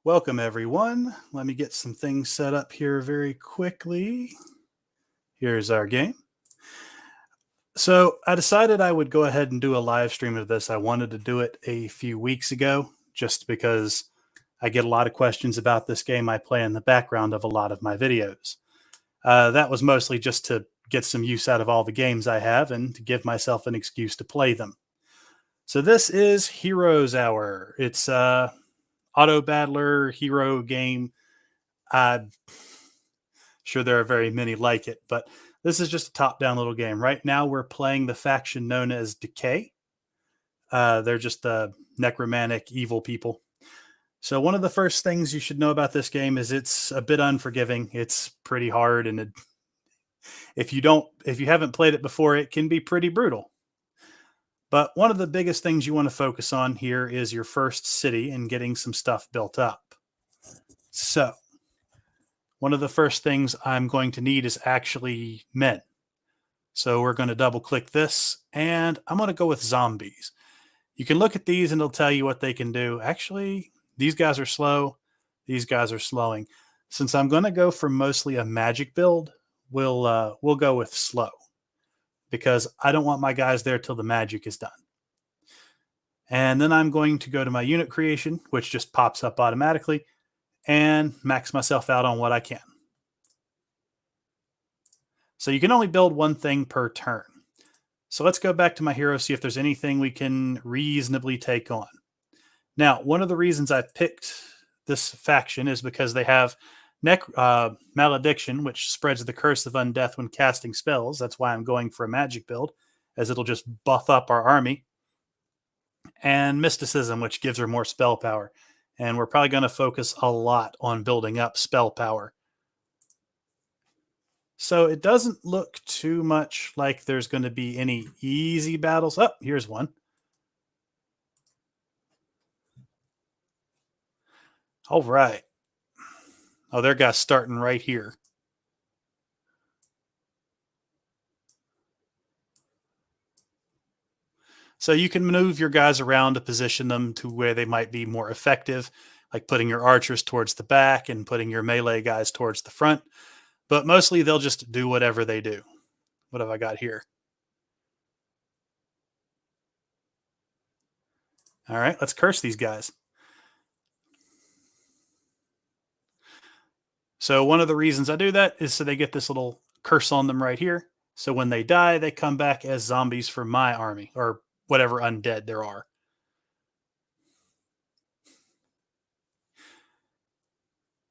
Welcome, everyone. Let me get some things set up here very quickly. Here's our game. So I decided I would go ahead and do a live stream of this. I wanted to do it a few weeks ago just because I get a lot of questions about this game I play in the background of a lot of my videos. That was mostly just to get some use out of all the games I have and to give myself an excuse to play them. So this is Heroes Hour. It's auto battler hero game. I'm sure there are very many like it, but this is just a top-down little game. Right now, we're playing the faction known as Decay. They're just the necromantic evil people. So one of the first things you should know about this game is it's a bit unforgiving. It's pretty hard, and if you haven't played it before, it can be pretty brutal. But one of the biggest things you want to focus on here is your first city and getting some stuff built up. So one of the first things I'm going to need is actually men. So we're going to double click this, and I'm going to go with zombies. You can look at these and it'll tell you what they can do. Actually, these guys are slow. These guys are slowing. Since I'm going to go for mostly a magic build, we'll go with slow because I don't want my guys there till the magic is done. And then I'm going to go to my unit creation, which just pops up automatically, and max myself out on what I can. So you can only build one thing per turn. So let's go back to my hero, see if there's anything we can reasonably take on. Now, one of the reasons I picked this faction is because they have Malediction, which spreads the curse of undeath when casting spells. That's why I'm going for a magic build, as it'll just buff up our army. And Mysticism, which gives her more spell power. And we're probably going to focus a lot on building up spell power. So it doesn't look too much like there's going to be any easy battles. Oh, here's one. All right. Oh, their guy's starting right here. So you can move your guys around to position them to where they might be more effective, like putting your archers towards the back and putting your melee guys towards the front. But mostly they'll just do whatever they do. What have I got here? All right, let's curse these guys. So one of the reasons I do that is so they get this little curse on them right here. So when they die, they come back as zombies for my army, or whatever undead there are.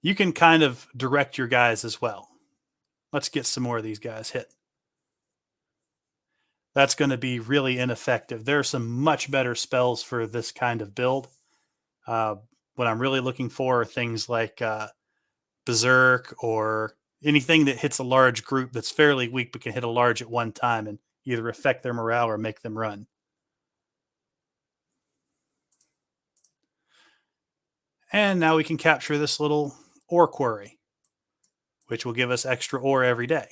You can kind of direct your guys as well. Let's get some more of these guys hit. That's going to be really ineffective. There are some much better spells for this kind of build. What I'm really looking for are things like Berserk or anything that hits a large group that's fairly weak but can hit a large at one time and either affect their morale or make them run. And now we can capture this little ore quarry, which will give us extra ore every day.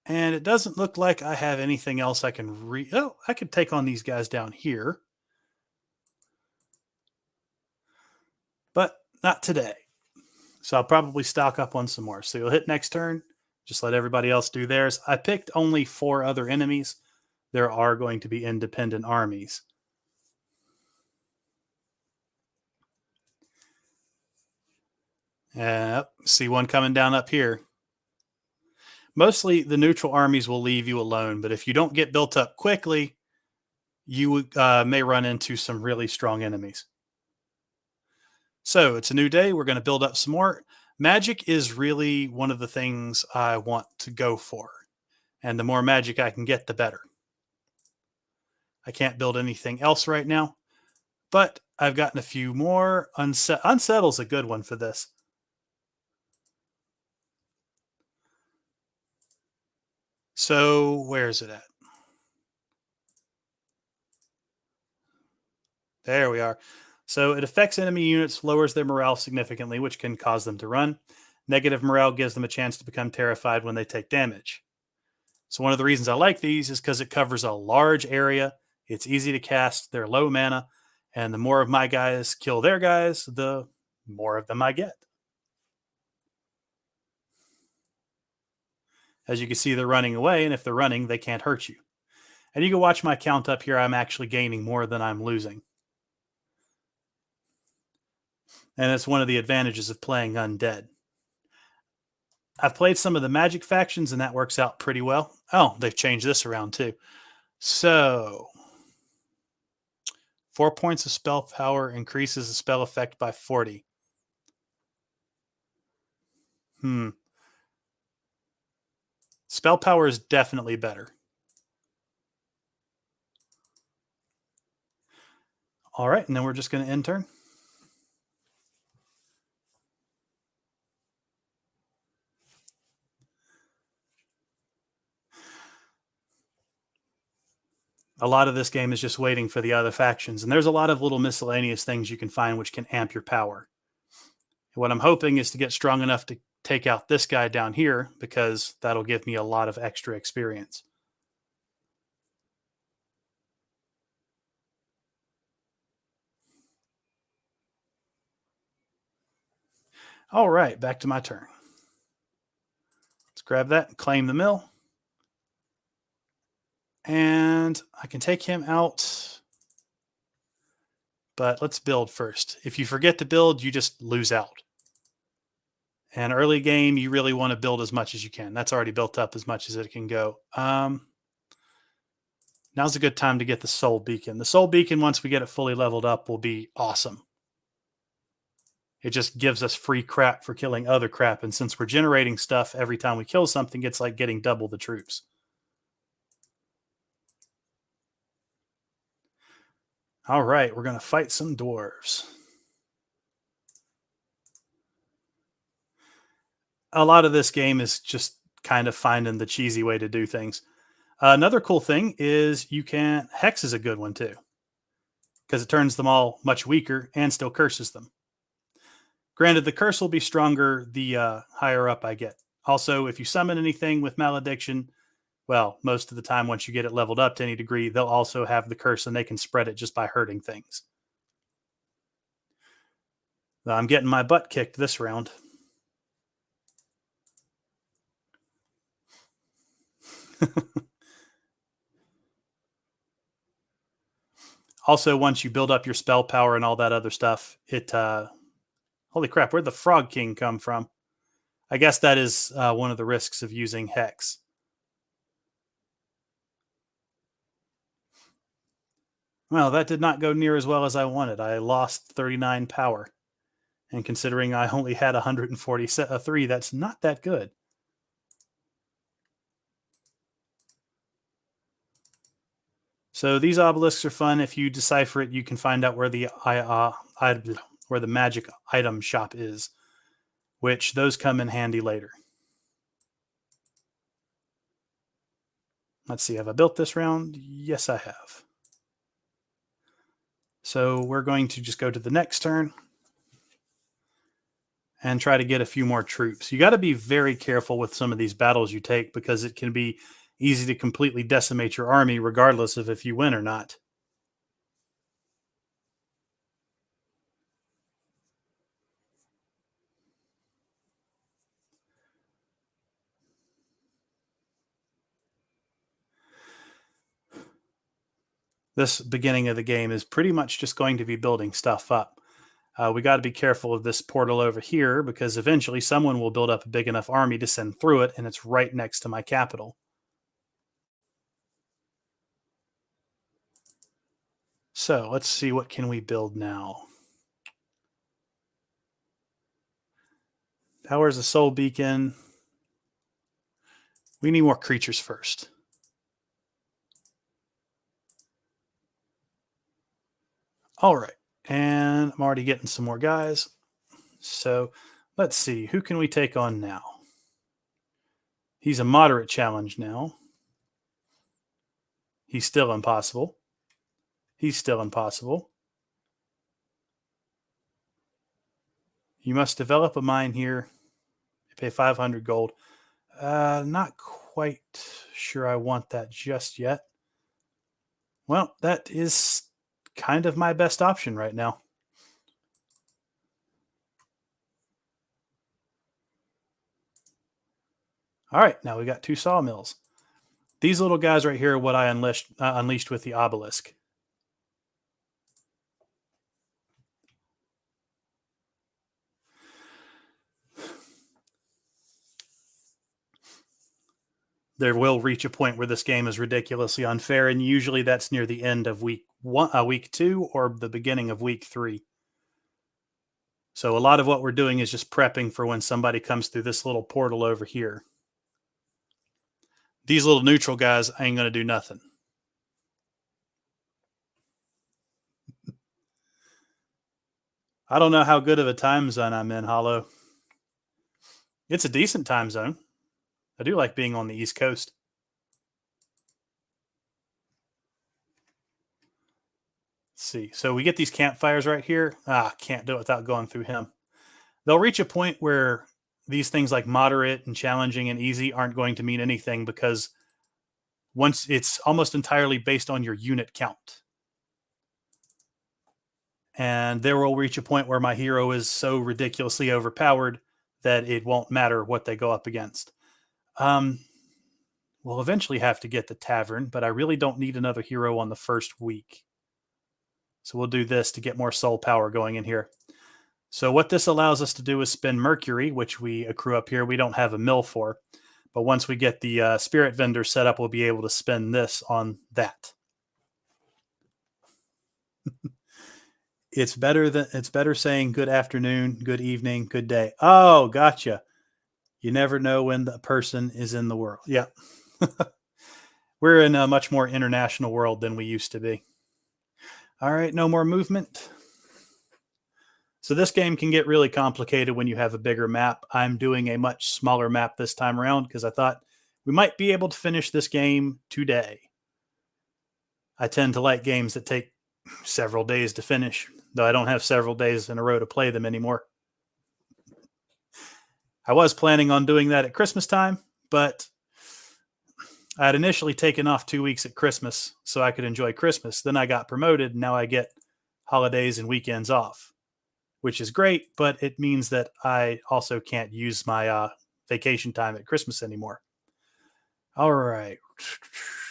And it doesn't look like I have anything else I can Oh, I could take on these guys down here. But not today. So I'll probably stock up on some more. So you'll hit next turn. Just let everybody else do theirs. I picked only 4 other enemies. There are going to be independent armies. See one coming down up here. Mostly the neutral armies will leave you alone, but if you don't get built up quickly, you may run into some really strong enemies. So it's a new day. We're going to build up some more. Magic is really one of the things I want to go for. And the more magic I can get, the better. I can't build anything else right now, but I've gotten a few more. Unsettle's a good one for this. So where is it at? There we are. So it affects enemy units, lowers their morale significantly, which can cause them to run. Negative morale gives them a chance to become terrified when they take damage. So one of the reasons I like these is because it covers a large area. It's easy to cast. They're low mana. And the more of my guys kill their guys, the more of them I get. As you can see, they're running away, and if they're running, they can't hurt you. And you can watch my count up here. I'm actually gaining more than I'm losing. And it's one of the advantages of playing undead. I've played some of the magic factions, and that works out pretty well. Oh, they've changed this around too. So 4 points of spell power increases the spell effect by 40. Spell power is definitely better. All right, and then we're just going to end turn. A lot of this game is just waiting for the other factions, and there's a lot of little miscellaneous things you can find which can amp your power. What I'm hoping is to get strong enough to take out this guy down here, because that'll give me a lot of extra experience. All right, back to my turn. Let's grab that and claim the mill. And I can take him out, but let's build first. If you forget to build, you just lose out. And early game, you really want to build as much as you can. That's already built up as much as it can go. Now's a good time to get the Soul Beacon. The Soul Beacon, once we get it fully leveled up, will be awesome. It just gives us free crap for killing other crap. And since we're generating stuff every time we kill something, it's like getting double the troops. All right, we're going to fight some dwarves. A lot of this game is just kind of finding the cheesy way to do things. Another cool thing is you can... Hex is a good one too, because it turns them all much weaker and still curses them. Granted, the curse will be stronger the higher up I get. Also, if you summon anything with malediction, well, most of the time once you get it leveled up to any degree, they'll also have the curse and they can spread it just by hurting things. I'm getting my butt kicked this round. Also, once you build up your spell power and all that other stuff, it... holy crap, where'd the Frog King come from? I guess that is one of the risks of using Hex. Well, that did not go near as well as I wanted. I lost 39 power. And considering I only had 143, that's not that good. So these obelisks are fun. If you decipher it, you can find out where the magic item shop is, which those come in handy later. Let's see, have I built this round? Yes, I have. So we're going to just go to the next turn and try to get a few more troops. You got to be very careful with some of these battles you take, because it can be easy to completely decimate your army regardless of if you win or not. This beginning of the game is pretty much just going to be building stuff up. We got to be careful of this portal over here, because eventually someone will build up a big enough army to send through it, and it's right next to my capital. So let's see, what can we build now? Powers of Soul Beacon. We need more creatures first. All right, and I'm already getting some more guys. So let's see, who can we take on now? He's a moderate challenge now. He's still impossible. He's still impossible. You must develop a mine here. You pay 500 gold. Not quite sure I want that just yet. Well, that is kind of my best option right now. All right, now we got 2 sawmills. These little guys right here are what I unleashed with the obelisk. There will reach a point where this game is ridiculously unfair, and usually that's near the end of week 2, or the beginning of week 3. So a lot of what we're doing is just prepping for when somebody comes through this little portal over here. These little neutral guys ain't going to do nothing. I don't know how good of a time zone I'm in, Hollow. It's a decent time zone. I do like being on the East Coast. Let's see. So we get these campfires right here. Can't do it without going through him. They'll reach a point where these things like moderate and challenging and easy aren't going to mean anything, because once it's almost entirely based on your unit count. And there will reach a point where my hero is so ridiculously overpowered that it won't matter what they go up against. We'll eventually have to get the tavern, but I really don't need another hero on the first week. So we'll do this to get more soul power going in here. So what this allows us to do is spend Mercury, which we accrue up here. We don't have a mill for, but once we get the spirit vendor set up, we'll be able to spend this on that. It's better saying good afternoon, good evening, good day. Oh, gotcha. You never know when the person is in the world. Yeah. We're in a much more international world than we used to be. All right, no more movement. So this game can get really complicated when you have a bigger map. I'm doing a much smaller map this time around because I thought we might be able to finish this game today. I tend to like games that take several days to finish, though I don't have several days in a row to play them anymore. I was planning on doing that at Christmas time, but I had initially taken off 2 weeks at Christmas so I could enjoy Christmas. Then I got promoted, and now I get holidays and weekends off, which is great, but it means that I also can't use my vacation time at Christmas anymore. All right.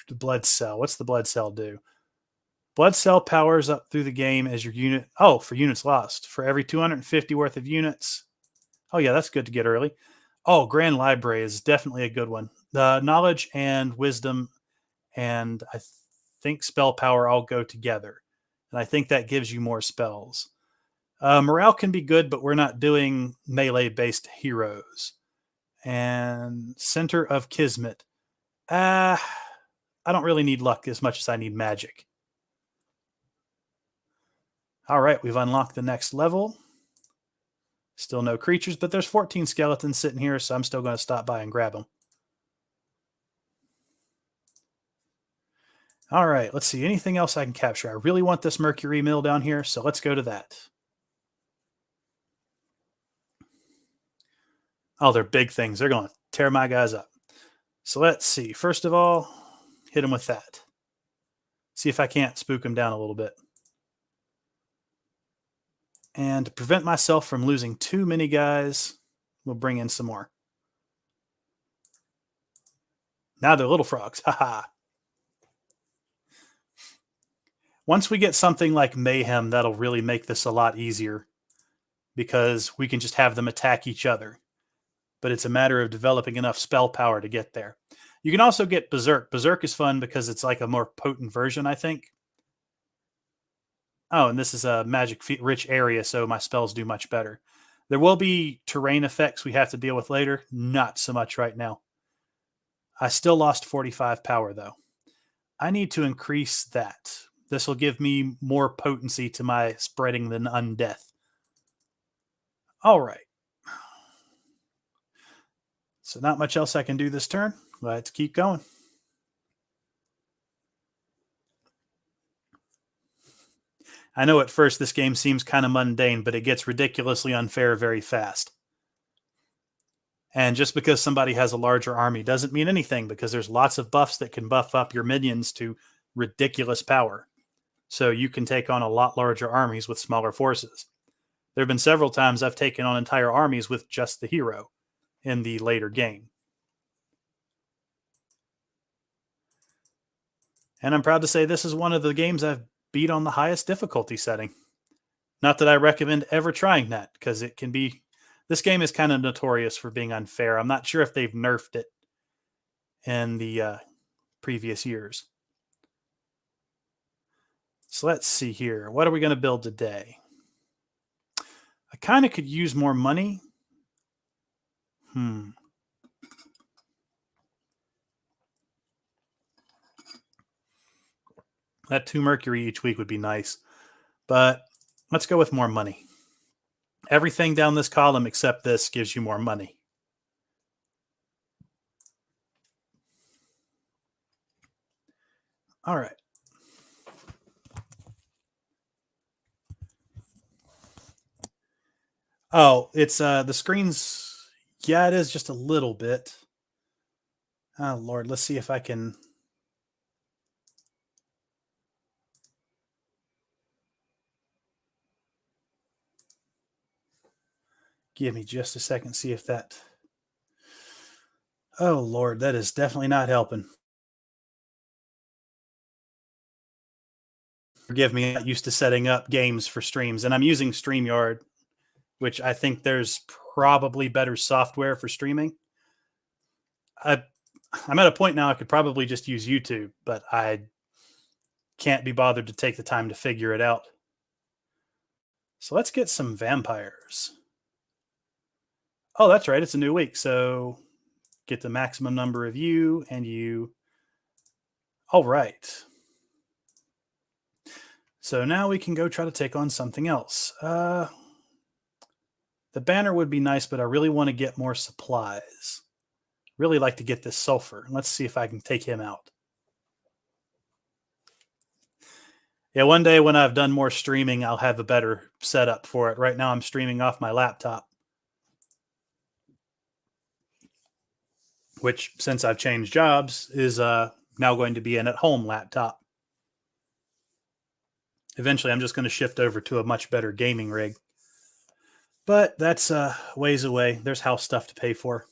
The blood cell. What's the blood cell do? Blood cell powers up through the game as your unit. Oh, for units lost. For every 250 worth of units. Oh, yeah, that's good to get early. Oh, Grand Library is definitely a good one. The knowledge and wisdom and I think spell power all go together. And I think that gives you more spells. Morale can be good, but we're not doing melee-based heroes. And Center of Kismet. I don't really need luck as much as I need magic. All right, we've unlocked the next level. Still no creatures, but there's 14 skeletons sitting here, so I'm still going to stop by and grab them. All right, let's see. Anything else I can capture? I really want this Mercury mill down here, so let's go to that. Oh, they're big things. They're going to tear my guys up. So let's see. First of all, hit them with that. See if I can't spook them down a little bit. And to prevent myself from losing too many guys, we'll bring in some more. Now they're little frogs. Haha. Once we get something like Mayhem, that'll really make this a lot easier because we can just have them attack each other. But it's a matter of developing enough spell power to get there. You can also get Berserk. Berserk is fun because it's like a more potent version, I think. Oh, and this is a magic-rich area, so my spells do much better. There will be terrain effects we have to deal with later. Not so much right now. I still lost 45 power, though. I need to increase that. This will give me more potency to my spreading than undeath. All right. So not much else I can do this turn. Let's keep going. I know at first this game seems kind of mundane, but it gets ridiculously unfair very fast. And just because somebody has a larger army doesn't mean anything, because there's lots of buffs that can buff up your minions to ridiculous power. So you can take on a lot larger armies with smaller forces. There have been several times I've taken on entire armies with just the hero in the later game. And I'm proud to say this is one of the games I've beat on the highest difficulty setting. Not that I recommend ever trying that, because it can be. This game is kind of notorious for being unfair. I'm not sure if they've nerfed it in the previous years. So let's see here. What are we going to build today? I kind of could use more money. That 2 Mercury each week would be nice. But let's go with more money. Everything down this column except this gives you more money. All right. Oh, it's the screen's, yeah, it is just a little bit. Oh, Lord, let's see if I can. Give me just a second, see if that. Oh, Lord, that is definitely not helping. Forgive me, I'm not used to setting up games for streams, and I'm using StreamYard, which I think there's probably better software for streaming. I'm at a point now I could probably just use YouTube, but I can't be bothered to take the time to figure it out. So let's get some vampires. Oh, that's right. It's a new week. So get the maximum number of you and you. All right. So now we can go try to take on something else. The banner would be nice, but I really want to get more supplies. Really like to get this sulfur. Let's see if I can take him out. Yeah, one day when I've done more streaming, I'll have a better setup for it. Right now I'm streaming off my laptop, which, since I've changed jobs, is now going to be an at-home laptop. Eventually, I'm just going to shift over to a much better gaming rig. But that's ways away. There's house stuff to pay for.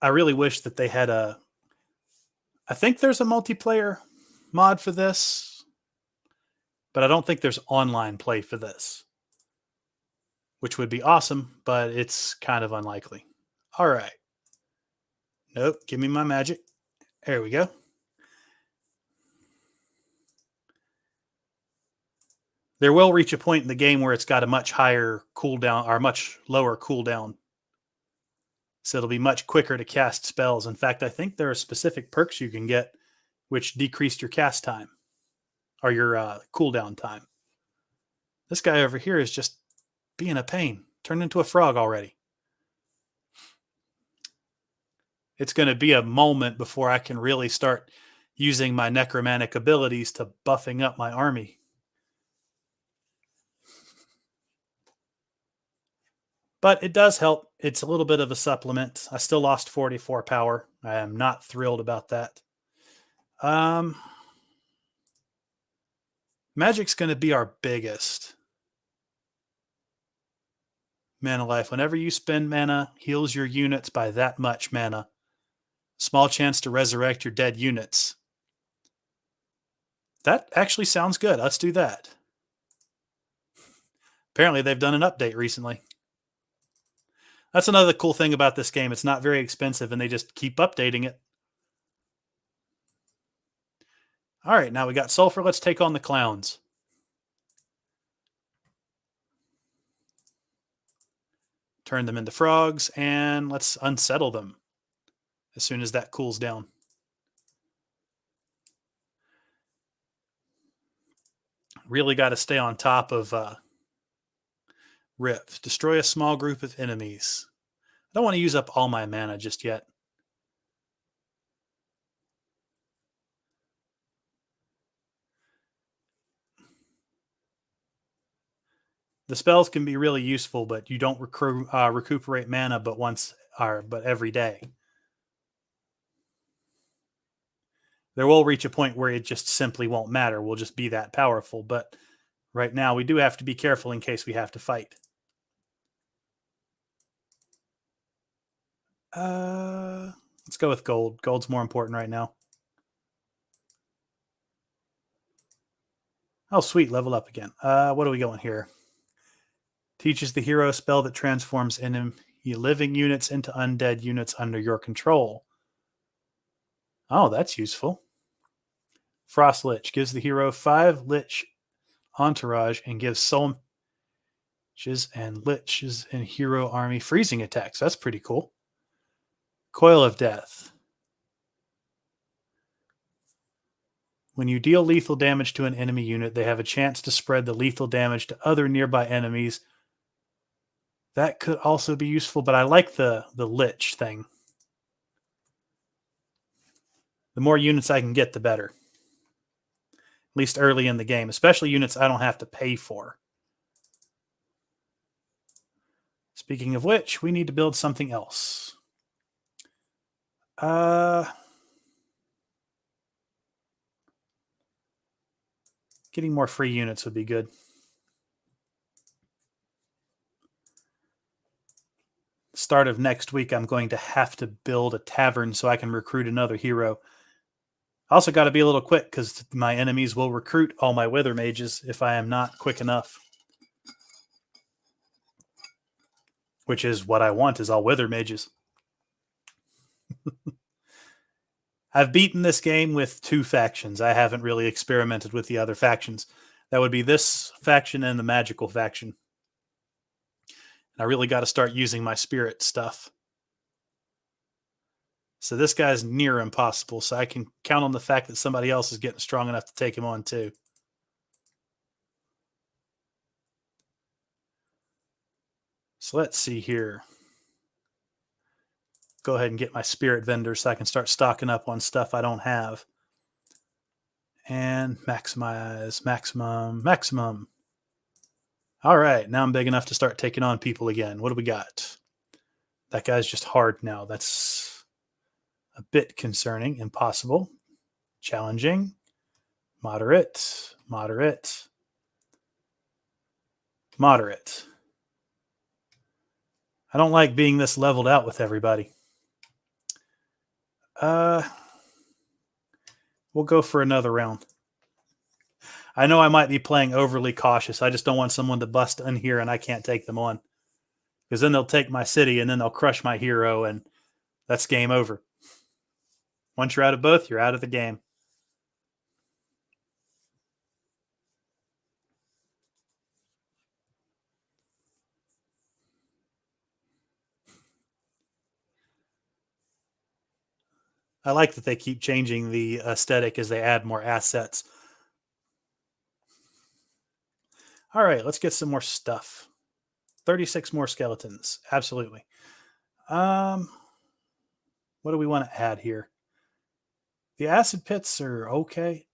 I really wish that they had a. I think there's a multiplayer mod for this, but I don't think there's online play for this, which would be awesome, but it's kind of unlikely. All right. Nope. Give me my magic. There we go. There will reach a point in the game where it's got a much higher cooldown or much lower cooldown. So it'll be much quicker to cast spells. In fact, I think there are specific perks you can get which decreased your cast time or your cooldown time. This guy over here is just being a pain. Turned into a frog already. It's going to be a moment before I can really start using my necromantic abilities to buffing up my army. But it does help. It's a little bit of a supplement. I still lost 44 power. I am not thrilled about that. Magic's going to be our biggest. Mana life. Whenever you spend mana, heals your units by that much mana. Small chance to resurrect your dead units. That actually sounds good. Let's do that. Apparently, they've done an update recently. That's another cool thing about this game. It's not very expensive, and they just keep updating it. All right, now we got sulfur. Let's take on the clowns. Turn them into frogs, and let's unsettle them as soon as that cools down. Really got to stay on top of Rip. Destroy a small group of enemies. I don't want to use up all my mana just yet. The spells can be really useful, but you don't recuperate mana but every day. There will reach a point where it just simply won't matter. We'll just be that powerful. But right now, we do have to be careful in case we have to fight. Let's go with gold. Gold's more important right now. Oh, sweet. Level up again. What are we going here? Teaches the hero a spell that transforms enemy living units into undead units under your control. Oh, that's useful. Frost Lich gives the hero 5 Lich entourage and gives soul and Liches and hero army freezing attacks. That's pretty cool. Coil of Death. When you deal lethal damage to an enemy unit, they have a chance to spread the lethal damage to other nearby enemies. That could also be useful, but I like the Lich thing. The more units I can get, the better. At least early in the game, especially units I don't have to pay for. Speaking of which, we need to build something else. Getting more free units would be good. Start of next week, I'm going to have to build a tavern so I can recruit another hero. I also got to be a little quick because my enemies will recruit all my wither mages if I am not quick enough. Which is what I want, is all wither mages. I've beaten this game with 2 factions. I haven't really experimented with the other factions. That would be this faction and the magical faction. And I really got to start using my spirit stuff. So this guy's near impossible, so I can count on the fact that somebody else is getting strong enough to take him on too. So let's see here. Go ahead and get my spirit vendor so I can start stocking up on stuff I don't have. And maximize, maximum. All right, now I'm big enough to start taking on people again. What do we got? That guy's just hard now. That's a bit concerning. Impossible. Challenging. Moderate. Moderate. Moderate. I don't like being this leveled out with everybody. We'll go for another round. I know I might be playing overly cautious. I just don't want someone to bust in here and I can't take them on. Because then they'll take my city and then they'll crush my hero and that's game over. Once you're out of both, you're out of the game. I like that they keep changing the aesthetic as they add more assets. All right, let's get some more stuff. 36 more skeletons. Absolutely. What do we want to add here? The acid pits are okay.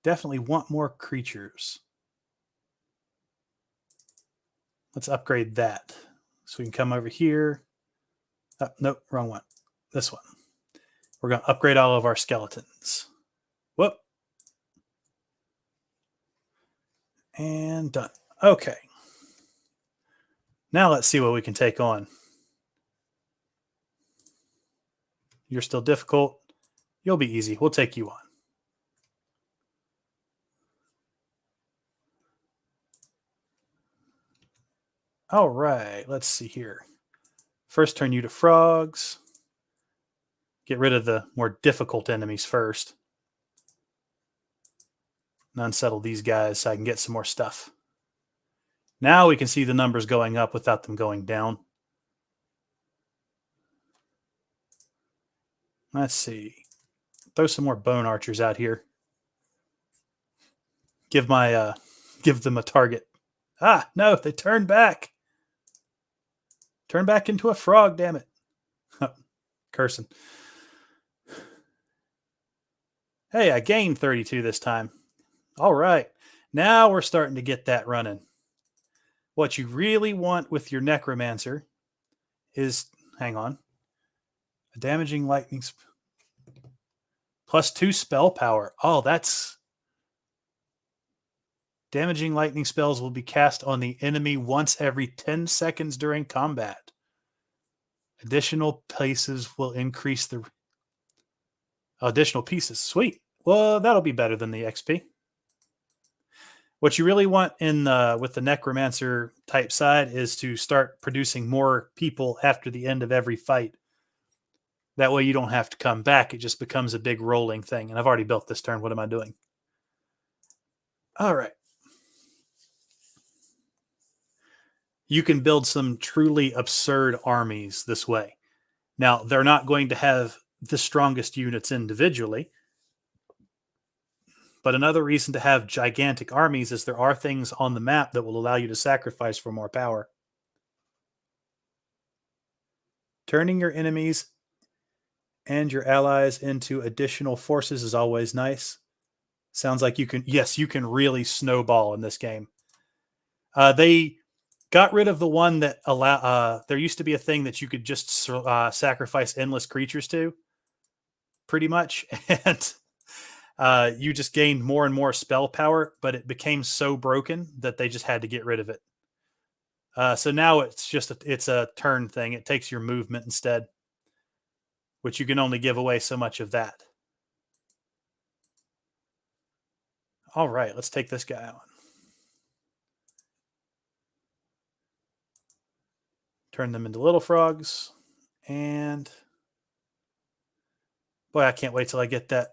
Definitely want more creatures. Let's upgrade that. So we can come over here. Oh, nope, wrong one. This one. We're going to upgrade all of our skeletons. Whoop. And done. Okay. Now let's see what we can take on. You're still difficult. You'll be easy. We'll take you on. All right. Let's see here. First, turn you to frogs. Get rid of the more difficult enemies first. And unsettle these guys so I can get some more stuff. Now we can see the numbers going up without them going down. Let's see. Throw some more bone archers out here. Give them a target. Ah, no, they turn back. Turn back into a frog, damn it. Cursing. Hey, I gained 32 this time. All right. Now we're starting to get that running. What you really want with your necromancer is, hang on, a damaging lightning plus 2 spell power. Oh, that's damaging lightning spells will be cast on the enemy once every 10 seconds during combat. Additional places will increase the additional pieces. Sweet. Well, that'll be better than the XP. What you really want in with the necromancer type side is to start producing more people after the end of every fight. That way you don't have to come back. It just becomes a big rolling thing. And I've already built this turn. What am I doing? All right. You can build some truly absurd armies this way. Now, they're not going to have the strongest units individually. But another reason to have gigantic armies is there are things on the map that will allow you to sacrifice for more power. Turning your enemies and your allies into additional forces is always nice. Sounds like you can, yes, you can really snowball in this game. They got rid of the one that there used to be a thing that you could just sacrifice endless creatures to, pretty much. And you just gained more and more spell power, but it became so broken that they just had to get rid of it. So now it's just it's a turn thing. It takes your movement instead, which you can only give away so much of that. All right, let's take this guy on. Turn them into little frogs. And boy, I can't wait till I get that.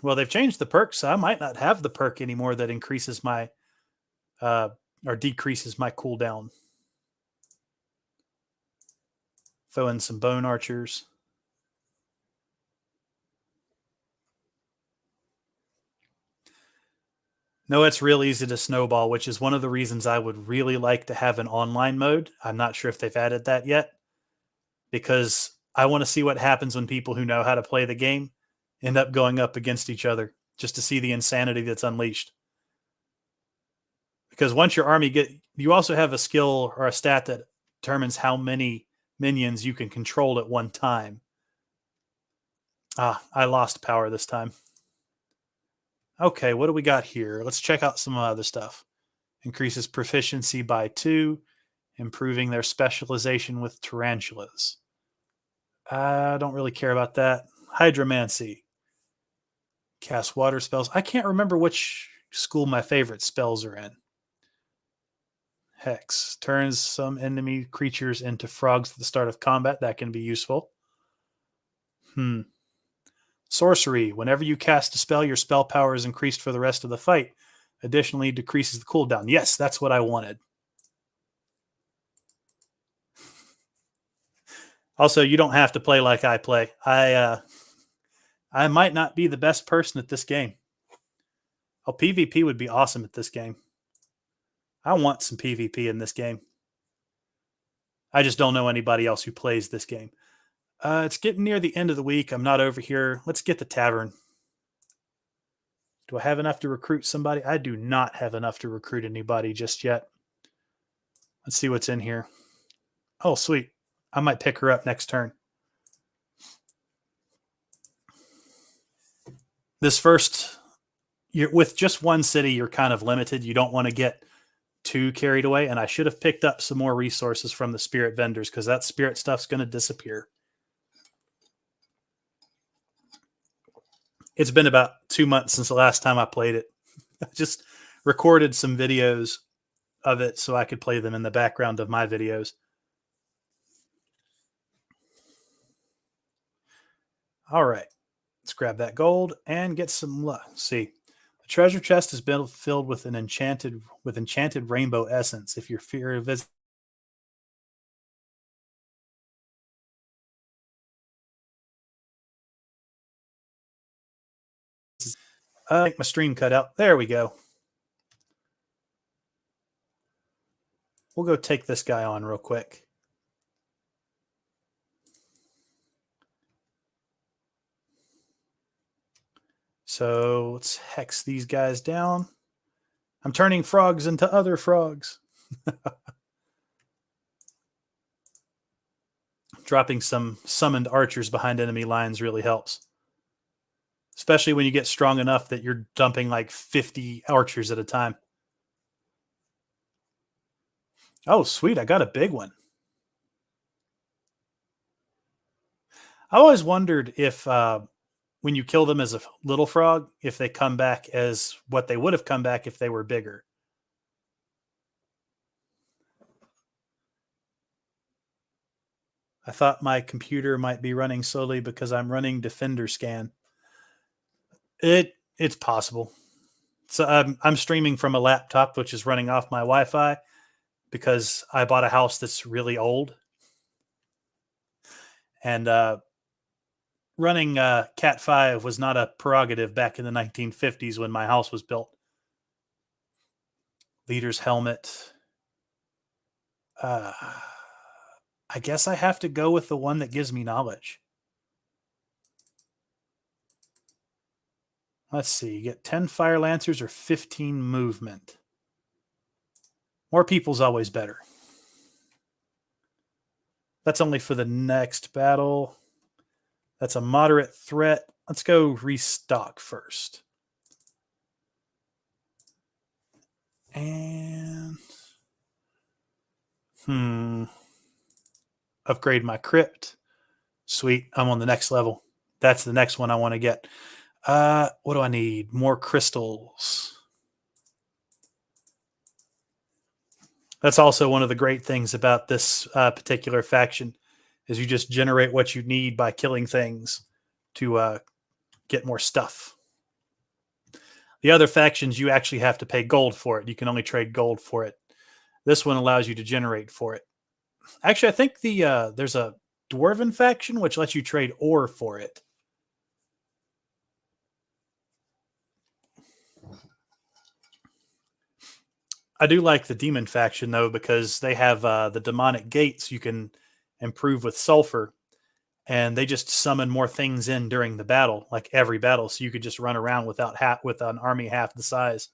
Well, they've changed the perk, so I might not have the perk anymore that increases my or decreases my cooldown. Throw in some bone archers. No, it's real easy to snowball, which is one of the reasons I would really like to have an online mode. I'm not sure if they've added that yet, because I want to see what happens when people who know how to play the game end up going up against each other, just to see the insanity that's unleashed. Because once your army you also have a skill or a stat that determines how many minions you can control at one time. I lost power this time. Okay, what do we got here? Let's check out some other stuff. Increases proficiency by 2, improving their specialization with tarantulas. I don't really care about that. Hydromancy. Cast water spells. I can't remember which school my favorite spells are in. Hex. Turns some enemy creatures into frogs at the start of combat. That can be useful. Sorcery. Whenever you cast a spell, your spell power is increased for the rest of the fight. Additionally, decreases the cooldown. Yes, that's what I wanted. Also, you don't have to play like I play. I might not be the best person at this game. Oh, PvP would be awesome at this game. I want some PvP in this game. I just don't know anybody else who plays this game. It's getting near the end of the week. I'm not over here. Let's get the tavern. Do I have enough to recruit somebody? I do not have enough to recruit anybody just yet. Let's see what's in here. Oh, sweet. I might pick her up next turn. This first, with just one city, you're kind of limited. You don't want to get too carried away. And I should have picked up some more resources from the spirit vendors, because that spirit stuff's going to disappear. It's been about 2 months since the last time I played it. I just recorded some videos of it so I could play them in the background of my videos. All right, let's grab that gold and get some luck. See, the treasure chest has been filled with enchanted rainbow essence. If you're fear of visit, I think my stream cut out. There we go. We'll go take this guy on real quick. So let's hex these guys down. I'm turning frogs into other frogs. Dropping some summoned archers behind enemy lines really helps. Especially when you get strong enough that you're dumping like 50 archers at a time. Oh, sweet. I got a big one. I always wondered if when you kill them as a little frog, if they come back as what they would have come back if they were bigger. I thought my computer might be running slowly because I'm running Defender Scan. It's possible. So I'm streaming from a laptop which is running off my Wi-Fi because I bought a house that's really old, and running Cat 5 was not a prerogative back in the 1950s when my house was built. Leader's helmet. I guess I have to go with the one that gives me knowledge. Let's see. You get 10 fire lancers or 15 movement. More people's always better. That's only for the next battle. That's a moderate threat. Let's go restock first. And upgrade my crypt. Sweet. I'm on the next level. That's the next one I want to get. What do I need? More crystals. That's also one of the great things about this particular faction is you just generate what you need by killing things to get more stuff. The other factions, you actually have to pay gold for it. You can only trade gold for it. This one allows you to generate for it. Actually, I think there's a Dwarven faction which lets you trade ore for it. I do like the Demon faction, though, because they have the demonic gates you can improve with sulfur, and they just summon more things in during the battle, like every battle, so you could just run around with an army half the size.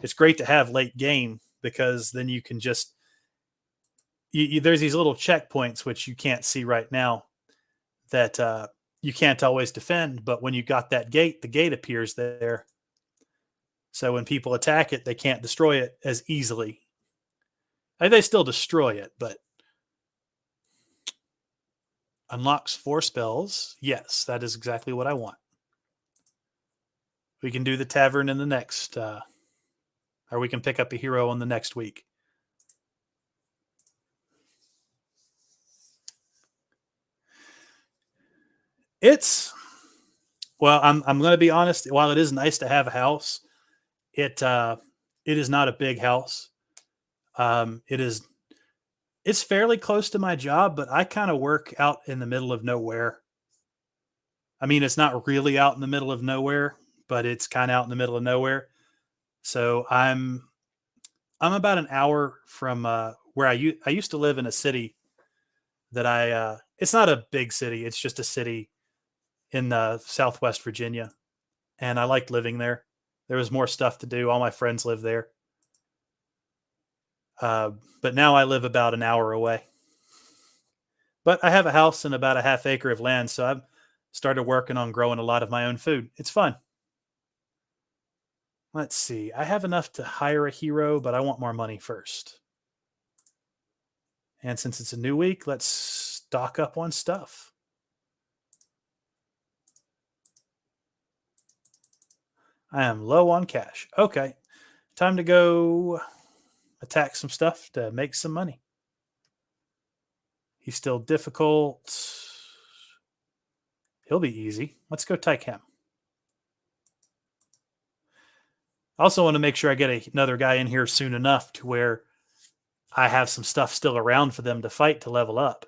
It's great to have late game because then you can just there's these little checkpoints which you can't see right now that you can't always defend, but when you got that gate, the gate appears there. So when people attack it, they can't destroy it as easily. They still destroy it, but unlocks 4 spells. Yes, that is exactly what I want. We can do the tavern in the next, or we can pick up a hero on the next week. Well, I'm going to be honest. While it is nice to have a house, it is not a big house. It's fairly close to my job, but I kind of work out in the middle of nowhere. I mean, it's not really out in the middle of nowhere, but it's kind of out in the middle of nowhere. So I'm about an hour from where I used to live in a city that it's not a big city. It's just a city in Southwest Virginia, and I liked living there. There was more stuff to do. All my friends live there. But now I live about an hour away. But I have a house and about a half acre of land, so I've started working on growing a lot of my own food. It's fun. Let's see. I have enough to hire a hero, but I want more money first. And since it's a new week, let's stock up on stuff. I am low on cash. Okay. Time to go attack some stuff to make some money. He's still difficult. He'll be easy. Let's go take him. I also want to make sure I get another guy in here soon enough to where I have some stuff still around for them to fight to level up.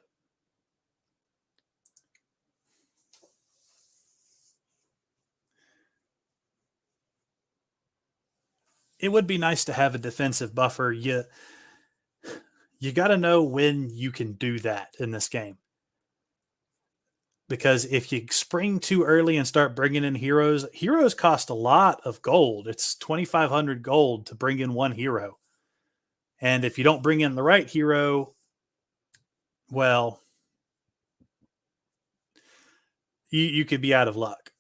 It would be nice to have a defensive buffer. You got to know when you can do that in this game. because if you spring too early and start bringing in heroes cost a lot of gold. It's 2,500 gold to bring in one hero. And if you don't bring in the right hero, well, you could be out of luck.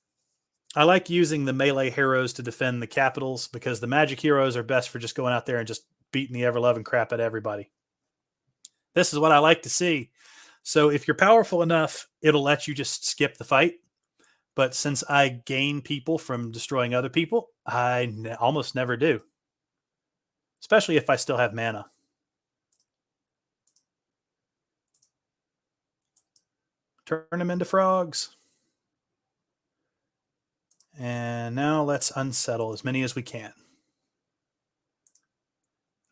I like using the melee heroes to defend the capitals because the magic heroes are best for just going out there and just beating the ever-loving crap at everybody. This is what I like to see. So if you're powerful enough, it'll let you just skip the fight. But since I gain people from destroying other people, I almost never do. Especially if I still have mana. Turn them into frogs. And now let's unsettle as many as we can.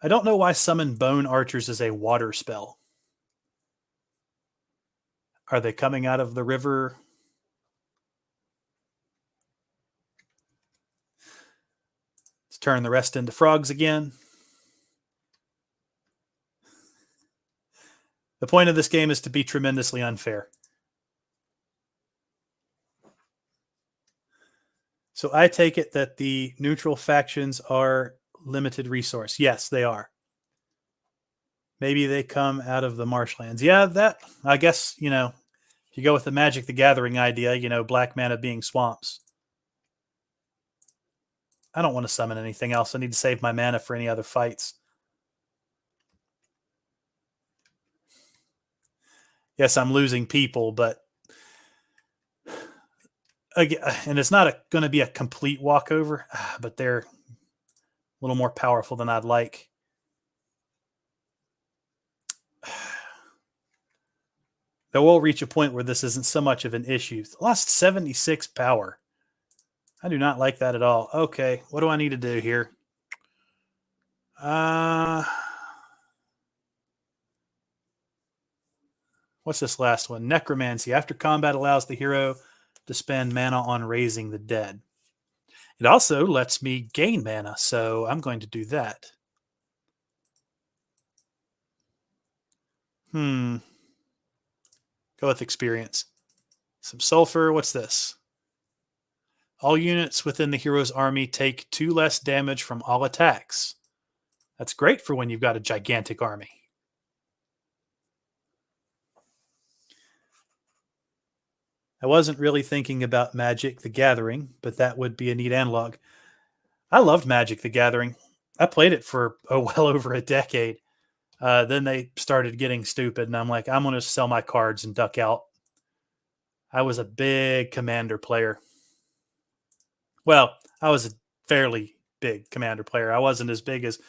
I don't know why summon bone archers is a water spell. Are they coming out of the river? Let's turn the rest into frogs again. The point of this game is to be tremendously unfair. So I take it that the neutral factions are limited resource. Yes, they are. Maybe they come out of the marshlands. Yeah, that, I guess, if you go with the Magic the Gathering idea, black mana being swamps. I don't want to summon anything else. I need to save my mana for any other fights. Yes, I'm losing people, but again, and it's not going to be a complete walkover, but they're a little more powerful than I'd like. There will reach a point where this isn't so much of an issue. Lost 76 power. I do not like that at all. Okay, what do I need to do here? What's this last one? Necromancy. After combat allows the hero to spend mana on raising the dead. It also lets me gain mana, so I'm going to do that. Go with experience. Some sulfur. What's this? All units within the hero's army take 2 less damage from all attacks. That's great for when you've got a gigantic army. I wasn't really thinking about Magic the Gathering, but that would be a neat analog. I loved Magic the Gathering. I played it for well over a decade. Then they started getting stupid, and I'm like, I'm going to sell my cards and duck out. I was a big Commander player. Well, I was a fairly big Commander player. I wasn't as big as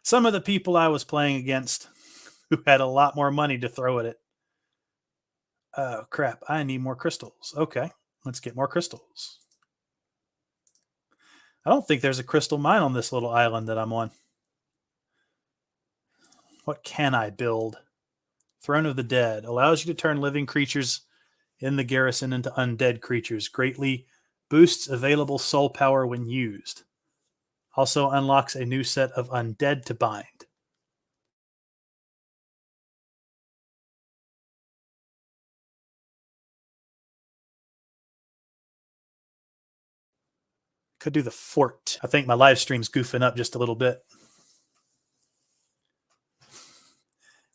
some of the people I was playing against who had a lot more money to throw at it. Oh, crap. I need more crystals. Okay, let's get more crystals. I don't think there's a crystal mine on this little island that I'm on. What can I build? Throne of the Dead. Allows you to turn living creatures in the garrison into undead creatures. Greatly boosts available soul power when used. Also unlocks a new set of undead to bind. Could do the fort. I think my live stream's goofing up just a little bit.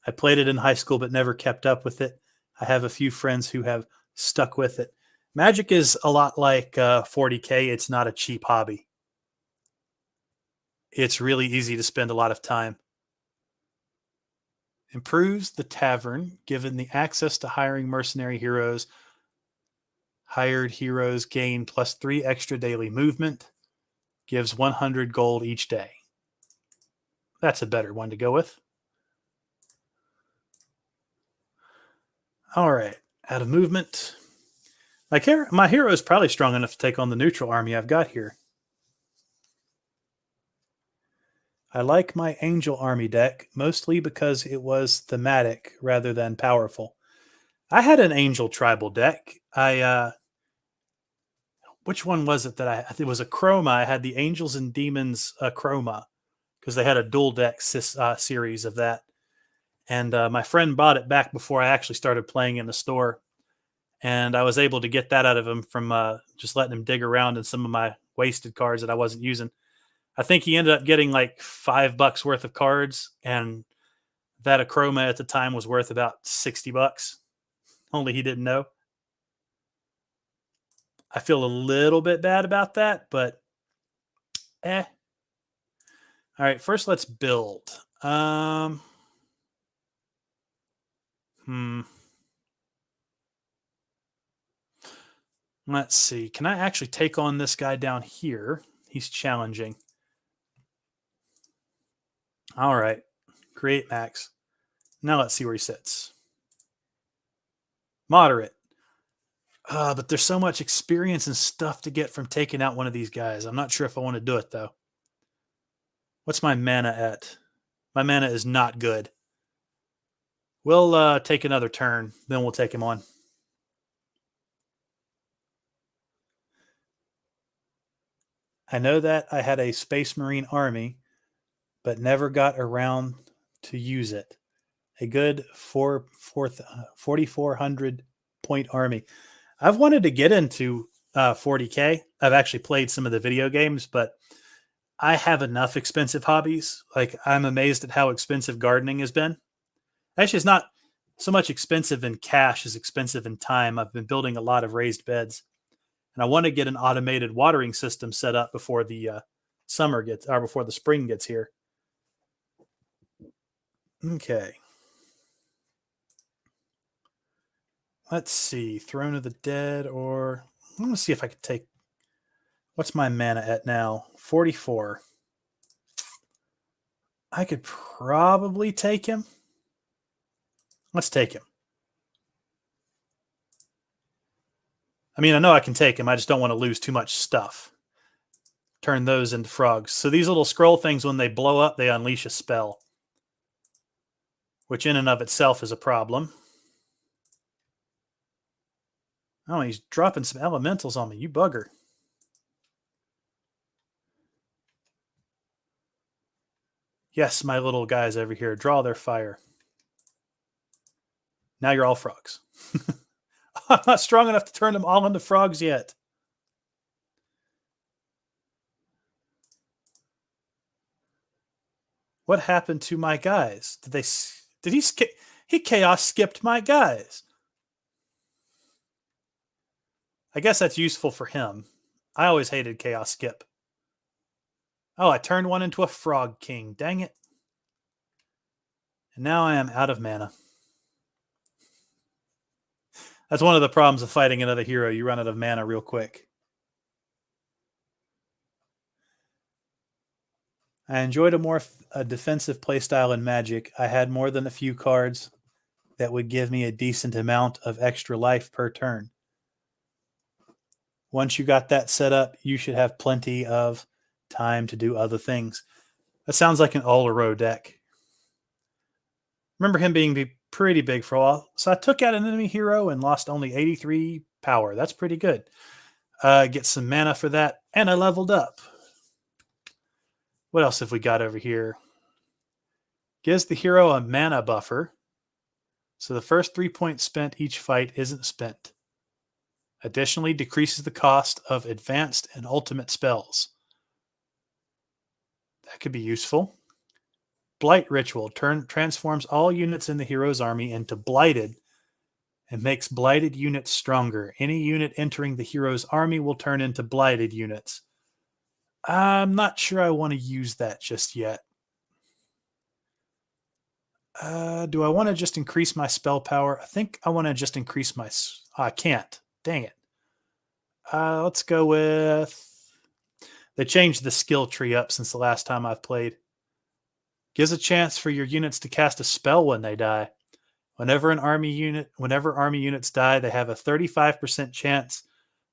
I played it in high school but never kept up with it. I have a few friends who have stuck with it. Magic is a lot like 40K. It's not a cheap hobby. It's really easy to spend a lot of time. Improves the tavern, given the access to hiring mercenary heroes. Hired heroes gain +3 extra daily movement. Gives 100 gold each day. That's a better one to go with. All right, out of movement. My hero is probably strong enough to take on the neutral army I've got here. I like my Angel Army deck, mostly because it was thematic rather than powerful. I had an Angel Tribal deck. Which one was it that it was a Chroma. I had the Angels and Demons Chroma, because they had a dual deck series of that. And my friend bought it back before I actually started playing in the store. and I was able to get that out of him from just letting him dig around in some of my wasted cards that I wasn't using. I think he ended up getting like $5 worth of cards, and that Acroma at the time was worth about $60. Only he didn't know. I feel a little bit bad about that, but eh. All right, first let's build. Hmm. Let's see. Can I actually take on this guy down here? He's challenging. All right. Create max. Now let's see where he sits. Moderate. But there's so much experience and stuff to get from taking out one of these guys. I'm not sure if I want to do it, though. What's my mana at? My mana is not good. We'll take another turn. Then we'll take him on. I know that I had a Space Marine army, but never got around to use it. A good 4,400 point army. I've wanted to get into 40K. I've actually played some of the video games, but I have enough expensive hobbies. Like, I'm amazed at how expensive gardening has been. Actually, it's not so much expensive in cash as expensive in time. I've been building a lot of raised beds, and I want to get an automated watering system set up before the summer gets, or before the spring gets here. Okay. Let's see. Throne of the Dead, or I'm going to see if I could take. What's my mana at now? 44. I could probably take him. Let's take him. I mean, I know I can take him. I just don't want to lose too much stuff. Turn those into frogs. So these little scroll things, when they blow up, they unleash a spell, which in and of itself is a problem. Oh, he's dropping some elementals on me. You bugger. Yes, my little guys over here. Draw their fire. Now you're all frogs. I'm not strong enough to turn them all into frogs yet. What happened to my guys? Did he skip? He chaos skipped my guys. I guess that's useful for him. I always hated chaos skip. Oh, I turned one into a frog king. Dang it. And now I am out of mana. That's one of the problems of fighting another hero. You run out of mana real quick. I enjoyed a more defensive playstyle in Magic. I had more than a few cards that would give me a decent amount of extra life per turn. Once you got that set up, you should have plenty of time to do other things. That sounds like an Olero deck. Remember him being pretty big for a while. So I took out an enemy hero and lost only 83 power. That's pretty good. Get some mana for that, and I leveled up. What else have we got over here? Gives the hero a mana buffer, so the first 3 points spent each fight isn't spent. Additionally, decreases the cost of advanced and ultimate spells. That could be useful. Blight Ritual transforms all units in the hero's army into blighted and makes blighted units stronger. Any unit entering the hero's army will turn into blighted units. I'm not sure I want to use that just yet. Do I want to just increase my spell power? I think I want to just increase my... I can't. Dang it. Let's go with... They changed the skill tree up since the last time I've played. Gives a chance for your units to cast a spell when they die. Whenever army units die, they have a 35% chance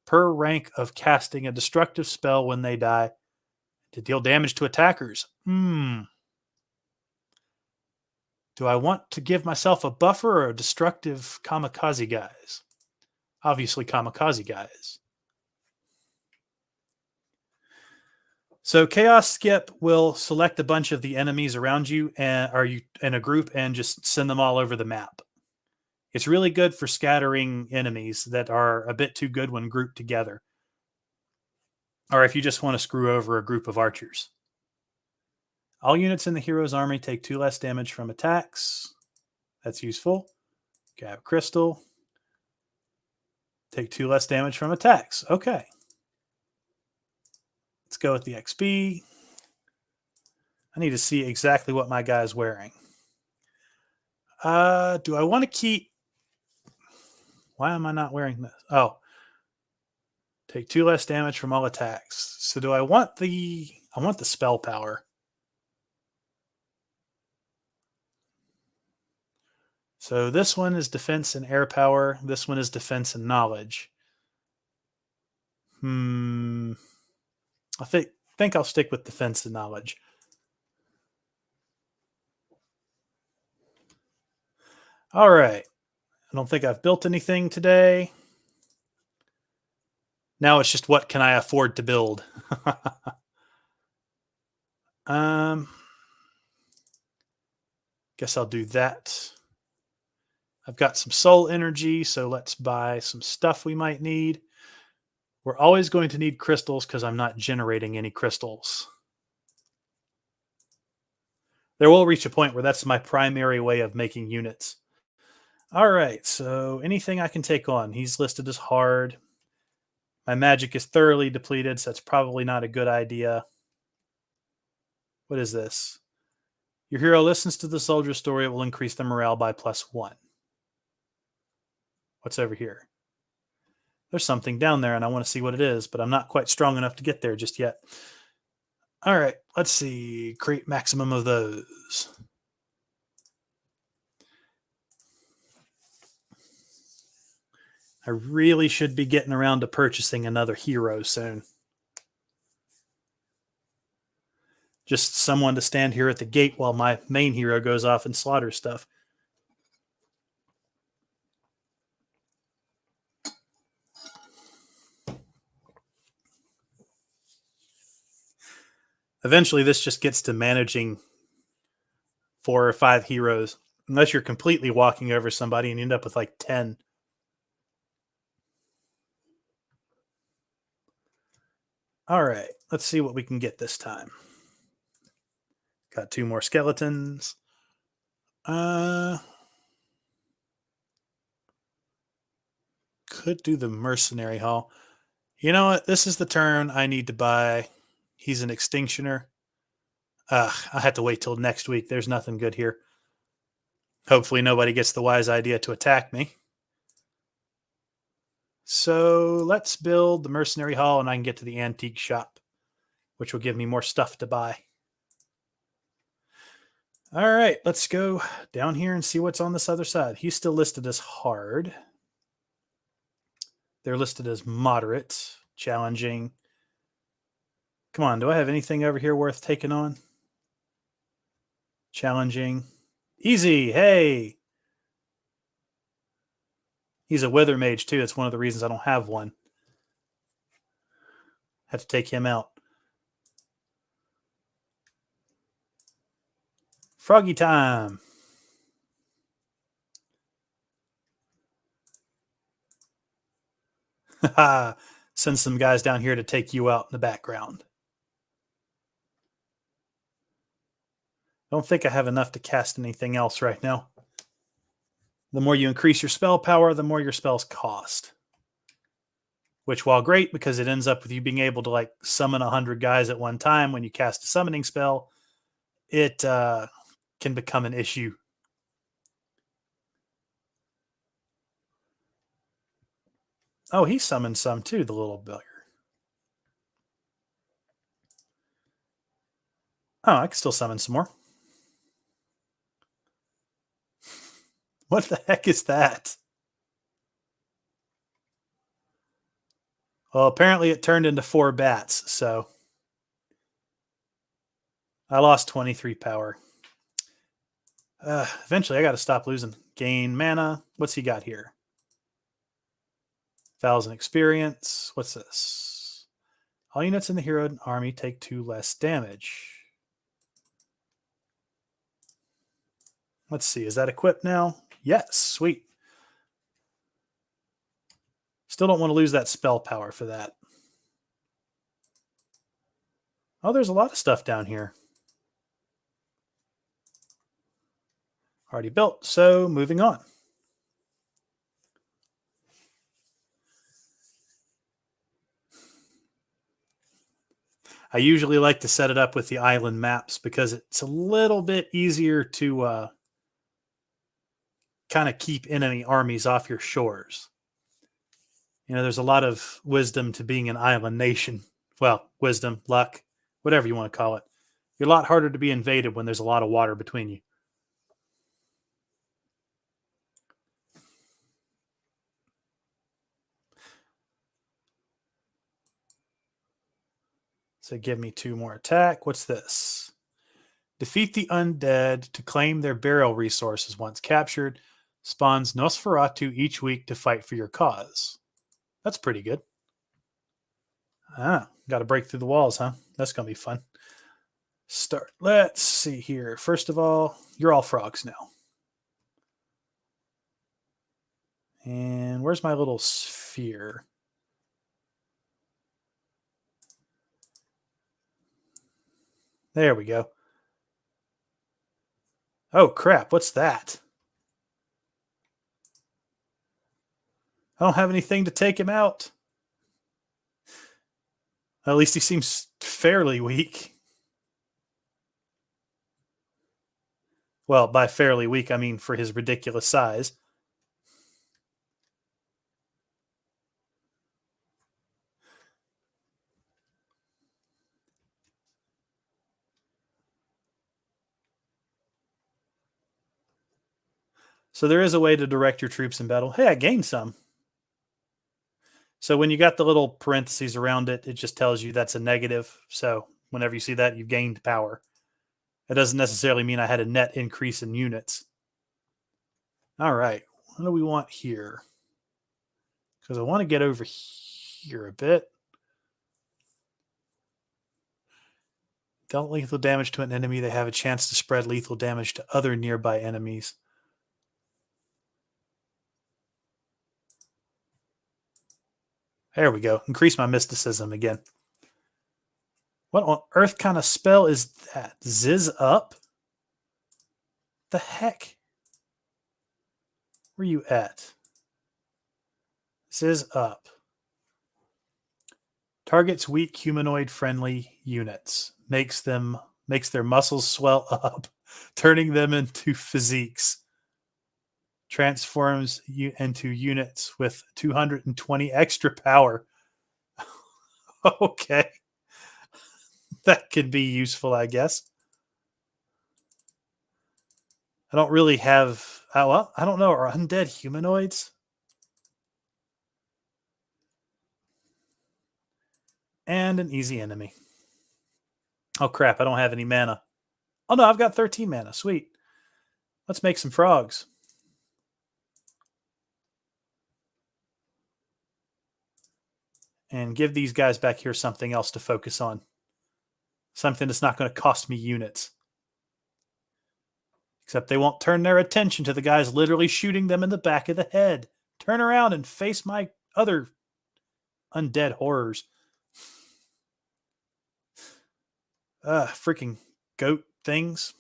per rank of casting a destructive spell when they die to deal damage to attackers. Do I want to give myself a buffer or a destructive kamikaze guys? Obviously kamikaze guys. So Chaos Skip will select a bunch of the enemies around you, and are you in a group, and just send them all over the map. It's really good for scattering enemies that are a bit too good when grouped together. Or if you just want to screw over a group of archers. All units in the hero's army take 2 less damage from attacks. That's useful. Grab crystal. Take 2 less damage from attacks. Okay. Let's go with the XP. I need to see exactly what my guy's wearing. Do I want to keep... Why am I not wearing this? Oh. Take 2 less damage from all attacks. So do I want the... I want the spell power. So this one is defense and air power. This one is defense and knowledge. I think I'll stick with defense and knowledge. All right. I don't think I've built anything today. Now it's just what can I afford to build? Guess I'll do that. I've got some soul energy, so let's buy some stuff we might need. We're always going to need crystals because I'm not generating any crystals. There will reach a point where that's my primary way of making units. All right, so anything I can take on. He's listed as hard. My magic is thoroughly depleted, so that's probably not a good idea. What is this? Your hero listens to the soldier's story. It will increase the morale by +1. What's over here? There's something down there, and I want to see what it is, but I'm not quite strong enough to get there just yet. All right, let's see. Create maximum of those. I really should be getting around to purchasing another hero soon. Just someone to stand here at the gate while my main hero goes off and slaughters stuff. Eventually, this just gets to managing 4 or 5 heroes, unless you're completely walking over somebody and you end up with like 10. All right, let's see what we can get this time. Got 2 more skeletons. Could do the mercenary hall. You know what? This is the turn I need to buy. He's an extinctioner. I have to wait till next week. There's nothing good here. Hopefully nobody gets the wise idea to attack me. So let's build the mercenary hall and I can get to the antique shop, which will give me more stuff to buy. All right, let's go down here and see what's on this other side. He's still listed as hard. They're listed as moderate, challenging. Come on, do I have anything over here worth taking on? Challenging. Easy, hey! He's a wither mage too. That's one of the reasons I don't have one. Have to take him out. Froggy time. Send some guys down here to take you out in the background. I don't think I have enough to cast anything else right now. The more you increase your spell power, the more your spells cost. Which, while great, because it ends up with you being able to like summon 100 guys at one time when you cast a summoning spell, it can become an issue. Oh, he summoned some too, the little bugger. Oh, I can still summon some more. What the heck is that? Well, apparently it turned into 4 bats, so I lost 23 power. Eventually, I got to stop losing. Gain mana. What's he got here? 1,000 experience. What's this? All units in the hero army take 2 less damage. Let's see. Is that equipped now? Yes. Sweet. Still don't want to lose that spell power for that. Oh, there's a lot of stuff down here. Already built, so moving on. I usually like to set it up with the island maps because it's a little bit easier to kind of keep enemy armies off your shores. You know, there's a lot of wisdom to being an island nation. Well, wisdom, luck, whatever you want to call it. You're a lot harder to be invaded when there's a lot of water between you. So give me 2 more attack. What's this? Defeat the undead to claim their burial resources once captured. Spawns Nosferatu each week to fight for your cause. That's pretty good. Got to break through the walls, huh? That's going to be fun. Start. Let's see here. First of all, you're all frogs now. And where's my little sphere? There we go. Oh, crap. What's that? I don't have anything to take him out. At least he seems fairly weak. Well, by fairly weak, I mean for his ridiculous size. So there is a way to direct your troops in battle. Hey, I gained some. So when you got the little parentheses around it, it just tells you that's a negative. So whenever you see that, you've gained power. It doesn't necessarily mean I had a net increase in units. All right. What do we want here? Because I want to get over here a bit. Dealt lethal damage to an enemy. They have a chance to spread lethal damage to other nearby enemies. There we go. Increase my mysticism again. What on earth kind of spell is that? Ziz up? The heck? Where you at? Ziz up. Targets weak humanoid friendly units. Makes their muscles swell up, turning them into physiques. Transforms you into units with 220 extra power. Okay. That could be useful, I guess. I don't really have. Well, I don't know. Are undead humanoids? And an easy enemy. Oh, crap. I don't have any mana. Oh, no. I've got 13 mana. Sweet. Let's make some frogs. And give these guys back here something else to focus on. Something that's not going to cost me units. Except they won't turn their attention to the guys literally shooting them in the back of the head. Turn around and face my other undead horrors. Freaking goat things.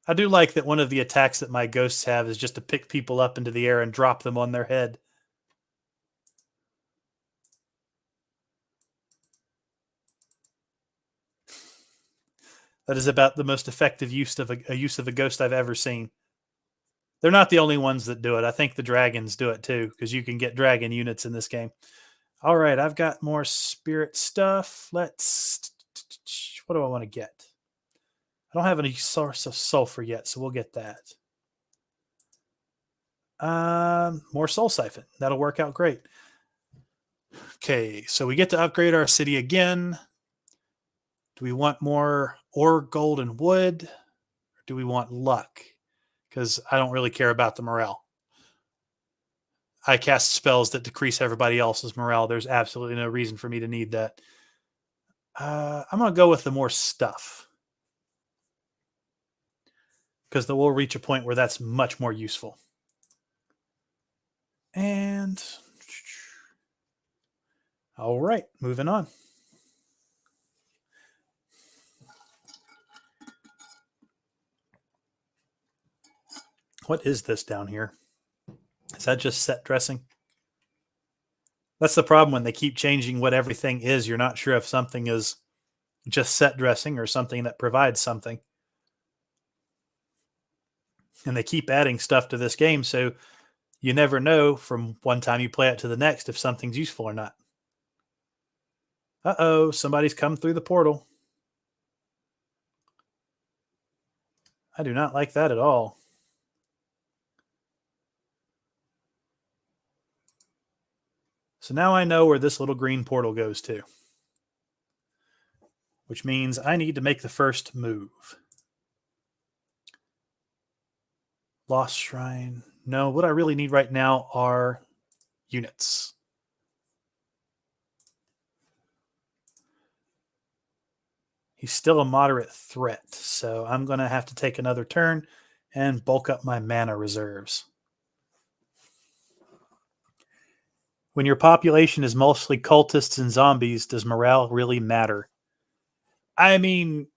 I do like that one of the attacks that my ghosts have is just to pick people up into the air and drop them on their head. That is about the most effective use of a ghost I've ever seen. They're not the only ones that do it. I think the dragons do it too, because you can get dragon units in this game. All right, I've got more spirit stuff. Let's... What do I want to get? I don't have any source of sulfur yet, so we'll get that. More soul siphon. That'll work out great. Okay, so we get to upgrade our city again. Do we want more ore, gold, and wood? Or do we want luck? Because I don't really care about the morale. I cast spells that decrease everybody else's morale. There's absolutely no reason for me to need that. I'm going to go with the more stuff. because we'll reach a point where that's much more useful. And all right, moving on. What is this down here? Is that just set dressing? That's the problem when they keep changing what everything is. You're not sure if something is just set dressing or something that provides something. And they keep adding stuff to this game, so you never know from one time you play it to the next if something's useful or not. Uh-oh, somebody's come through the portal. I do not like that at all. So now I know where this little green portal goes to, which means I need to make the first move. Lost Shrine. No, what I really need right now are units. He's still a moderate threat, so I'm going to have to take another turn and bulk up my mana reserves. When your population is mostly cultists and zombies, does morale really matter? I mean,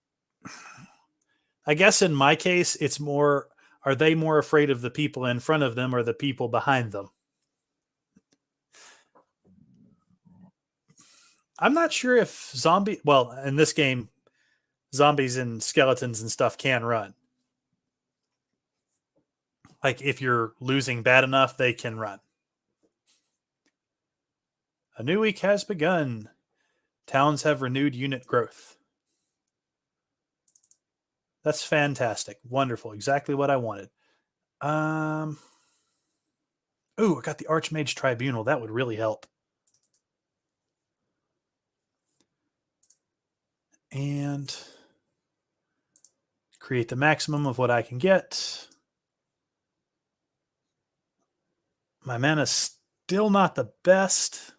I guess in my case, it's more, are they more afraid of the people in front of them or the people behind them? I'm not sure if well, in this game, zombies and skeletons and stuff can run. Like if you're losing bad enough, they can run. A new week has begun. Towns have renewed unit growth. That's fantastic. Wonderful. Exactly what I wanted. Ooh, I got the Archmage Tribunal. That would really help. And create the maximum of what I can get. My mana's still not the best.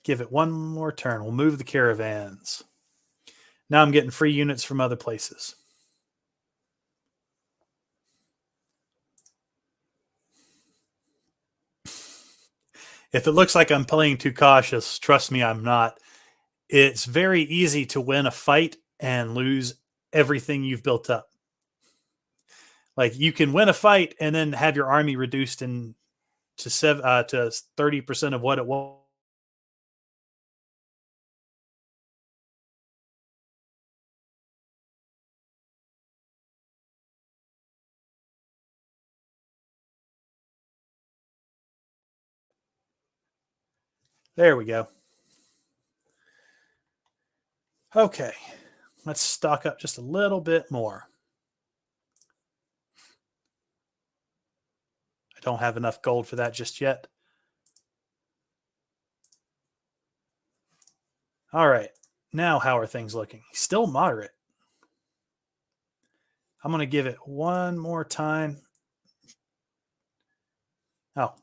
Give it one more turn. We'll move the caravans. Now I'm getting free units from other places. If it looks like I'm playing too cautious, trust me, I'm not. It's very easy to win a fight and lose everything you've built up. Like you can win a fight and then have your army reduced to 30% of what it was. There we go. Okay, let's stock up just a little bit more. I don't have enough gold for that just yet. All right, now how are things looking? Still moderate. I'm going to give it one more time. Oh.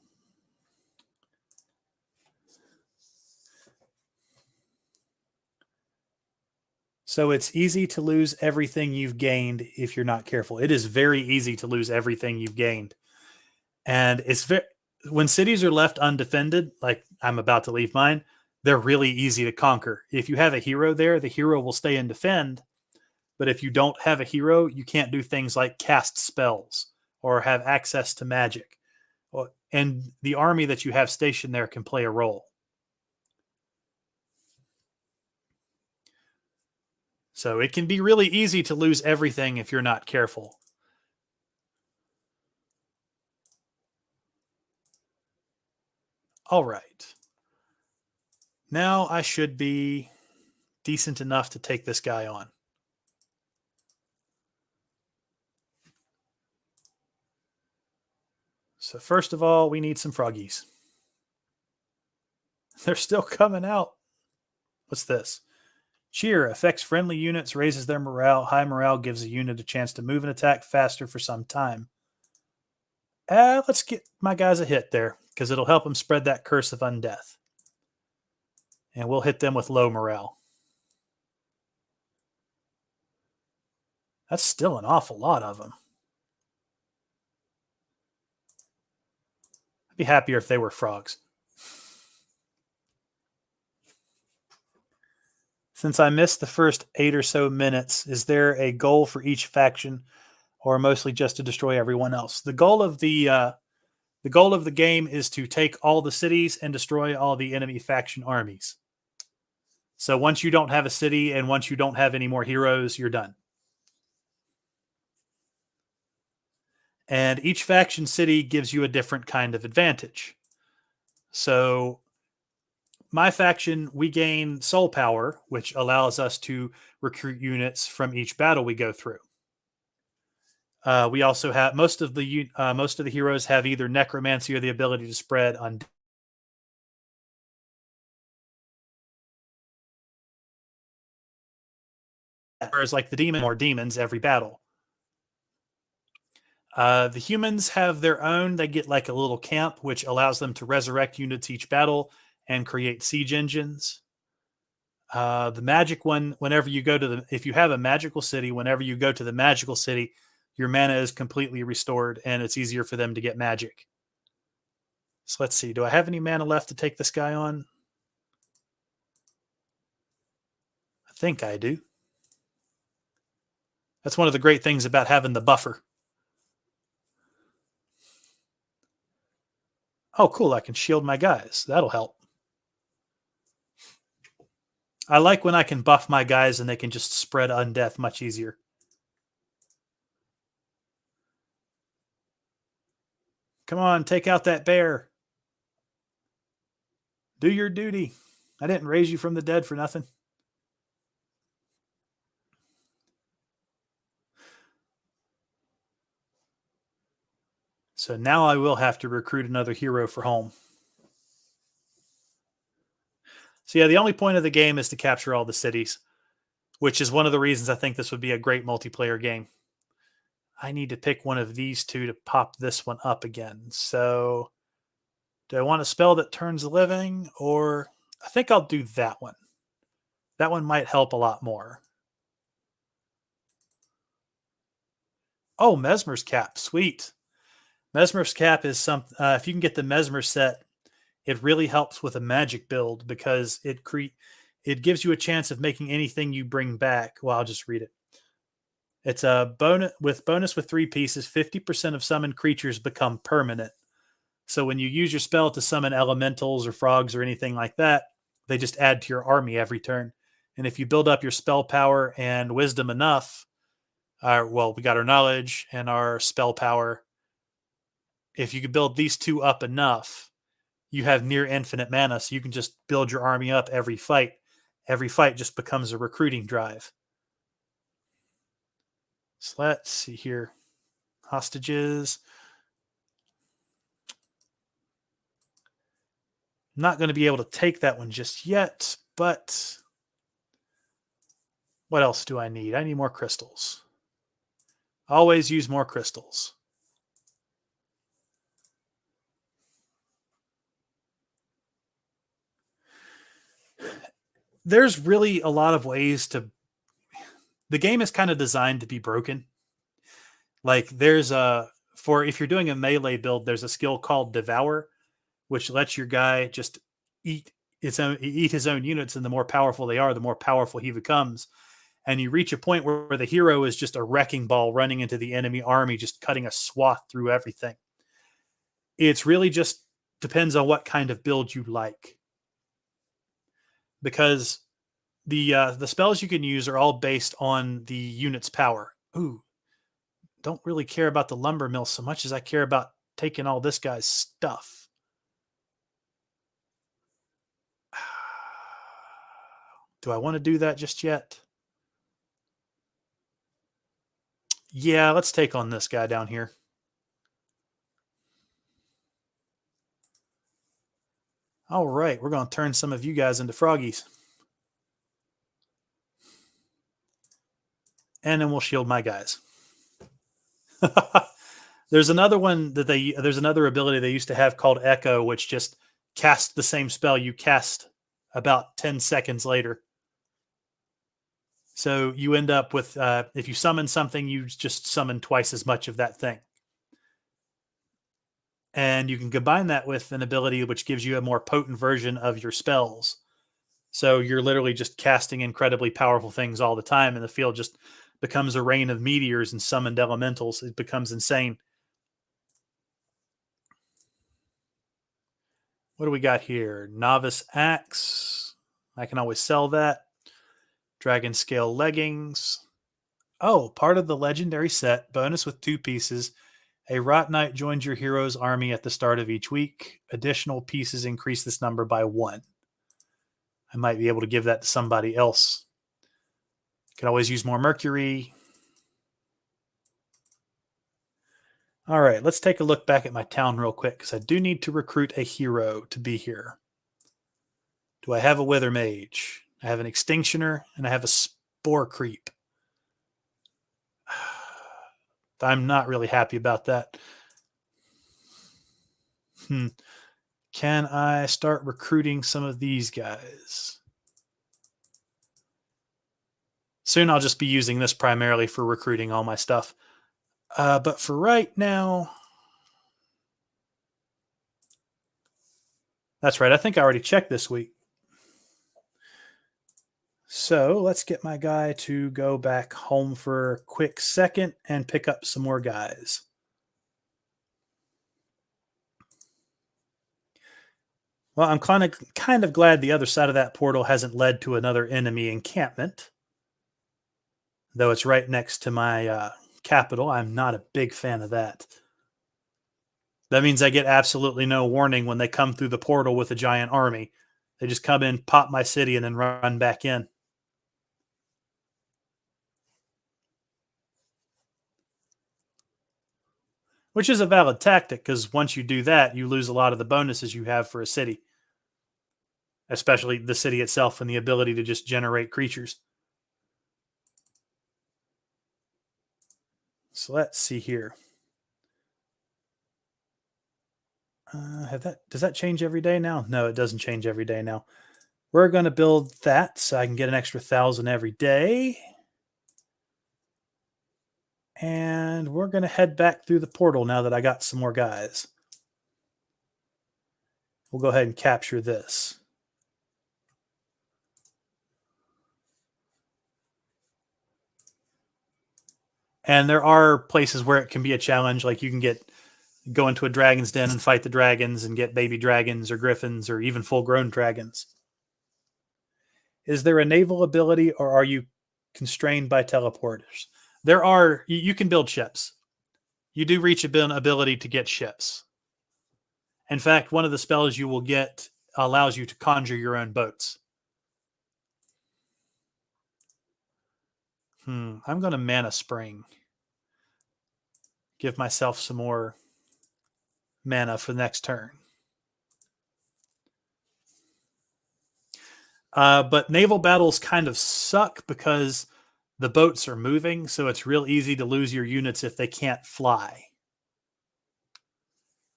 So it's easy to lose everything you've gained if you're not careful. It is very easy to lose everything you've gained. And it's when cities are left undefended, like I'm about to leave mine, they're really easy to conquer. If you have a hero there, the hero will stay and defend. But if you don't have a hero, you can't do things like cast spells or have access to magic. And the army that you have stationed there can play a role. So it can be really easy to lose everything if you're not careful. All right. Now I should be decent enough to take this guy on. So first of all, we need some froggies. They're still coming out. What's this? Cheer affects friendly units, raises their morale. High morale gives a unit a chance to move and attack faster for some time. Let's get my guys a hit there, because it'll help them spread that curse of undeath. And we'll hit them with low morale. That's still an awful lot of them. I'd be happier if they were frogs. Since I missed the first 8 or so minutes, is there a goal for each faction, or mostly just to destroy everyone else? The goal of the game is to take all the cities and destroy all the enemy faction armies. So once you don't have a city and once you don't have any more heroes, you're done. And each faction city gives you a different kind of advantage. So my faction, we gain soul power, which allows us to recruit units from each battle we go through. We also have most of the heroes have either necromancy or the ability to spread undeath. Whereas like the demon or demons every battle. The humans have their own. They get like a little camp, which allows them to resurrect units each battle and create siege engines. The magic one, whenever you go to if you have a magical city, whenever you go to the magical city, your mana is completely restored and it's easier for them to get magic. So let's see. Do I have any mana left to take this guy on? I think I do. That's one of the great things about having the buffer. Oh, cool. I can shield my guys. That'll help. I like when I can buff my guys and they can just spread undeath much easier. Come on, take out that bear. Do your duty. I didn't raise you from the dead for nothing. So now I will have to recruit another hero for home. So yeah, the only point of the game is to capture all the cities, which is one of the reasons I think this would be a great multiplayer game. I need to pick one of these two to pop this one up again. So do I want a spell that turns living, or I think I'll do that one. That one might help a lot more. Oh, Mesmer's Cap. Sweet. Mesmer's Cap is something, if you can get the Mesmer set, it really helps with a magic build because it gives you a chance of making anything you bring back. Well, I'll just read it. It's a bonus with 3 pieces. 50% of summoned creatures become permanent. So when you use your spell to summon elementals or frogs or anything like that, they just add to your army every turn. And if you build up your spell power and wisdom enough, we got our knowledge and our spell power. If you could build these two up enough, you have near infinite mana, so you can just build your army up every fight. Every fight just becomes a recruiting drive. So let's see here. Hostages. I'm not going to be able to take that one just yet, but what else do I need? I need more crystals. Always use more crystals. There's really a lot of ways to... The game is kind of designed to be broken. Like there's if you're doing a melee build, there's a skill called Devour, which lets your guy just eat his own units, and the more powerful they are, the more powerful he becomes. And you reach a point where the hero is just a wrecking ball running into the enemy army, just cutting a swath through everything. It's really just depends on what kind of build you like. Because the spells you can use are all based on the unit's power. Ooh, don't really care about the lumber mill so much as I care about taking all this guy's stuff. Do I want to do that just yet? Yeah, let's take on this guy down here. All right, we're going to turn some of you guys into froggies. And then we'll shield my guys. There's another one that there's another ability they used to have called Echo, which just casts the same spell you cast about 10 seconds later. So you end up with, if you summon something, you just summon twice as much of that thing. And you can combine that with an ability which gives you a more potent version of your spells. So you're literally just casting incredibly powerful things all the time, and the field just becomes a rain of meteors and summoned elementals. It becomes insane. What do we got here? Novice Axe. I can always sell that. Dragon Scale Leggings. Oh, part of the legendary set. Bonus with 2 pieces. A Rot Knight joins your hero's army at the start of each week. Additional pieces increase this number by 1. I might be able to give that to somebody else. Can always use more mercury. All right, let's take a look back at my town real quick, because I do need to recruit a hero to be here. Do I have a Wither Mage? I have an Extinctioner, and I have a Spore Creep. I'm not really happy about that. Can I start recruiting some of these guys? Soon I'll just be using this primarily for recruiting all my stuff. But for right now... That's right, I think I already checked this week. So let's get my guy to go back home for a quick second and pick up some more guys. Well, I'm kind of glad the other side of that portal hasn't led to another enemy encampment. Though it's right next to my capital, I'm not a big fan of that. That means I get absolutely no warning when they come through the portal with a giant army. They just come in, pop my city, and then run back in. Which is a valid tactic, because once you do that, you lose a lot of the bonuses you have for a city. Especially the city itself and the ability to just generate creatures. So let's see here. Does that change every day now? No, it doesn't change every day now. We're going to build that so I can get an extra 1,000 every day. And we're going to head back through the portal now that I got some more guys. We'll go ahead and capture this. And there are places where it can be a challenge, like you can go into a dragon's den and fight the dragons and get baby dragons or griffins or even full-grown dragons. Is there a naval ability, or are you constrained by teleporters? You can build ships. You do reach an ability to get ships. In fact, one of the spells you will get allows you to conjure your own boats. I'm going to Mana Spring. Give myself some more mana for the next turn. But naval battles kind of suck because the boats are moving, so it's real easy to lose your units if they can't fly.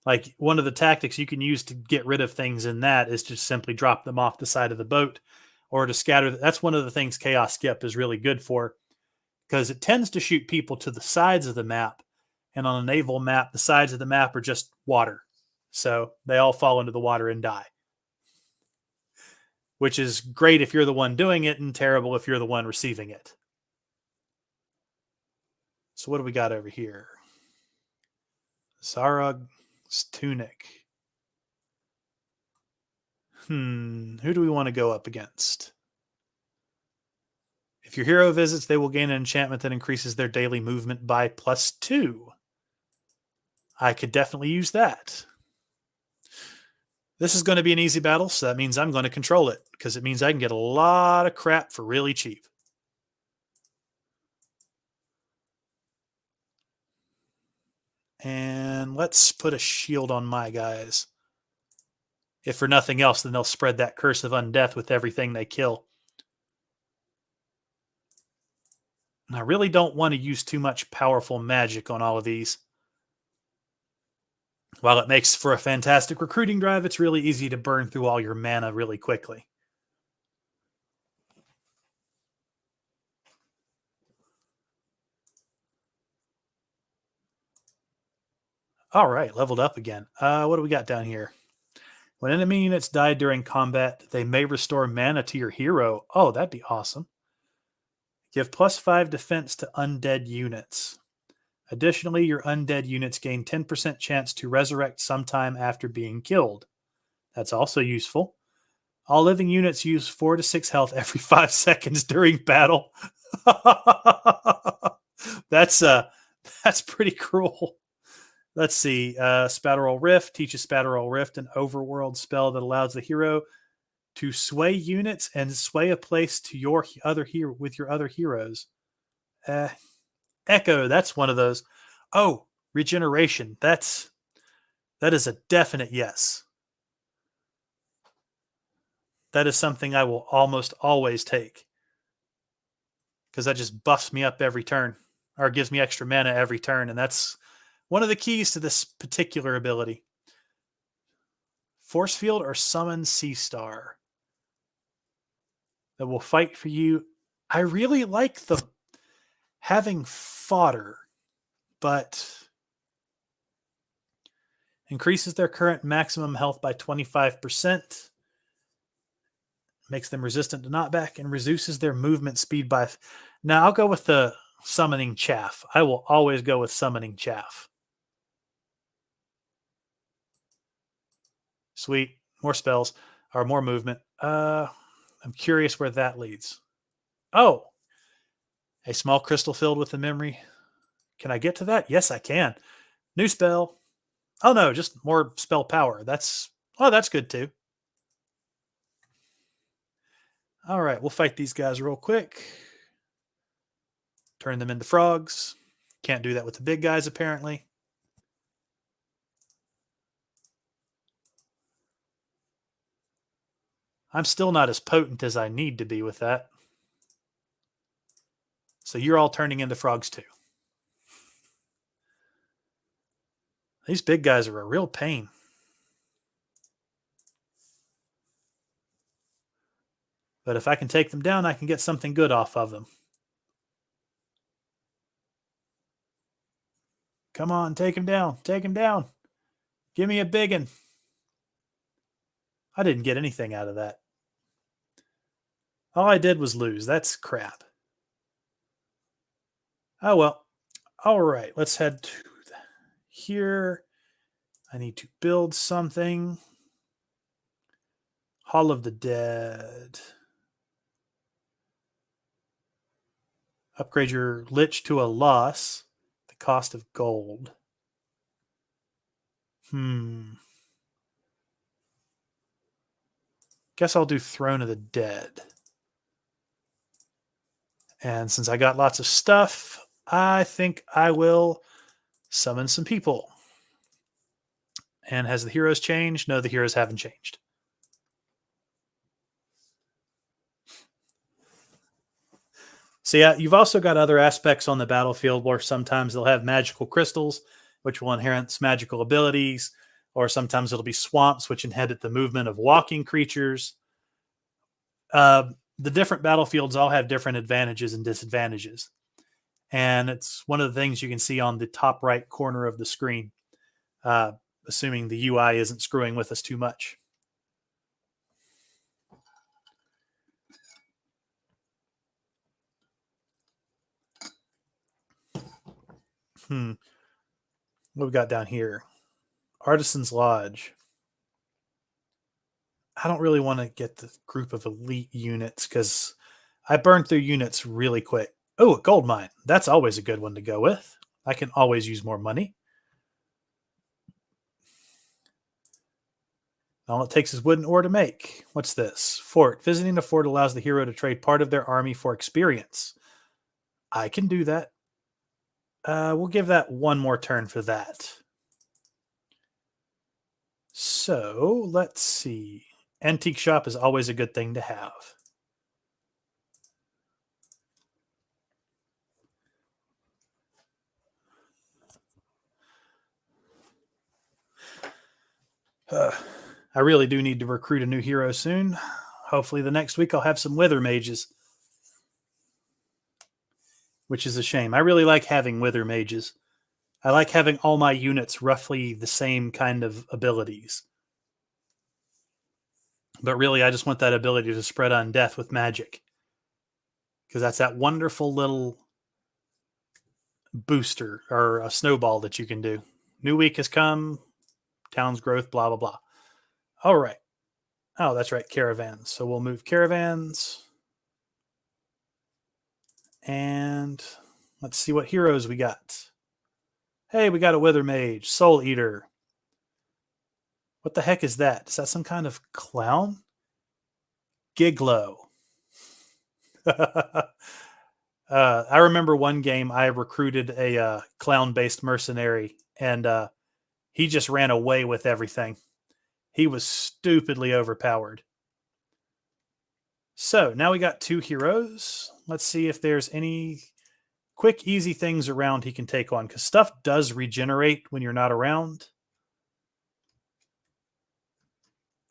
Like, one of the tactics you can use to get rid of things in that is to simply drop them off the side of the boat or to scatter. That's one of the things Chaos Skip is really good for, because it tends to shoot people to the sides of the map. And on a naval map, the sides of the map are just water. So they all fall into the water and die. Which is great if you're the one doing it and terrible if you're the one receiving it. So what do we got over here? Zarog's Tunic. Who do we want to go up against? If your hero visits, they will gain an enchantment that increases their daily movement by +2. I could definitely use that. This is going to be an easy battle, so that means I'm going to control it, because it means I can get a lot of crap for really cheap. And let's put a shield on my guys. If for nothing else, then they'll spread that curse of undeath with everything they kill. And I really don't want to use too much powerful magic on all of these. While it makes for a fantastic recruiting drive, it's really easy to burn through all your mana really quickly. All right, leveled up again. What do we got down here? When enemy units die during combat, they may restore mana to your hero. Oh, that'd be awesome. Give +5 defense to undead units. Additionally, your undead units gain 10% chance to resurrect sometime after being killed. That's also useful. All living units use 4 to 6 health every 5 seconds during battle. that's pretty cruel. Let's see. Spatteral Rift teaches Spatteral Rift, an overworld spell that allows the hero to sway units and sway a place to your other hero with your other heroes. Echo, that's one of those. Oh, regeneration. That is a definite yes. That is something I will almost always take, because that just buffs me up every turn, or gives me extra mana every turn, and that's one of the keys to this particular ability. Force Field or Summon Sea Star that will fight for you. I really like the having fodder, but increases their current maximum health by 25%, makes them resistant to knockback, and reduces their movement speed by... Now, I'll go with the Summoning Chaff. I will always go with Summoning Chaff. Sweet. More spells, or more movement. I'm curious where that leads. Oh! A small crystal filled with the memory. Can I get to that? Yes, I can. New spell. Oh, no, just more spell power. That's good, too. All right, we'll fight these guys real quick. Turn them into frogs. Can't do that with the big guys, apparently. I'm still not as potent as I need to be with that. So you're all turning into frogs, too. These big guys are a real pain. But if I can take them down, I can get something good off of them. Come on, take him down. Take him down. Give me a biggin. I didn't get anything out of that. All I did was lose. That's crap. Oh, well. All right, let's head to here. I need to build something. Hall of the Dead. Upgrade your Lich to a loss. The cost of gold. Guess I'll do Throne of the Dead. And since I got lots of stuff, I think I will summon some people. And has the heroes changed? No, the heroes haven't changed. So yeah, you've also got other aspects on the battlefield where sometimes they'll have magical crystals, which will enhance magical abilities, or sometimes it'll be swamps, which inhibit the movement of walking creatures. The different battlefields all have different advantages and disadvantages. And it's one of the things you can see on the top right corner of the screen, assuming the UI isn't screwing with us too much. What we got down here? Artisan's Lodge. I don't really want to get the group of elite units because I burn through units really quick. Oh, a gold mine. That's always a good one to go with. I can always use more money. All it takes is wooden ore to make. What's this? Fort. Visiting the fort allows the hero to trade part of their army for experience. I can do that. We'll give that one more turn for that. So, let's see. Antique shop is always a good thing to have. I really do need to recruit a new hero soon. Hopefully the next week I'll have some Wither Mages. Which is a shame. I really like having Wither Mages. I like having all my units roughly the same kind of abilities. But really, I just want that ability to spread on death with magic. Because that's that wonderful little booster or a snowball that you can do. New week has come, town's growth, blah, blah, blah. All right. Oh, that's right, caravans. So we'll move caravans. And let's see what heroes we got. Hey, we got a Wither Mage, Soul Eater. What the heck is that? Is that some kind of clown? Giglo. I remember one game I recruited a clown-based mercenary, and he just ran away with everything. He was stupidly overpowered. So now we got 2 heroes. Let's see if there's any quick, easy things around he can take on, because stuff does regenerate when you're not around.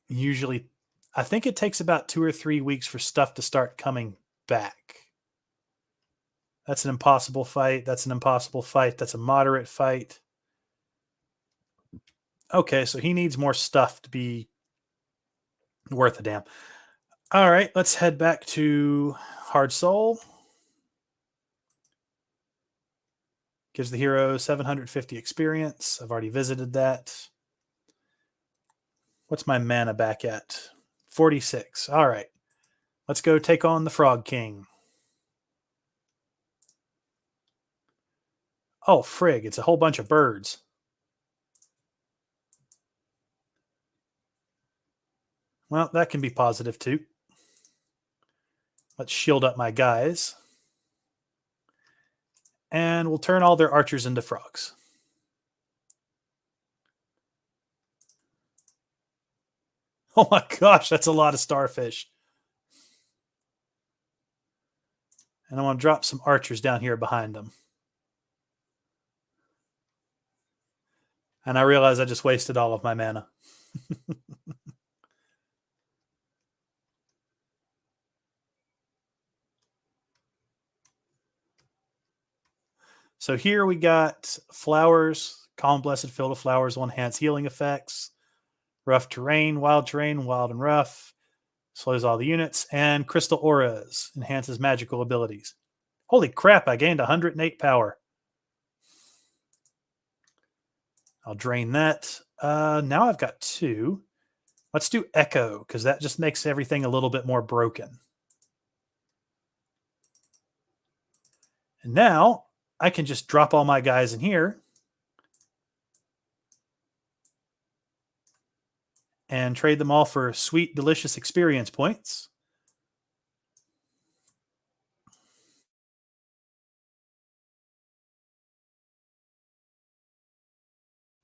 Usually, I think it takes about 2 or 3 weeks for stuff to start coming back. That's an impossible fight. That's an impossible fight. That's a moderate fight. Okay, so he needs more stuff to be worth a damn. All right, let's head back to Hard Soul. Gives the hero 750 experience. I've already visited that. What's my mana back at? 46. All right. Let's go take on the Frog King. Oh, frig. It's a whole bunch of birds. Well, that can be positive too. Let's shield up my guys. And we'll turn all their archers into frogs. Oh my gosh, that's a lot of starfish. And I want to drop some archers down here behind them. And I realize I just wasted all of my mana. So here we got flowers, calm, blessed, field of flowers will enhance healing effects. Rough terrain, wild and rough. Slows all the units. And crystal auras enhances magical abilities. Holy crap, I gained 108 power. I'll drain that. Now I've got 2. Let's do Echo, because that just makes everything a little bit more broken. And now I can just drop all my guys in here and trade them all for sweet, delicious experience points.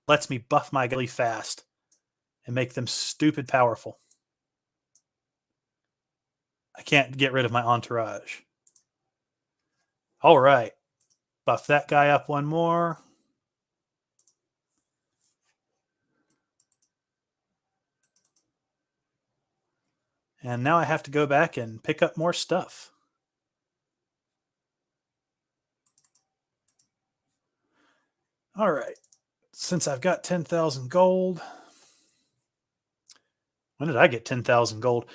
Lets me buff my gully fast and make them stupid powerful. I can't get rid of my entourage. All right. Buff that guy up one more. And now I have to go back and pick up more stuff. All right. Since I've got 10,000 gold. When did I get 10,000 gold?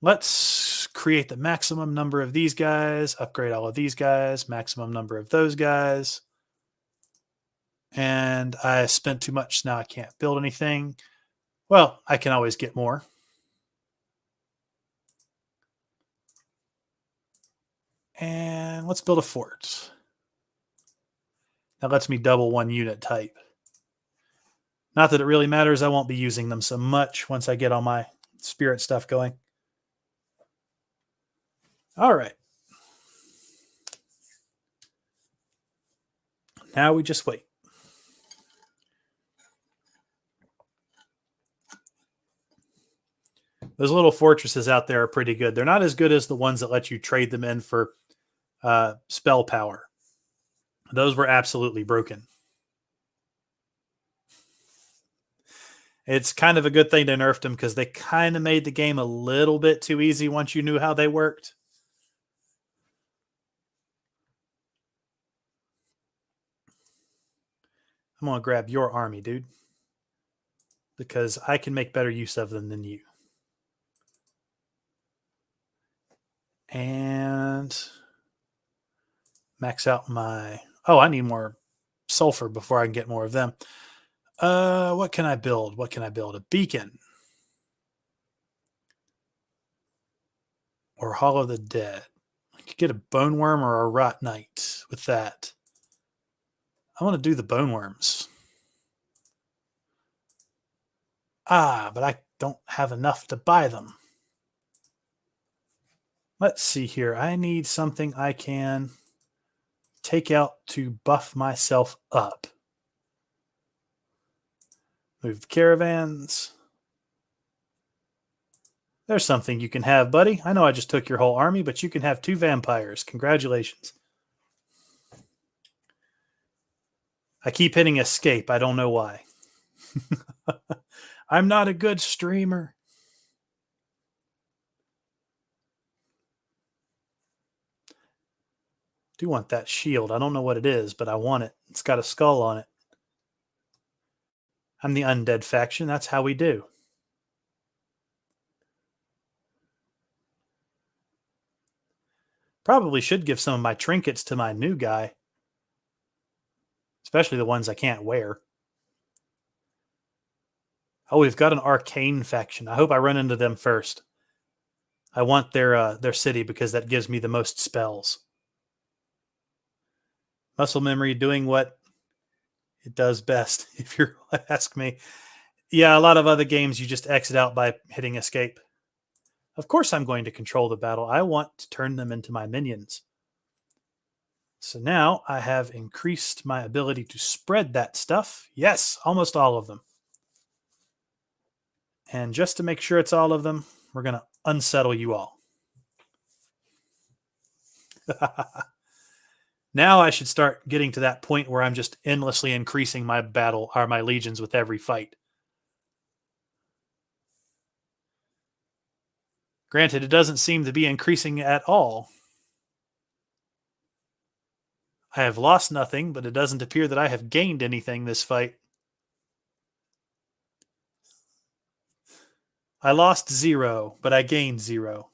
Let's create the maximum number of these guys, upgrade all of these guys, maximum number of those guys. And I spent too much, so now I can't build anything. Well, I can always get more. And let's build a fort. That lets me double 1 unit type. Not that it really matters. I won't be using them so much once I get all my spirit stuff going. All right. Now we just wait. Those little fortresses out there are pretty good. They're not as good as the ones that let you trade them in for spell power. Those were absolutely broken. It's kind of a good thing they nerfed them, because they kind of made the game a little bit too easy once you knew how they worked. I'm going to grab your army, dude, because I can make better use of them than you. And max out my... Oh, I need more sulfur before I can get more of them. What can I build? What can I build? A beacon. Or Hall of the Dead. I could get a bone worm or a rot knight with that. I want to do the bone worms. But I don't have enough to buy them. Let's see here. I need something I can take out to buff myself up. Move the caravans. There's something you can have, buddy. I know I just took your whole army, but you can have 2 vampires. Congratulations. I keep hitting escape. I don't know why. I'm not a good streamer. Do want that shield. I don't know what it is, but I want it. It's got a skull on it. I'm the undead faction. That's how we do. Probably should give some of my trinkets to my new guy. Especially the ones I can't wear. Oh, we've got an arcane faction. I hope I run into them first. I want their city because that gives me the most spells. Muscle memory doing what it does best, if you ask me. Yeah, a lot of other games you just exit out by hitting escape. Of course I'm going to control the battle. I want to turn them into my minions. So now I have increased my ability to spread that stuff. Yes, almost all of them. And just to make sure it's all of them, we're going to unsettle you all. Now I should start getting to that point where I'm just endlessly increasing my battle or my legions with every fight. Granted, it doesn't seem to be increasing at all. I have lost nothing, but it doesn't appear that I have gained anything this fight. I lost 0, but I gained 0.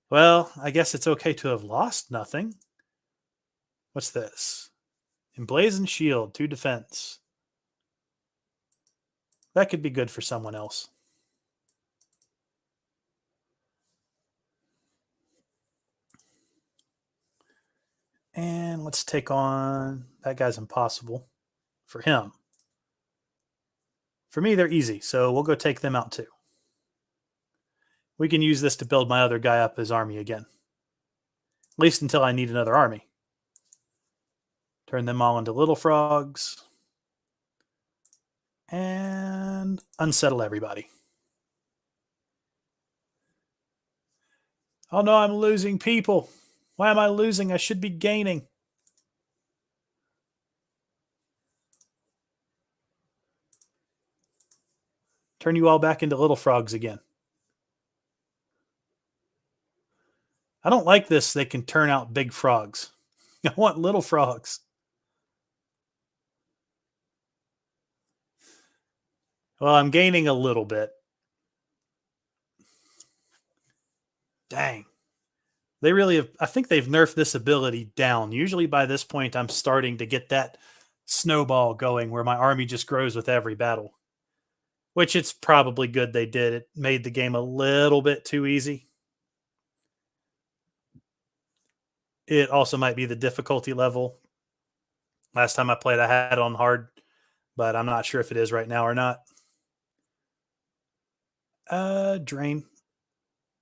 Well, I guess it's okay to have lost nothing. What's this? Emblazoned shield, 2 defense. That could be good for someone else. And let's take on... That guy's impossible for him. For me, they're easy, so we'll go take them out too. We can use this to build my other guy up his army again. At least until I need another army. Turn them all into little frogs. And unsettle everybody. Oh no, I'm losing people. Why am I losing? I should be gaining. Turn you all back into little frogs again. I don't like this. They can turn out big frogs. I want little frogs. Well, I'm gaining a little bit. Dang. They really have... I think they've nerfed this ability down. Usually by this point, I'm starting to get that snowball going where my army just grows with every battle. Which it's probably good they did. It made the game a little bit too easy. It also might be the difficulty level. Last time I played, I had it on hard, but I'm not sure if it is right now or not. Drain.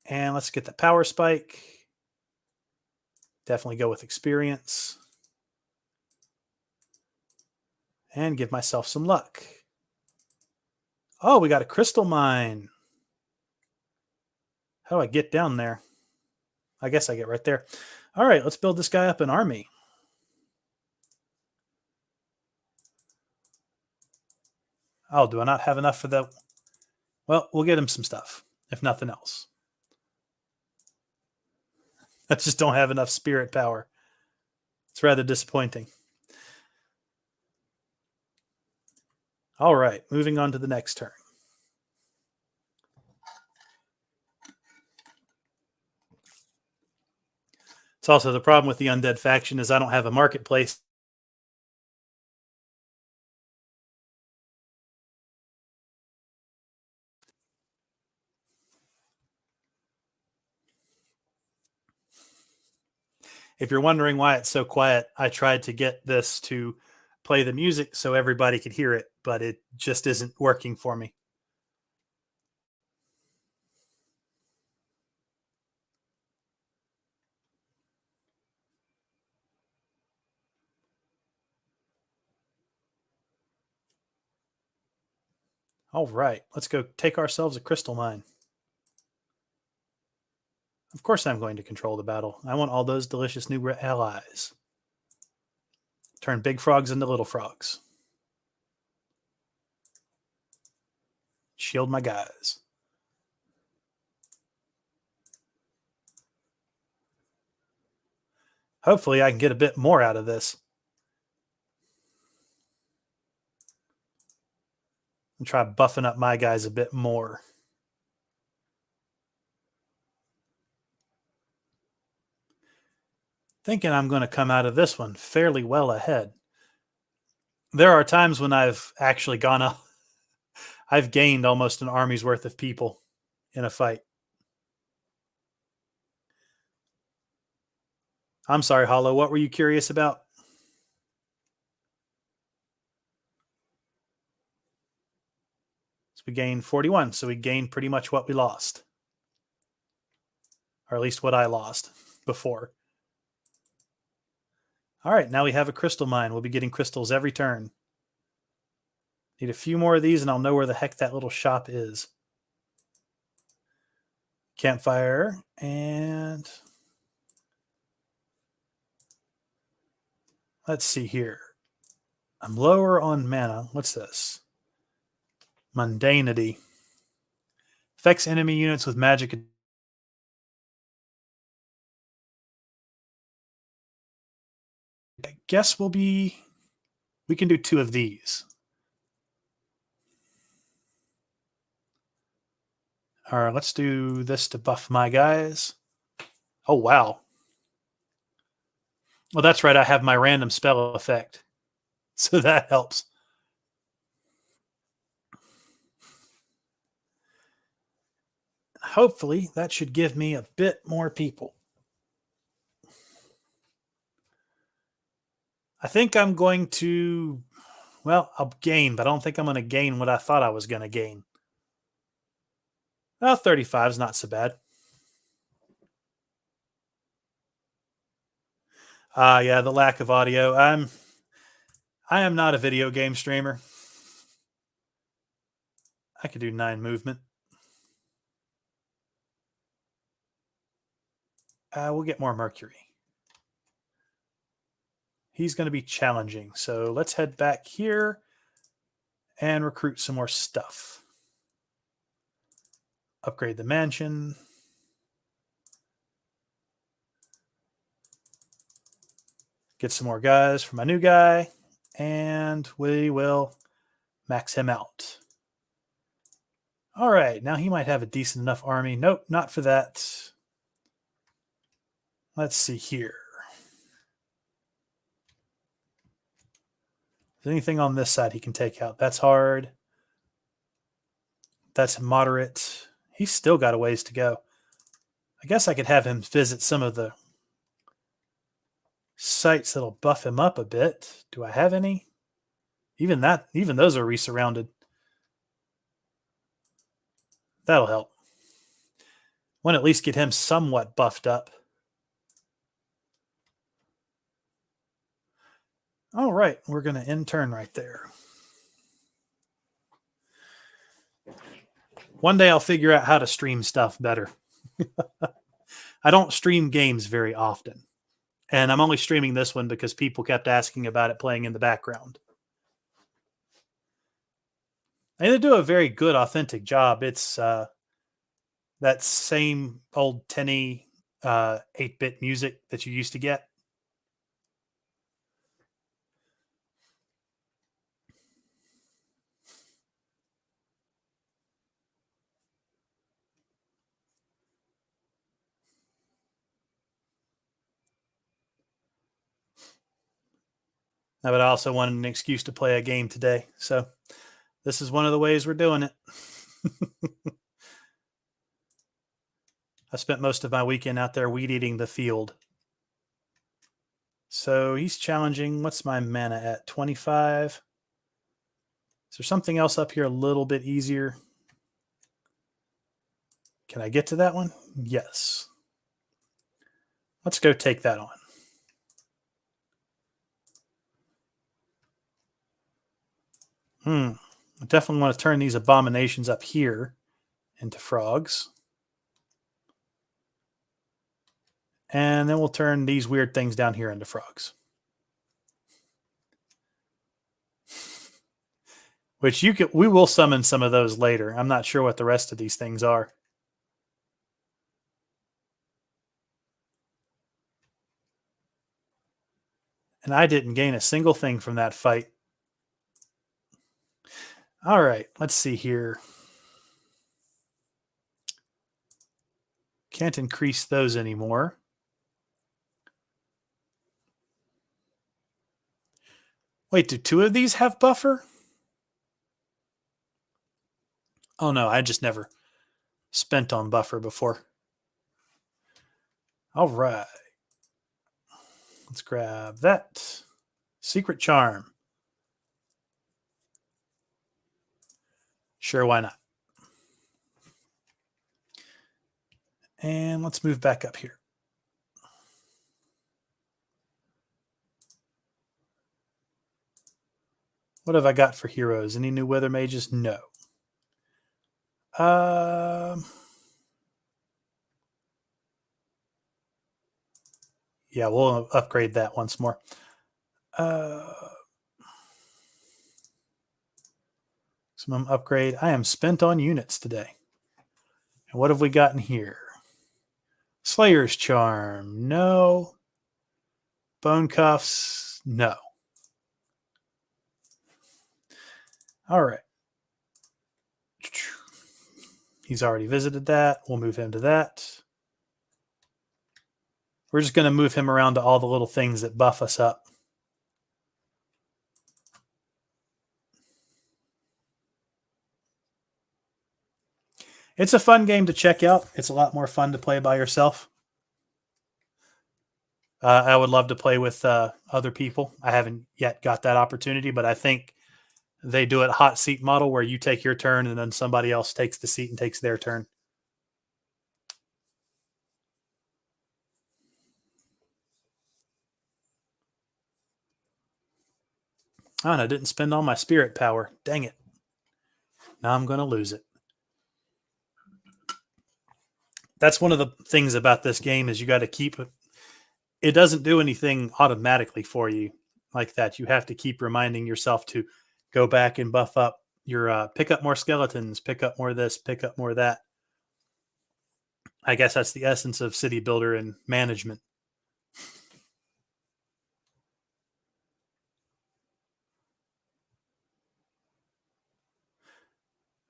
And let's get the power spike. Definitely go with experience. And give myself some luck. Oh, we got a crystal mine. How do I get down there? I guess I get right there. All right, let's build this guy up an army. Oh, do I not have enough for that? Well, we'll get him some stuff, if nothing else. I just don't have enough spirit power. It's rather disappointing. All right, moving on to the next turn. It's also the problem with the undead faction is I don't have a marketplace. If you're wondering why it's so quiet, I tried to get this to play the music so everybody could hear it, but it just isn't working for me. All right, let's go take ourselves a crystal mine. Of course I'm going to control the battle. I want all those delicious new allies. Turn big frogs into little frogs. Shield my guys. Hopefully I can get a bit more out of this. And try buffing up my guys a bit more. Thinking I'm going to come out of this one fairly well ahead. There are times when I've actually gone up. I've gained almost an army's worth of people in a fight. I'm sorry, Hollow. What were you curious about? So we gained 41. So we gained pretty much what we lost. Or at least what I lost before. All right, now we have a crystal mine. We'll be getting crystals every turn. Need a few more of these and I'll know where the heck that little shop is. Campfire and let's see here. I'm lower on mana. What's this? Mundanity. Affects enemy units with magic. I guess we can do 2 of these. All right, let's do this to buff my guys. Oh, wow. Well, that's right. I have my random spell effect. So that helps. Hopefully, that should give me a bit more people. I think I'm going to, well, I'll gain, but I don't think I'm going to gain what I thought I was going to gain. Well, 35 is not so bad. Yeah, the lack of audio. I am not a video game streamer. I could do 9 movement. We'll get more Mercury. He's going to be challenging. So let's head back here and recruit some more stuff. Upgrade the mansion. Get some more guys for my new guy. And we will max him out. All right, now he might have a decent enough army. Nope, not for that. Let's see here. Is there anything on this side he can take out? That's hard. That's moderate. He's still got a ways to go. I guess I could have him visit some of the sites that'll buff him up a bit. Do I have any? Even those are resurrounded. That'll help. Want to at least get him somewhat buffed up. All right, we're going to end turn right there. One day I'll figure out how to stream stuff better. I don't stream games very often. And I'm only streaming this one because people kept asking about it playing in the background. And they do a very good, authentic job. It's that same old 10-y 8-bit music that you used to get. But I also wanted an excuse to play a game today. So this is one of the ways we're doing it. I spent most of my weekend out there weed eating the field. So he's challenging. What's my mana at? 25. Is there something else up here a little bit easier? Can I get to that one? Yes. Let's go take that on. I definitely want to turn these abominations up here into frogs. And then we'll turn these weird things down here into frogs. Which we will summon some of those later. I'm not sure what the rest of these things are. And I didn't gain a single thing from that fight. All right, let's see here. Can't increase those anymore. Wait, do 2 of these have buffer? Oh no, I just never spent on buffer before. All right. Let's grab that. Secret Charm. Sure, why not? And let's move back up here. What have I got for heroes? Any new weather mages? No. Yeah, we'll upgrade that once more. Maximum upgrade. I am spent on units today. And what have we gotten here? Slayer's Charm. No. Bone Cuffs. No. All right. He's already visited that. We'll move him to that. We're just going to move him around to all the little things that buff us up. It's a fun game to check out. It's a lot more fun to play by yourself. I would love to play with other people. I haven't yet got that opportunity, but I think they do it hot seat model where you take your turn and then somebody else takes the seat and takes their turn. Oh, and I didn't spend all my spirit power. Dang it. Now I'm going to lose it. That's one of the things about this game is you got to keep it. It doesn't do anything automatically for you like that. You have to keep reminding yourself to go back and buff up your pick up more skeletons, pick up more of this, pick up more of that. I guess that's the essence of city builder and management.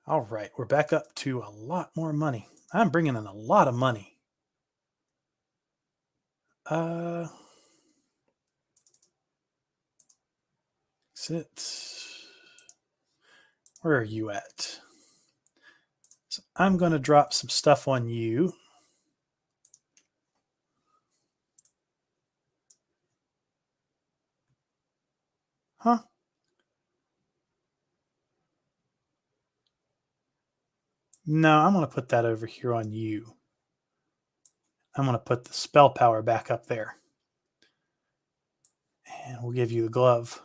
All right, we're back up to a lot more money. I'm bringing in a lot of money. Sit. Where are you at? So I'm going to drop some stuff on you. Huh? No, I'm going to put that over here on you. I'm going to put the spell power back up there. And we'll give you the glove.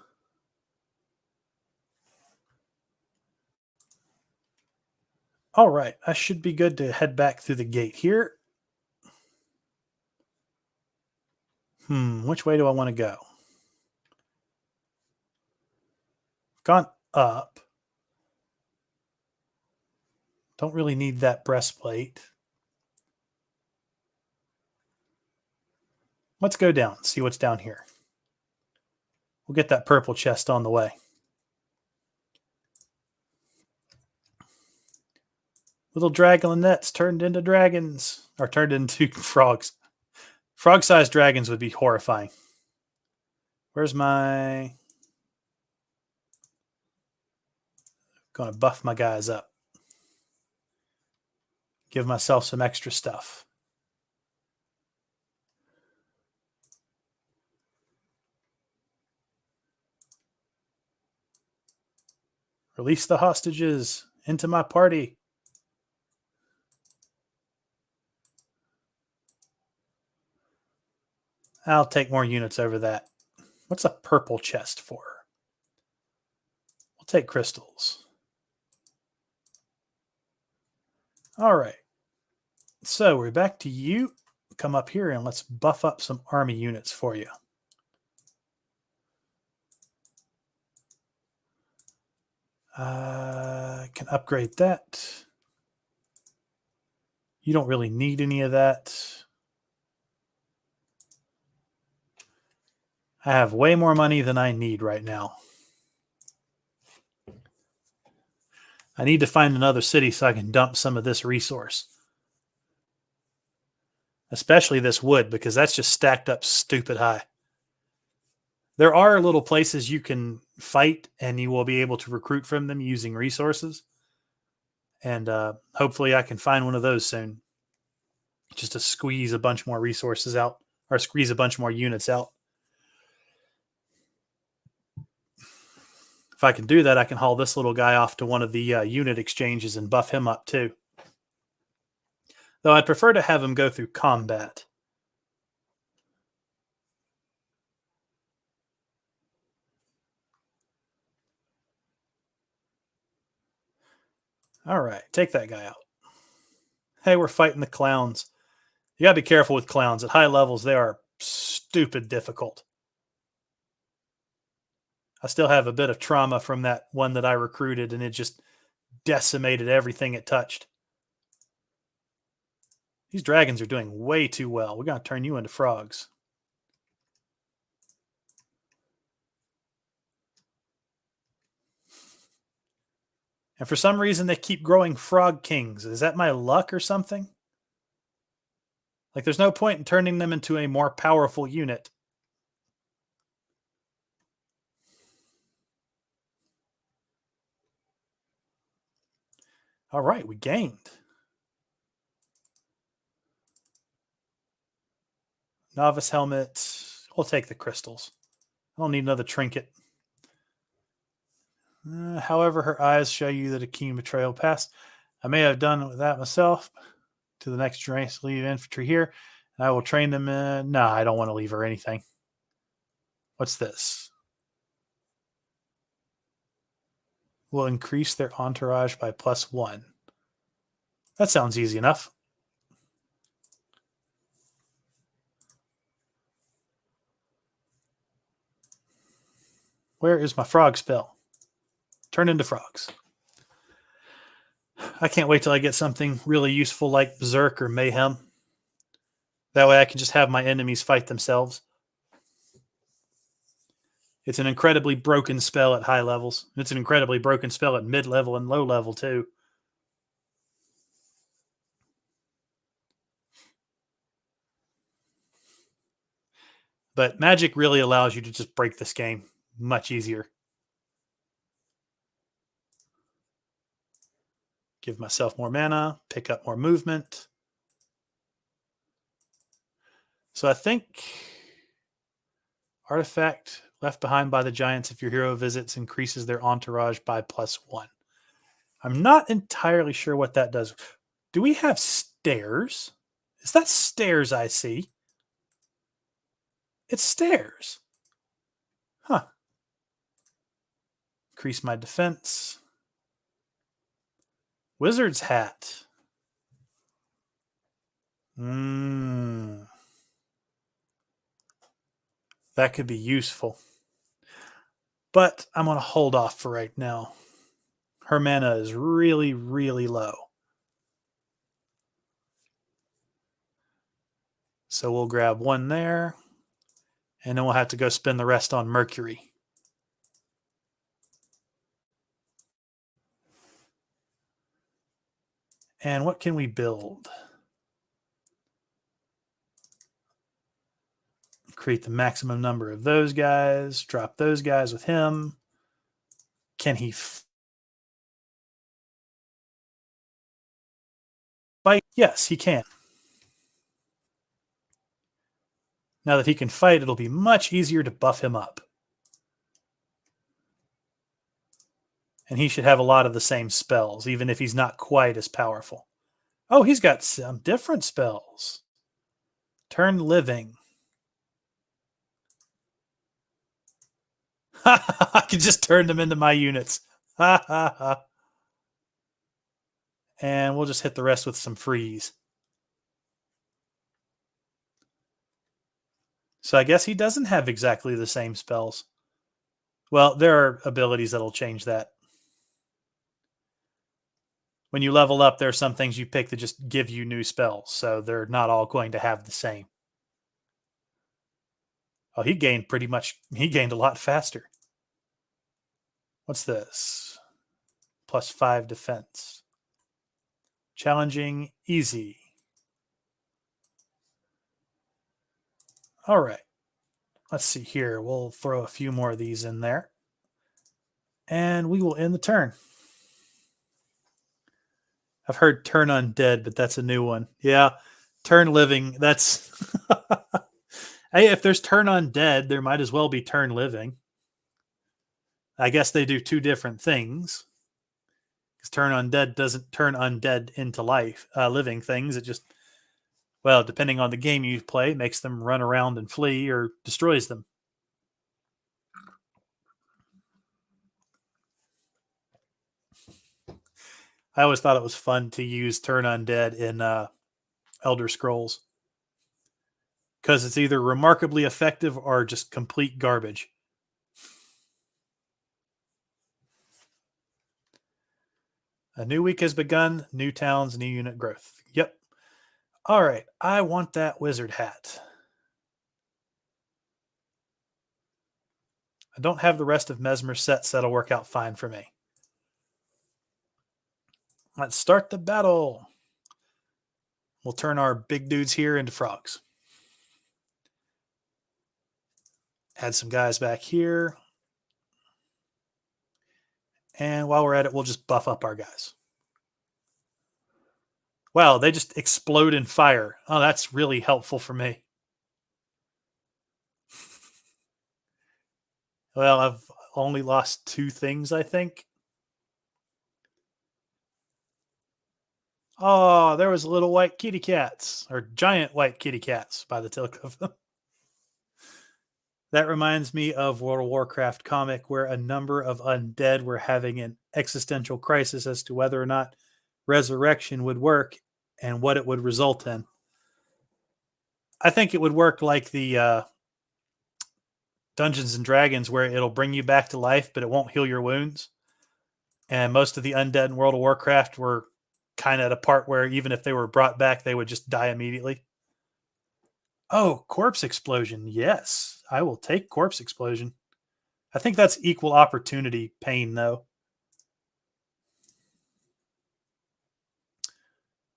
All right, I should be good to head back through the gate here. Which way do I want to go? Gone up. Don't really need that breastplate. Let's go down, see what's down here. We'll get that purple chest on the way. Little dragonets turned into dragons, or turned into frogs. Frog-sized dragons would be horrifying. Where's my... Going to buff my guys up. Give myself some extra stuff. Release the hostages into my party. I'll take more units over that. What's a purple chest for? We'll take crystals. All right. So we're back to you. Come up here and let's buff up some army units for you. Can upgrade that. You don't really need any of that. I have way more money than I need right now. I need to find another city so I can dump some of this resource. Especially this wood, because that's just stacked up stupid high. There are little places you can fight and you will be able to recruit from them using resources. And hopefully I can find one of those soon. Just to squeeze a bunch more resources out, or squeeze a bunch more units out. If I can do that, I can haul this little guy off to one of the unit exchanges and buff him up too. Though I'd prefer to have him go through combat. All right, take that guy out. Hey, we're fighting the clowns. You gotta be careful with clowns. At high levels, they are stupid difficult. I still have a bit of trauma from that one that I recruited, and it just decimated everything it touched. These dragons are doing way too well. We're going to turn you into frogs. And for some reason, they keep growing frog kings. Is that my luck or something? Like, there's no point in turning them into a more powerful unit. All right, we gained. Novice helmet. We'll take the crystals. I don't need another trinket. However, her eyes show you that a keen betrayal passed. I may have done that myself. To the next generation, leave infantry here, and I will train them in. No, I don't want to leave her anything. What's this? Will increase their entourage by +1. That sounds easy enough. Where is my frog spell? Turn into frogs. I can't wait till I get something really useful like Berserk or Mayhem. That way I can just have my enemies fight themselves. It's an incredibly broken spell at high levels. It's an incredibly broken spell at mid-level and low level too. But Magic really allows you to just break this game much easier. Give myself more mana, pick up more movement. So I think artifact left behind by the giants if your hero visits increases their entourage by +1. I'm not entirely sure what that does. Do we have stairs? Is that stairs I see? It's stairs. Huh. Increase my defense. Wizard's hat. That could be useful. But I'm going to hold off for right now. Her mana is really, really low. So we'll grab one there. And then we'll have to go spend the rest on Mercury. And what can we build? Create the maximum number of those guys. Drop those guys with him. Can he fight? Yes, he can. Now that he can fight, it'll be much easier to buff him up. And he should have a lot of the same spells, even if he's not quite as powerful. Oh, he's got some different spells. Turn living. I can just turn them into my units. And we'll just hit the rest with some freeze. So I guess he doesn't have exactly the same spells. Well, there are abilities that'll change that. When you level up, there are some things you pick that just give you new spells, so they're not all going to have the same. Oh, he gained a lot faster. What's this? +5 defense. Challenging, easy. All right. Let's see here. We'll throw a few more of these in there. And we will end the turn. I've heard turn undead, but that's a new one. Yeah, turn living. That's... Hey, if there's turn undead, there might as well be turn living. I guess they do two different things. Because turn undead doesn't turn undead into life, living things. It just, well, depending on the game you play, makes them run around and flee or destroys them. I always thought it was fun to use turn undead in Elder Scrolls. Because it's either remarkably effective or just complete garbage. A new week has begun. New towns, new unit growth. Yep. All right. I want that wizard hat. I don't have the rest of Mesmer's sets. That'll work out fine for me. Let's start the battle. We'll turn our big dudes here into frogs. Add some guys back here. And while we're at it, we'll just buff up our guys. Wow, they just explode in fire. Oh, that's really helpful for me. Well, I've only lost 2 things, I think. Oh, there was little white kitty cats, or giant white kitty cats by the look of them. That reminds me of World of Warcraft comic where a number of undead were having an existential crisis as to whether or not resurrection would work and what it would result in. I think it would work like the Dungeons and Dragons, where it'll bring you back to life, but it won't heal your wounds. And most of the undead in World of Warcraft were kind of at a part where even if they were brought back, they would just die immediately. Oh, corpse explosion. Yes, I will take corpse explosion. I think that's equal opportunity pain, though.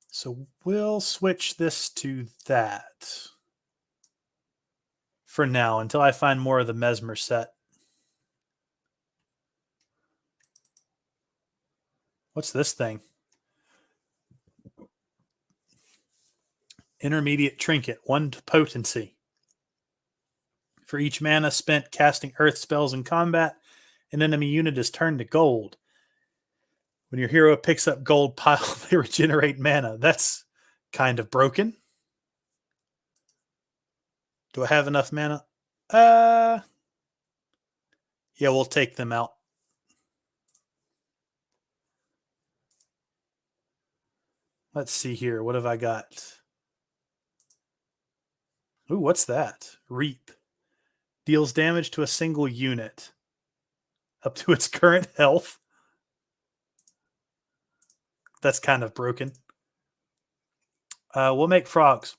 So we'll switch this to that for now until I find more of the Mesmer set. What's this thing? Intermediate trinket, 1 potency. For each mana spent casting earth spells in combat, an enemy unit is turned to gold. When your hero picks up gold pile, they regenerate mana. That's kind of broken. Do I have enough mana? Yeah, we'll take them out. Let's see here. What have I got? Ooh, what's that? Reap. Deals damage to a single unit up to its current health. That's kind of broken. We'll make frogs.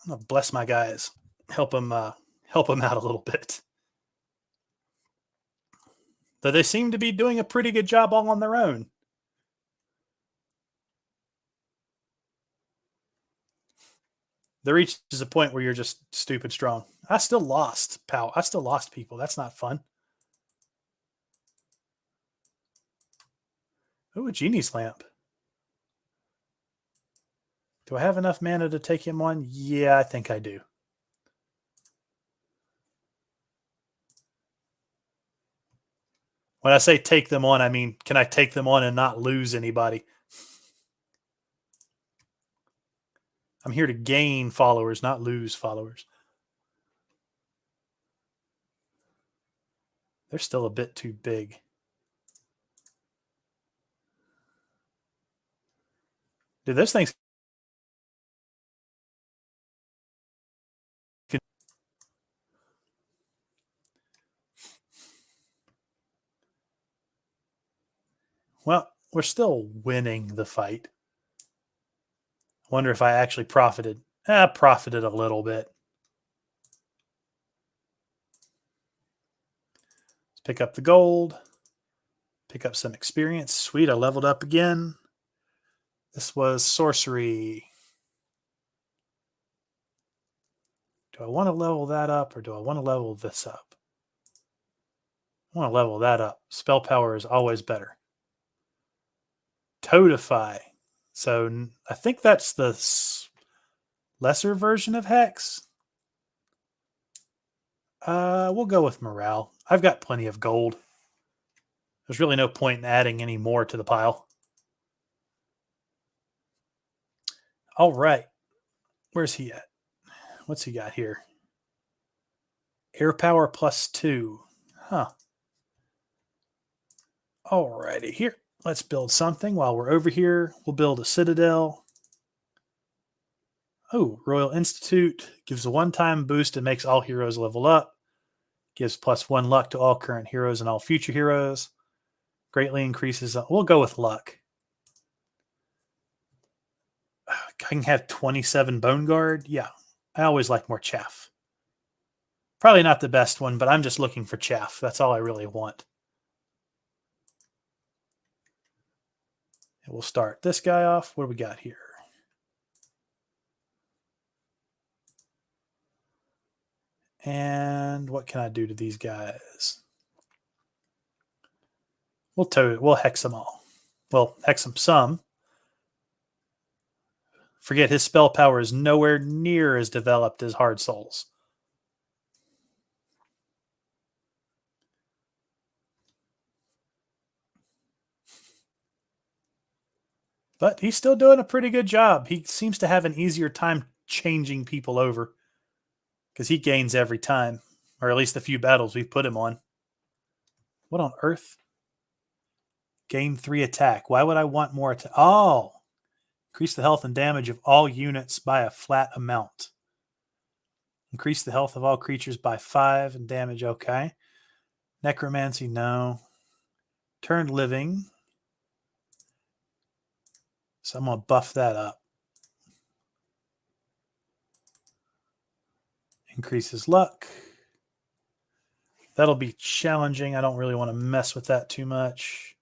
I'm gonna bless my guys. Help them out a little bit. Though they seem to be doing a pretty good job all on their own. There reaches a point where you're just stupid strong. I still lost, pal. I still lost people. That's not fun. Oh, a genie's lamp. Do I have enough mana to take him on? Yeah, I think I do. When I say take them on, I mean, can I take them on and not lose anybody? I'm here to gain followers, not lose followers. They're still a bit too big. Dude, those things. Well, we're still winning the fight. Wonder if I actually profited. Profited a little bit. Let's pick up the gold. Pick up some experience. Sweet, I leveled up again. This was sorcery. Do I want to level that up or do I want to level this up? I want to level that up. Spell power is always better. Toadify. So I think that's the lesser version of Hex. We'll go with morale. I've got plenty of gold. There's really no point in adding any more to the pile. All right. Where's he at? What's he got here? Air power +2. Huh. Alrighty, here. Let's build something while we're over here. We'll build a citadel. Oh, Royal Institute gives a one-time boost and makes all heroes level up. Gives +1 luck to all current heroes and all future heroes. Greatly increases. We'll go with luck. I can have 27 Bone Guard. Yeah, I always like more chaff. Probably not the best one, but I'm just looking for chaff. That's all I really want. And we'll start this guy off. What do we got here? And what can I do to these guys? We'll hex them all. Well, hex them some. Forget his spell power is nowhere near as developed as Hard Souls. But he's still doing a pretty good job. He seems to have an easier time changing people over because he gains every time, or at least the few battles we've put him on. What on earth? Gain 3 attack. Why would I want more attack? Oh, increase the health and damage of all units by a flat amount. Increase the health of all creatures by 5 and damage. Okay. Necromancy, no. Turn living. So I'm going to buff that up. Increases luck. That'll be challenging. I don't really want to mess with that too much.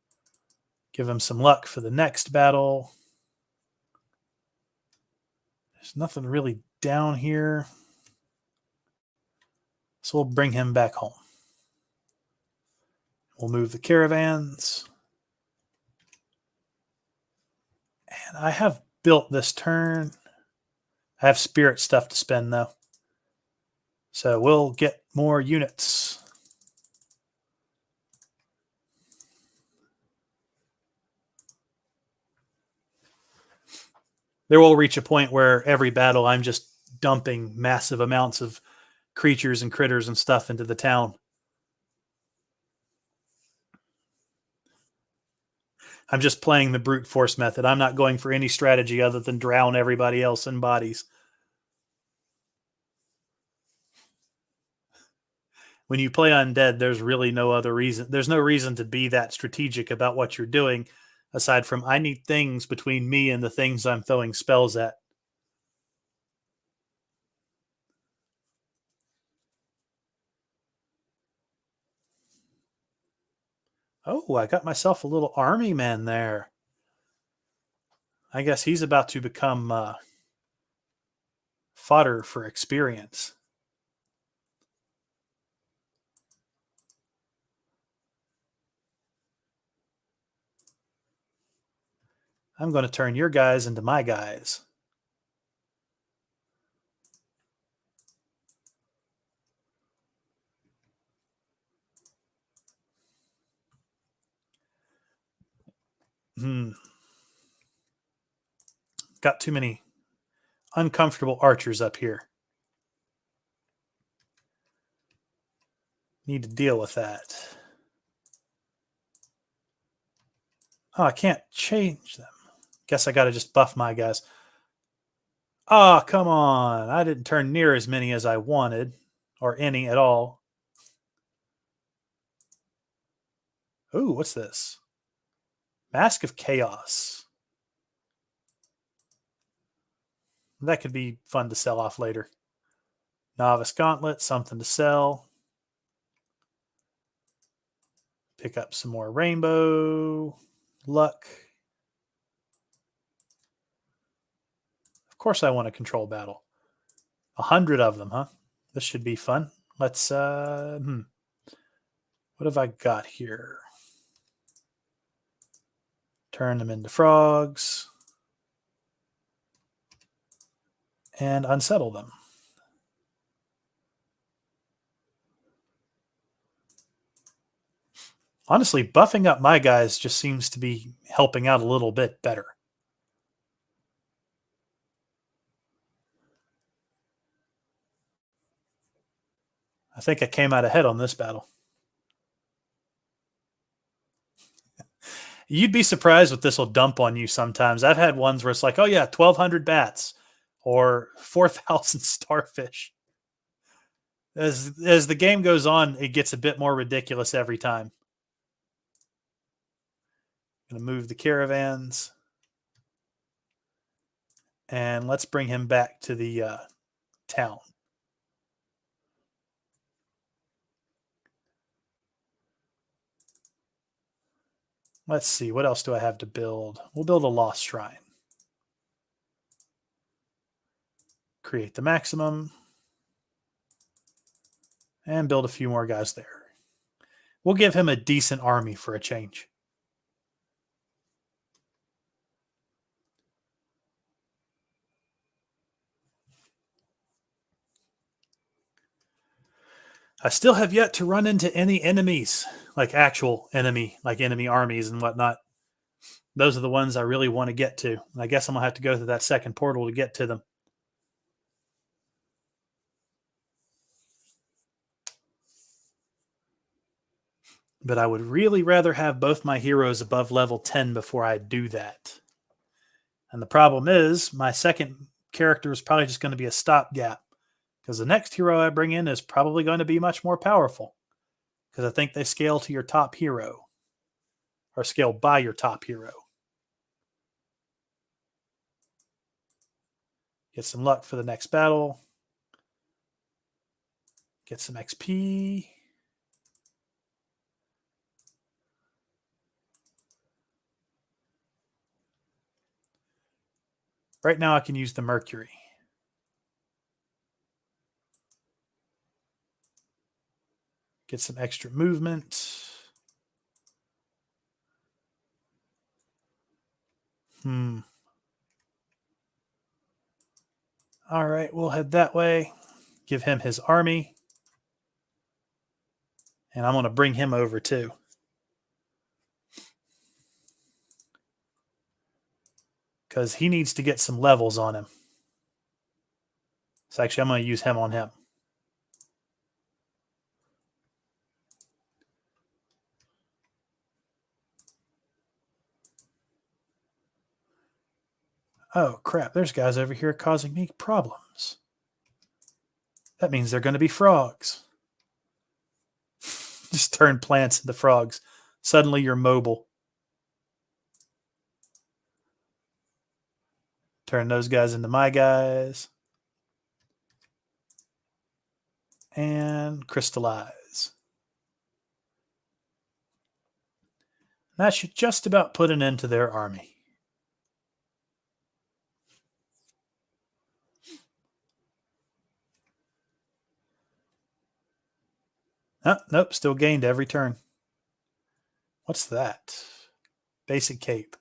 Give him some luck for the next battle. There's nothing really down here. So we'll bring him back home. We'll move the caravans. And I have built this turn. I have spirit stuff to spend, though. So we'll get more units. There will reach a point where every battle I'm just dumping massive amounts of creatures and critters and stuff into the town. I'm just playing the brute force method. I'm not going for any strategy other than drown everybody else in bodies. When you play undead, there's really no other reason. There's no reason to be that strategic about what you're doing, aside from I need things between me and the things I'm throwing spells at. Oh, I got myself a little army man there. I guess he's about to become Fodder for experience. I'm going to turn your guys into my guys. Got too many uncomfortable archers up here. Need to deal with that. Oh, I can't change them. Guess I got to just buff my guys. Oh, come on. I didn't turn near as many as I wanted, or any at all. Ooh, what's this? Mask of Chaos. That could be fun to sell off later. Novice Gauntlet, something to sell. Pick up some more rainbow luck. Of course I want a control battle. 100 of them, huh? This should be fun. Let's, what have I got here? Turn them into frogs. And unsettle them. Honestly, buffing up my guys just seems to be helping out a little bit better. I think I came out ahead on this battle. You'd be surprised what this will dump on you sometimes. I've had ones where it's like, oh yeah, 1,200 bats or 4,000 starfish. As the game goes on, it gets a bit more ridiculous every time. Going to move the caravans. And let's bring him back to the town. Let's see, what else do I have to build? We'll build a lost shrine. Create the maximum. And build a few more guys there. We'll give him a decent army for a change. I still have yet to run into any enemies, like actual enemy, like enemy armies and whatnot. Those are the ones I really want to get to. And I guess I'm going to have to go through that second portal to get to them. But I would really rather have both my heroes above level 10 before I do that. And the problem is, my second character is probably just going to be a stopgap. Because the next hero I bring in is probably going to be much more powerful. Because I think they scale to your top hero. Or scale by your top hero. Get some luck for the next battle. Get some XP. Right now I can use the Mercury. Get some extra movement. All right, we'll head that way. Give him his army. And I'm going to bring him over too. Because he needs to get some levels on him. So actually, I'm going to use him on him. Oh, crap. There's guys over here causing me problems. That means they're going to be frogs. Just turn plants into frogs. Suddenly you're mobile. Turn those guys into my guys. And crystallize. That should just about put an end to their army. Oh, nope, still gained every turn. What's that? Basic cape.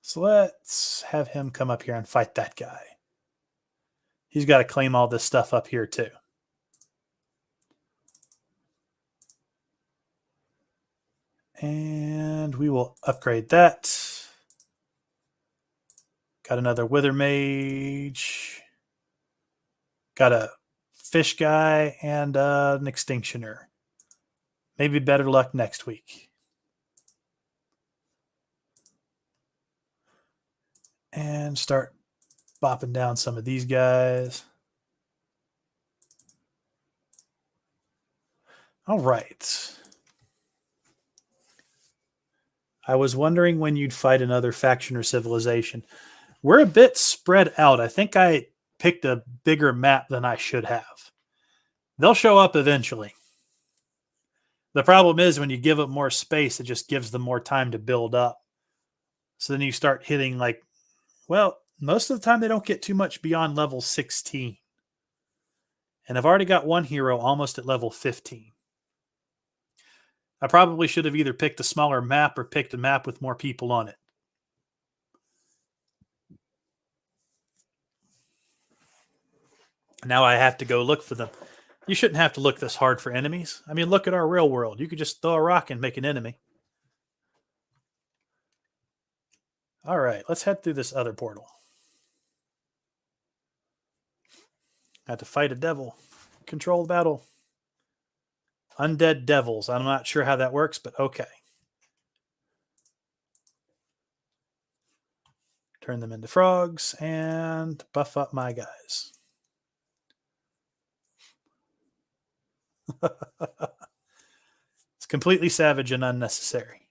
So let's have him come up here and fight that guy. He's got to claim all this stuff up here too. And we will upgrade that. Got another Wither Mage. Got a Fish Guy and an Extinctioner. Maybe better luck next week. And start bopping down some of these guys. All right. I was wondering when you'd fight another faction or civilization. We're a bit spread out. I think I picked a bigger map than I should have. They'll show up eventually. The problem is when you give them more space, it just gives them more time to build up. So then you start hitting like, well, most of the time they don't get too much beyond level 16. And I've already got one hero almost at level 15. I probably should have either picked a smaller map or picked a map with more people on it. Now I have to go look for them. You shouldn't have to look this hard for enemies. I mean, look at our real world. You could just throw a rock and make an enemy. All right, let's head through this other portal. I have to fight a devil. Controlled battle. Undead devils. I'm not sure how that works, but okay. Turn them into frogs and buff up my guys. It's completely savage and unnecessary.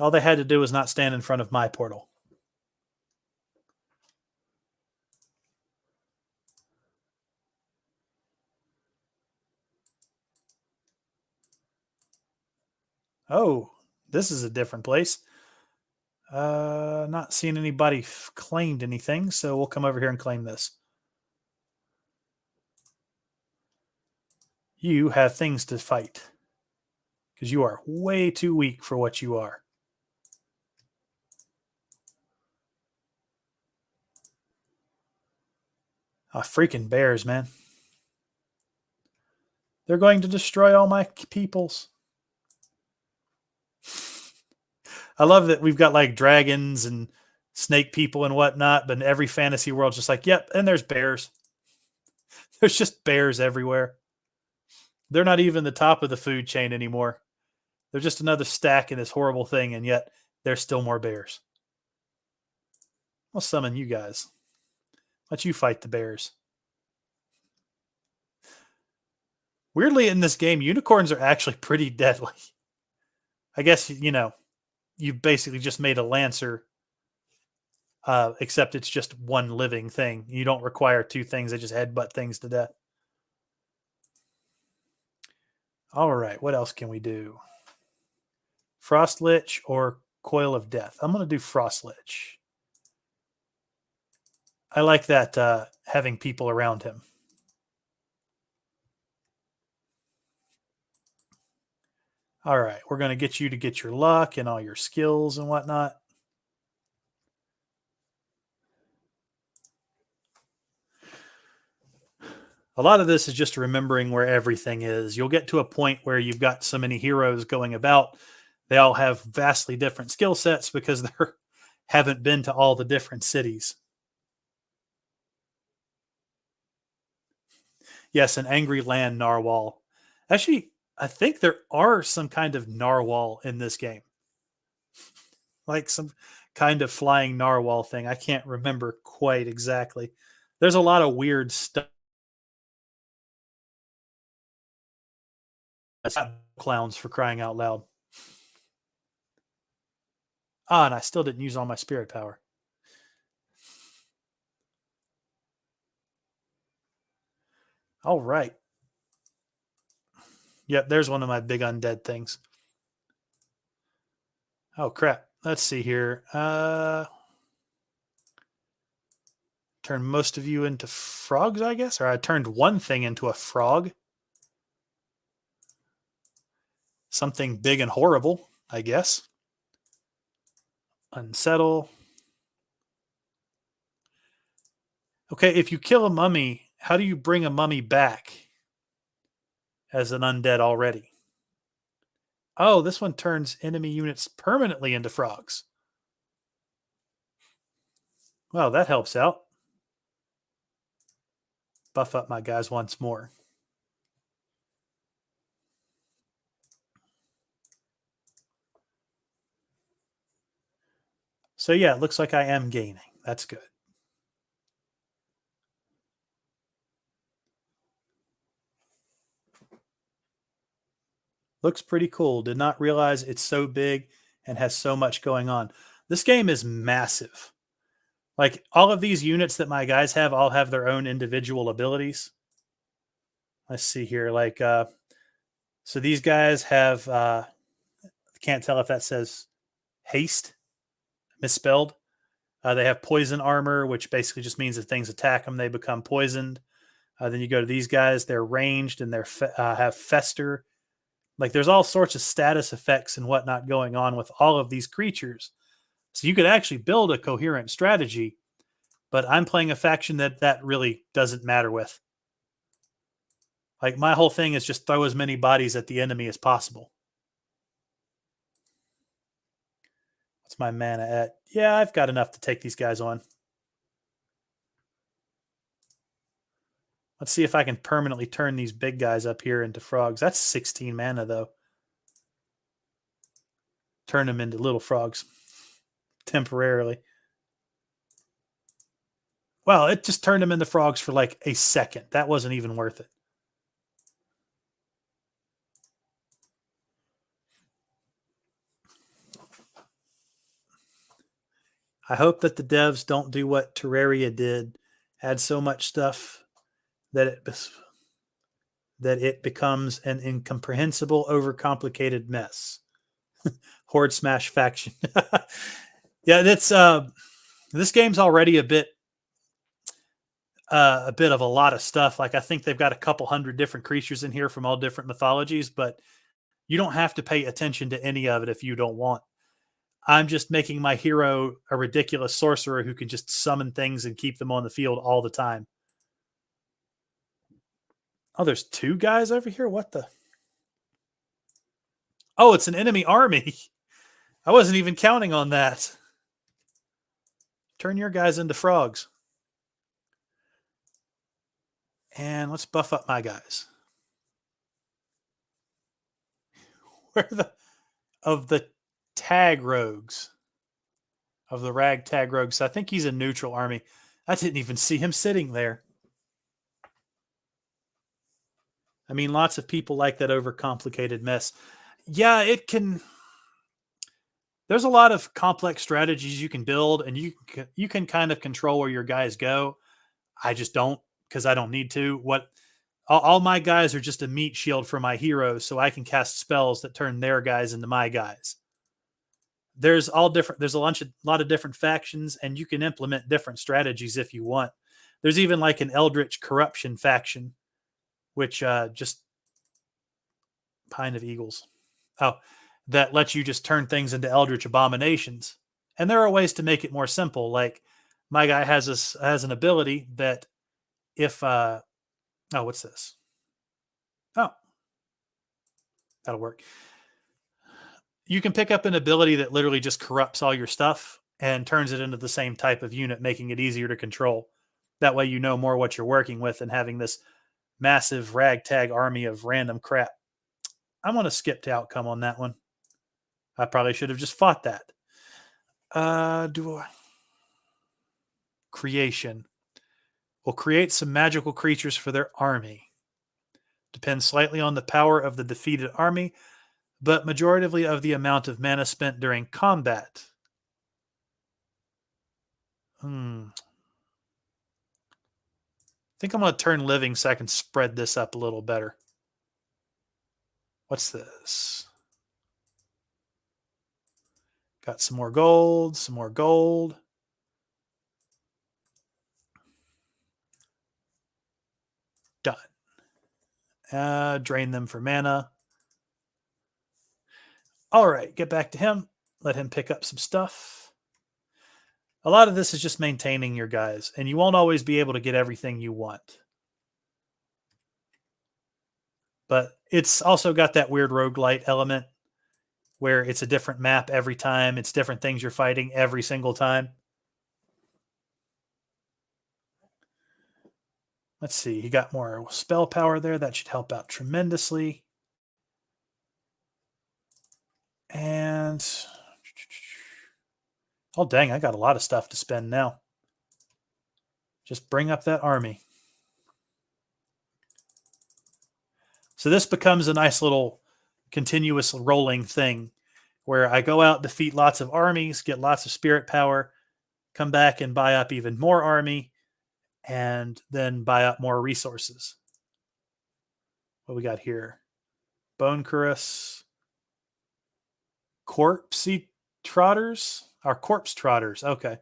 All they had to do was not stand in front of my portal. Oh, this is a different place. Not seeing anybody claimed anything, so we'll come over here and claim this. You have things to fight because you are way too weak for what you are. Ah, freaking bears, man. They're going to destroy all my peoples. I love that we've got like dragons and snake people and whatnot, but in every fantasy world, just like, yep, and there's bears. There's just bears everywhere. They're not even the top of the food chain anymore. They're just another stack in this horrible thing, and yet there's still more bears. I'll summon you guys. Let you fight the bears. Weirdly, in this game, unicorns are actually pretty deadly. I guess, you know, you basically just made a lancer, except it's just one living thing. You don't require two things. They just headbutt things to death. All right, what else can we do? Frost Lich or Coil of Death? I'm going to do Frost Lich. I like that having people around him. All right, we're going to get you to get your luck and all your skills and whatnot. A lot of this is just remembering where everything is. You'll get to a point where you've got so many heroes going about. They all have vastly different skill sets because they haven't been to all the different cities. Yes, an angry land narwhal. Actually, I think there are some kind of narwhal in this game. Like some kind of flying narwhal thing. I can't remember quite exactly. There's a lot of weird stuff. That's not clowns, for crying out loud. Ah, and I still didn't use all my spirit power. All right. Yep, there's one of my big undead things. Oh, crap. Let's see here. Turn most of you into frogs, I guess? Or I turned one thing into a frog. Something big and horrible, I guess. Unsettle. Okay, if you kill a mummy, how do you bring a mummy back as an undead already? Oh, this one turns enemy units permanently into frogs. Well, that helps out. Buff up my guys once more. So yeah, it looks like I am gaining. That's good. Looks pretty cool. Did not realize it's so big and has so much going on. This game is massive. Like all of these units that my guys have all have their own individual abilities. Let's see here. Like so these guys have can't tell if that says haste, misspelled. They have poison armor, which basically just means if things attack them, they become poisoned. Then you go to these guys; they're ranged and they're have fester. Like there's all sorts of status effects and whatnot going on with all of these creatures. So you could actually build a coherent strategy, but I'm playing a faction that really doesn't matter with. Like my whole thing is just throw as many bodies at the enemy as possible. What's my mana at? Yeah, I've got enough to take these guys on. Let's see if I can permanently turn these big guys up here into frogs. That's 16 mana, though. Turn them into little frogs temporarily. Well, it just turned them into frogs for like a second. That wasn't even worth it. I hope that the devs don't do what Terraria did, add so much stuff that it becomes an incomprehensible, overcomplicated mess. Horde Smash faction. Yeah, that's this game's already a bit of a lot of stuff. Like I think they've got a couple hundred different creatures in here from all different mythologies, but you don't have to pay attention to any of it if you don't want. I'm just making my hero a ridiculous sorcerer who can just summon things and keep them on the field all the time. Oh, there's two guys over here? What the? Oh, it's an enemy army. I wasn't even counting on that. Turn your guys into frogs. And let's buff up my guys. Where the of the tag rogues? Of the ragtag rogues. I think he's a neutral army. I didn't even see him sitting there. I mean, lots of people like that overcomplicated mess. Yeah, it can. There's a lot of complex strategies you can build, and you can kind of control where your guys go. I just don't because I don't need to. What all my guys are just a meat shield for my heroes, so I can cast spells that turn their guys into my guys. There's all different. There's lot of different factions, and you can implement different strategies if you want. There's even like an Eldritch Corruption faction, which just Pine of Eagles. Oh, that lets you just turn things into Eldritch Abominations. And there are ways to make it more simple. Like my guy has an ability that if oh, what's this? Oh, that'll work. You can pick up an ability that literally just corrupts all your stuff and turns it into the same type of unit, making it easier to control. That way you know more what you're working with than having this massive ragtag army of random crap. I'm going to skip to outcome on that one. I probably should have just fought that. Do I? Creation. Will create some magical creatures for their army. Depends slightly on the power of the defeated army, but majoritively of the amount of mana spent during combat. I think I'm going to turn living so I can spread this up a little better. What's this? Got some more gold, some more gold. Drain them for mana. All right, get back to him. Let him pick up some stuff. A lot of this is just maintaining your guys, and you won't always be able to get everything you want. But it's also got that weird roguelite element where it's a different map every time. It's different things you're fighting every single time. Let's see. He got more spell power there. That should help out tremendously. And oh, dang, I got a lot of stuff to spend now. Just bring up that army. So this becomes a nice little continuous rolling thing where I go out, defeat lots of armies, get lots of spirit power, come back and buy up even more army, and then buy up more resources. What we got here? Bone Curus. Corpsey Trotters? Our Corpse Trotters. Okay.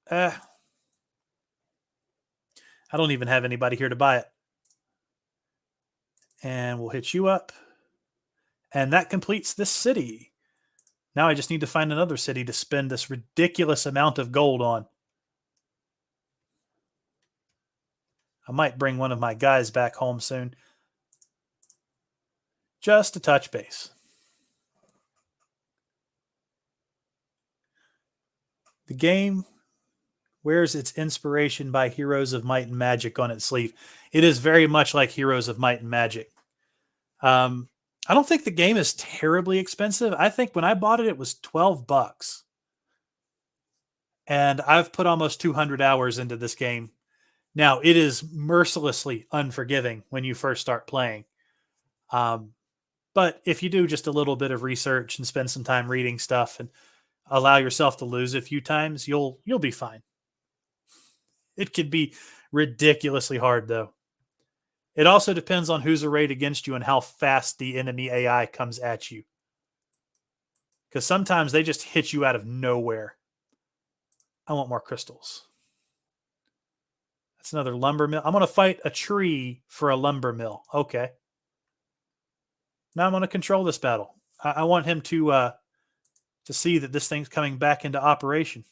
I don't even have anybody here to buy it. And we'll hit you up. And that completes this city. Now I just need to find another city to spend this ridiculous amount of gold on. I might bring one of my guys back home soon. Just to touch base. The game wears its inspiration by Heroes of Might and Magic on its sleeve. It is very much like Heroes of Might and Magic. I don't think the game is terribly expensive. I think when I bought it, it was $12. And I've put almost 200 hours into this game. Now, it is mercilessly unforgiving when you first start playing. But if you do just a little bit of research and spend some time reading stuff and allow yourself to lose a few times, you'll be fine. It could be ridiculously hard, though. It also depends on who's arrayed against you and how fast the enemy AI comes at you. Because sometimes they just hit you out of nowhere. I want more crystals. That's another lumber mill. I'm going to fight a tree for a lumber mill. Okay. Now I'm going to control this battle. I want him to see that this thing's coming back into operation.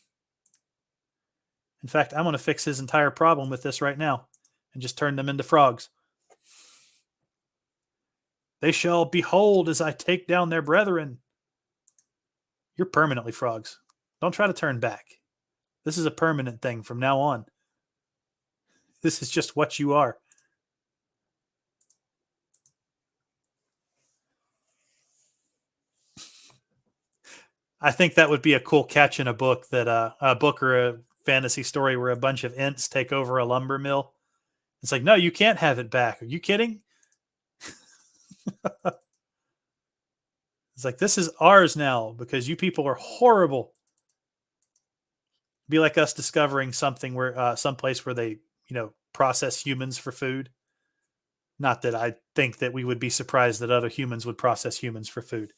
In fact, I'm going to fix his entire problem with this right now and just turn them into frogs. They shall behold as I take down their brethren. You're permanently frogs. Don't try to turn back. This is a permanent thing from now on. This is just what you are. I think that would be a cool catch in a book, that a book or a fantasy story where a bunch of Ents take over a lumber mill. It's like, no, you can't have it back. Are you kidding? It's like, this is ours now because you people are horrible. Be like us discovering something where someplace where they, process humans for food. Not that I think that we would be surprised that other humans would process humans for food.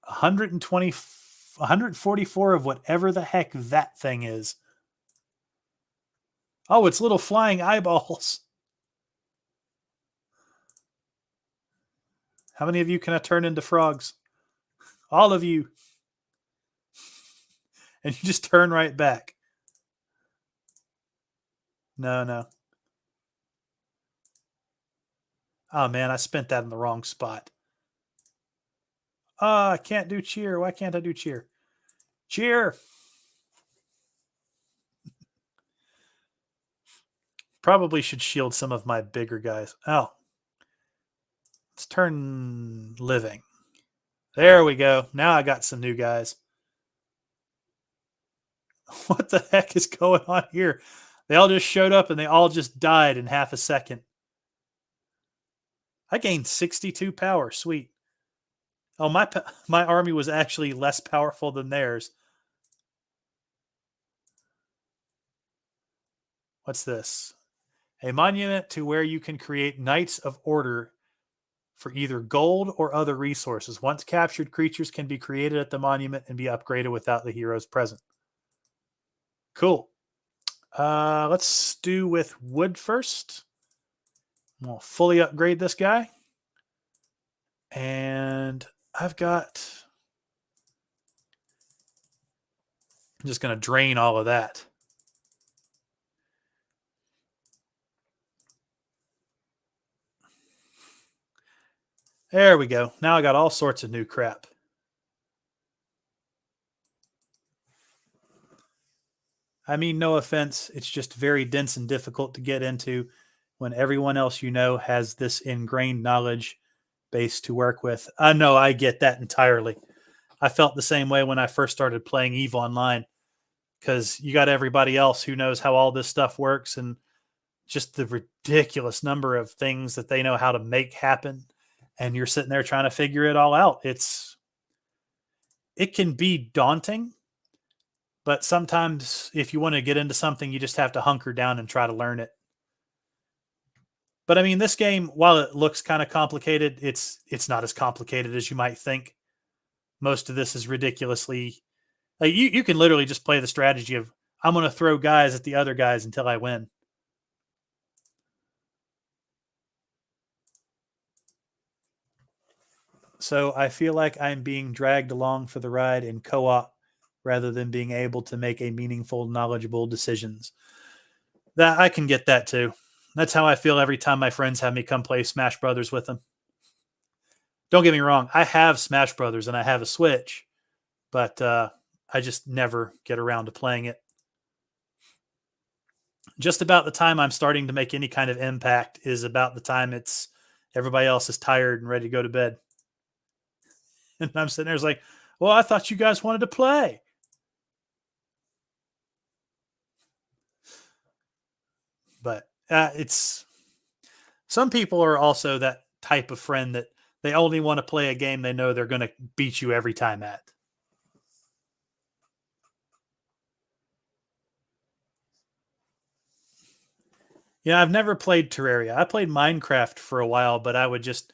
$144 of whatever the heck that thing is. Oh, it's little flying eyeballs. How many of you can I turn into frogs? All of you. And you just turn right back. No. Oh, man, I spent that in the wrong spot. I can't do cheer. Why can't I do cheer? Cheer. Probably should shield some of my bigger guys. Oh. Let's turn living. There we go. Now I got some new guys. What the heck is going on here? They all just showed up and they all just died in half a second. I gained 62 power. Sweet. Oh, my army was actually less powerful than theirs. What's this? A monument to where you can create Knights of Order for either gold or other resources. Once captured, creatures can be created at the monument and be upgraded without the heroes present. Cool. Let's do with wood first. We'll fully upgrade this guy. And I've got... I'm just going to drain all of that. There we go. Now I got all sorts of new crap. I mean, no offense. It's just very dense and difficult to get into when everyone else you know has this ingrained knowledge base to work with. I know, I get that entirely. I felt the same way when I first started playing EVE Online, because you got everybody else who knows how all this stuff works and just the ridiculous number of things that they know how to make happen. And you're sitting there trying to figure it all out. It can be daunting, but sometimes if you want to get into something, you just have to hunker down and try to learn it. But I mean, this game, while it looks kind of complicated, it's not as complicated as you might think. Most of this is ridiculously, like, you can literally just play the strategy of, I'm going to throw guys at the other guys until I win. So I feel like I'm being dragged along for the ride in co-op rather than being able to make a meaningful, knowledgeable decisions. That I can get that too. That's how I feel every time my friends have me come play Smash Brothers with them. Don't get me wrong, I have Smash Brothers and I have a Switch, but I just never get around to playing it. Just about the time I'm starting to make any kind of impact is about the time it's everybody else is tired and ready to go to bed. And I'm sitting there like, well, I thought you guys wanted to play. But it's some people are also that type of friend that they only want to play a game they know they're going to beat you every time at. Yeah, I've never played Terraria. I played Minecraft for a while, but I would just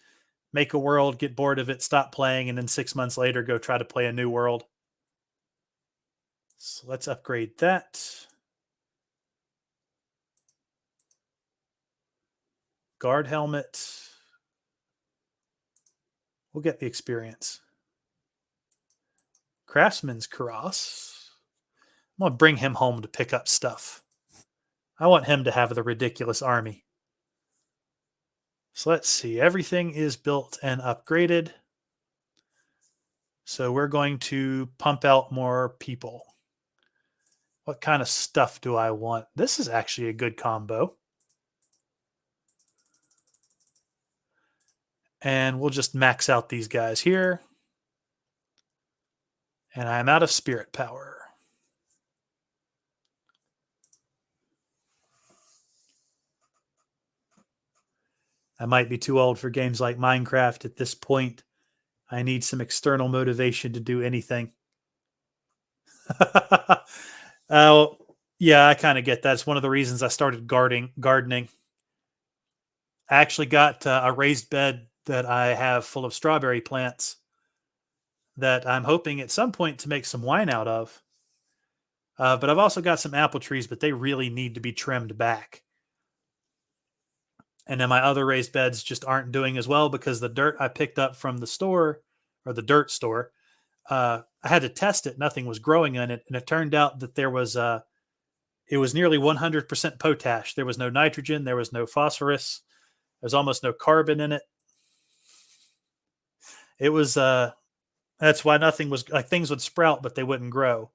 make a world, get bored of it, stop playing, and then 6 months later go try to play a new world. So let's upgrade that. Guard helmet. We'll get the experience. Craftsman's Cross. I'm going to bring him home to pick up stuff. I want him to have the ridiculous army. So let's see. Everything is built and upgraded. So we're going to pump out more people. What kind of stuff do I want? This is actually a good combo. And we'll just max out these guys here. And I'm out of spirit power. I might be too old for games like Minecraft at this point. I need some external motivation to do anything. Yeah, I kind of get that. It's one of the reasons I started gardening. I actually got a raised bed that I have full of strawberry plants that I'm hoping at some point to make some wine out of. But I've also got some apple trees, but they really need to be trimmed back. And then my other raised beds just aren't doing as well because the dirt I picked up from the store or the dirt store, I had to test it. Nothing was growing in it. And it turned out that it was nearly 100% potash. There was no nitrogen. There was no phosphorus. There's almost no carbon in it. It was, that's why nothing was, like, things would sprout, but they wouldn't grow.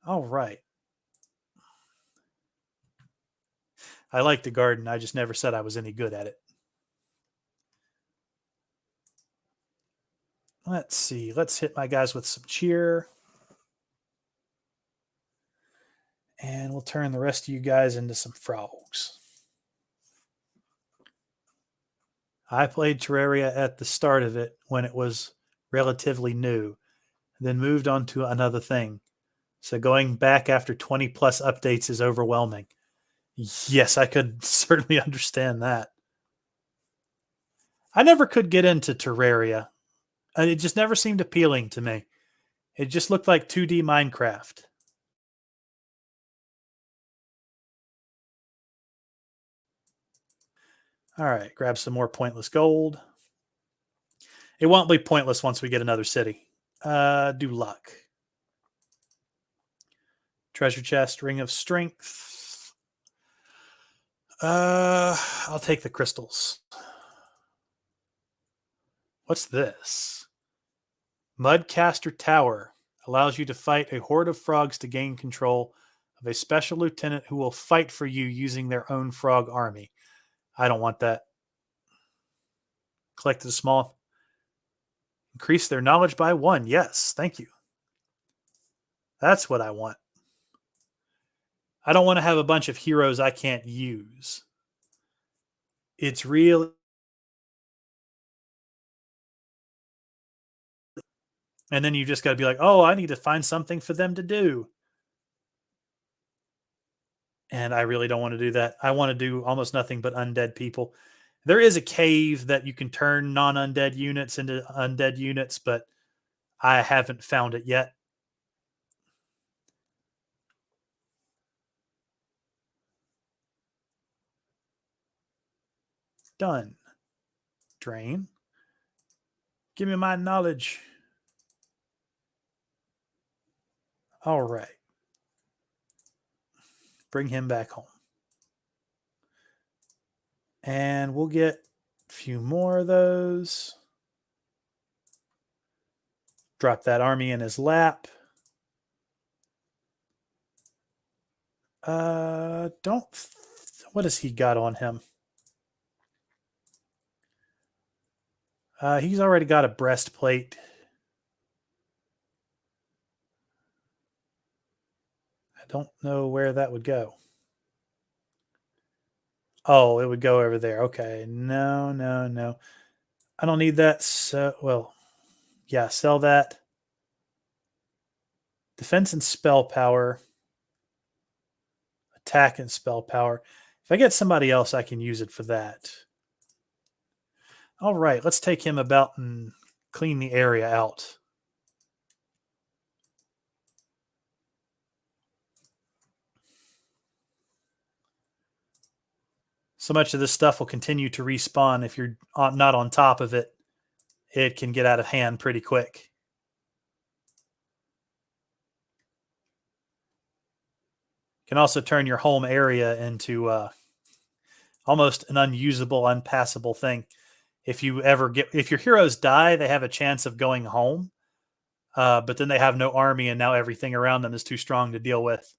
All right. I like the garden. I just never said I was any good at it. Let's see. Let's hit my guys with some cheer. And we'll turn the rest of you guys into some frogs. I played Terraria at the start of it when it was relatively new, then moved on to another thing. So going back after 20 plus updates is overwhelming. Yes, I could certainly understand that. I never could get into Terraria. It just never seemed appealing to me. It just looked like 2D Minecraft. All right, grab some more pointless gold. It won't be pointless once we get another city. Do luck. Treasure chest, ring of strength. I'll take the crystals. What's this? Mudcaster Tower allows you to fight a horde of frogs to gain control of a special lieutenant who will fight for you using their own frog army. I don't want that. Collected a small. Increase their knowledge by 1. Yes, thank you. That's what I want. I don't want to have a bunch of heroes I can't use. It's really. And then you just got to be like, oh, I need to find something for them to do. And I really don't want to do that. I want to do almost nothing but undead people. There is a cave that you can turn non-undead units into undead units, but I haven't found it yet. Done. Drain. Give me my knowledge. All right. Bring him back home. And we'll get a few more of those. Drop that army in his lap. What has he got on him? He's already got a breastplate. I don't know where that would go. Oh, it would go over there. Okay. No. I don't need that. So, well, yeah, sell that. Defense and spell power. Attack and spell power. If I get somebody else, I can use it for that. All right, let's take him about and clean the area out. So much of this stuff will continue to respawn. If you're not on top of it, it can get out of hand pretty quick. You can also turn your home area into almost an unusable, unpassable thing. If your heroes die, they have a chance of going home, but then they have no army, and now everything around them is too strong to deal with.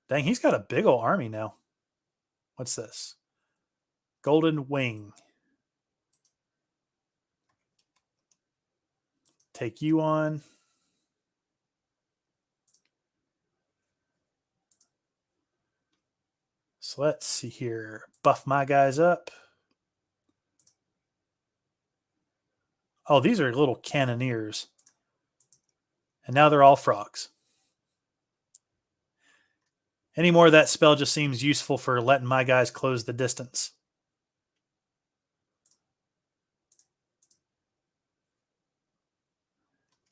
Dang, he's got a big old army now. What's this? Golden Wing. Take you on. So let's see here. Buff my guys up. Oh, these are little cannoneers. And now they're all frogs. Any more of that spell just seems useful for letting my guys close the distance.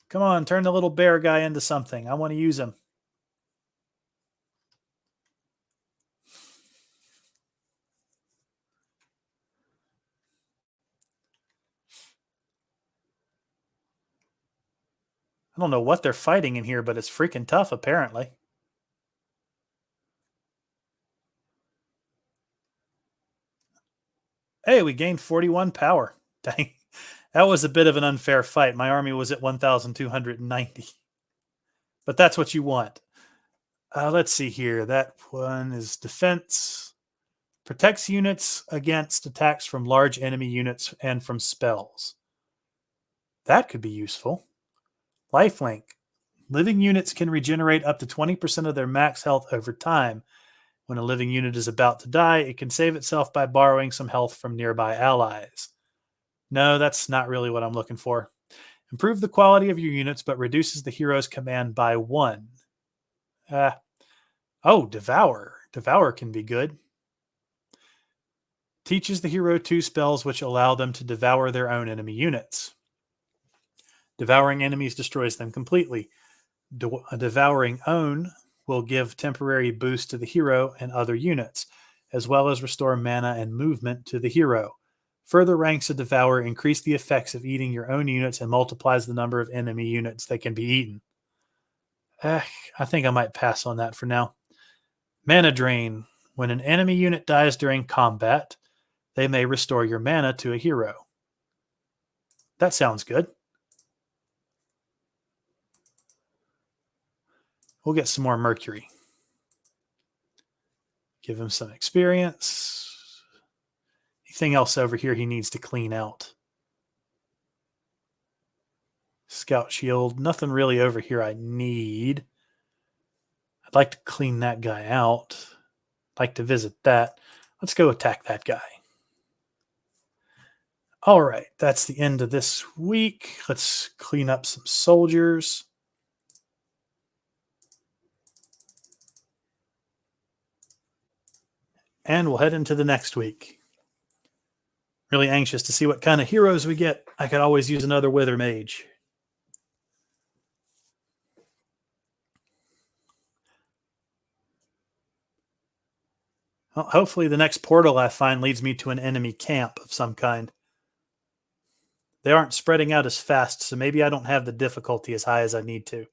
Come on, turn the little bear guy into something. I want to use him. I don't know what they're fighting in here, but it's freaking tough, apparently. Hey, we gained 41 power. Dang. That was a bit of an unfair fight. My army was at 1,290. But that's what you want. Let's see here. That one is defense. Protects units against attacks from large enemy units and from spells. That could be useful. Lifelink. Living units can regenerate up to 20% of their max health over time. When a living unit is about to die, it can save itself by borrowing some health from nearby allies. No, that's not really what I'm looking for. Improve the quality of your units, but reduces the hero's command by 1. Oh, Devour. Devour can be good. Teaches the hero 2 spells which allow them to devour their own enemy units. Devouring enemies destroys them completely. Devouring own will give temporary boost to the hero and other units, as well as restore mana and movement to the hero. Further ranks of Devour increase the effects of eating your own units and multiplies the number of enemy units that can be eaten. I think I might pass on that for now. Mana Drain. When an enemy unit dies during combat, they may restore your mana to a hero. That sounds good. We'll get some more Mercury. Give him some experience. Anything else over here he needs to clean out? Scout Shield. Nothing really over here I need. I'd like to clean that guy out. I'd like to visit that. Let's go attack that guy. All right, that's the end of this week. Let's clean up some soldiers. And we'll head into the next week. Really anxious to see what kind of heroes we get. I could always use another Wither Mage. Well, hopefully the next portal I find leads me to an enemy camp of some kind. They aren't spreading out as fast, so maybe I don't have the difficulty as high as I need to.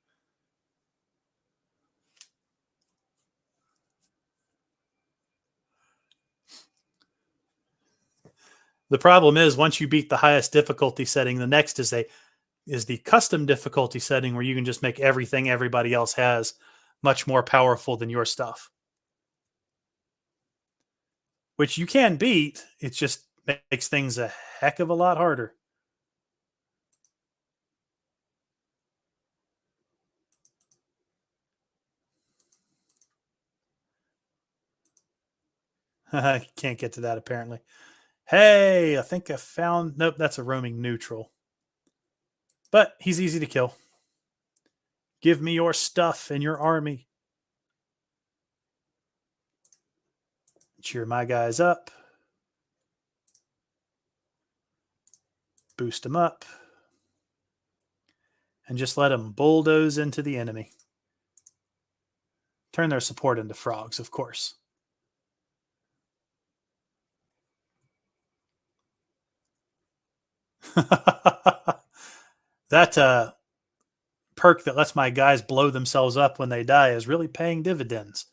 The problem is, once you beat the highest difficulty setting, the next is the custom difficulty setting, where you can just make everything everybody else has much more powerful than your stuff. Which you can beat, it just makes things a heck of a lot harder. I can't get to that apparently. Hey, I think I found... Nope, that's a roaming neutral. But he's easy to kill. Give me your stuff and your army. Cheer my guys up. Boost them up. And just let them bulldoze into the enemy. Turn their support into frogs, of course. That perk that lets my guys blow themselves up when they die is really paying dividends.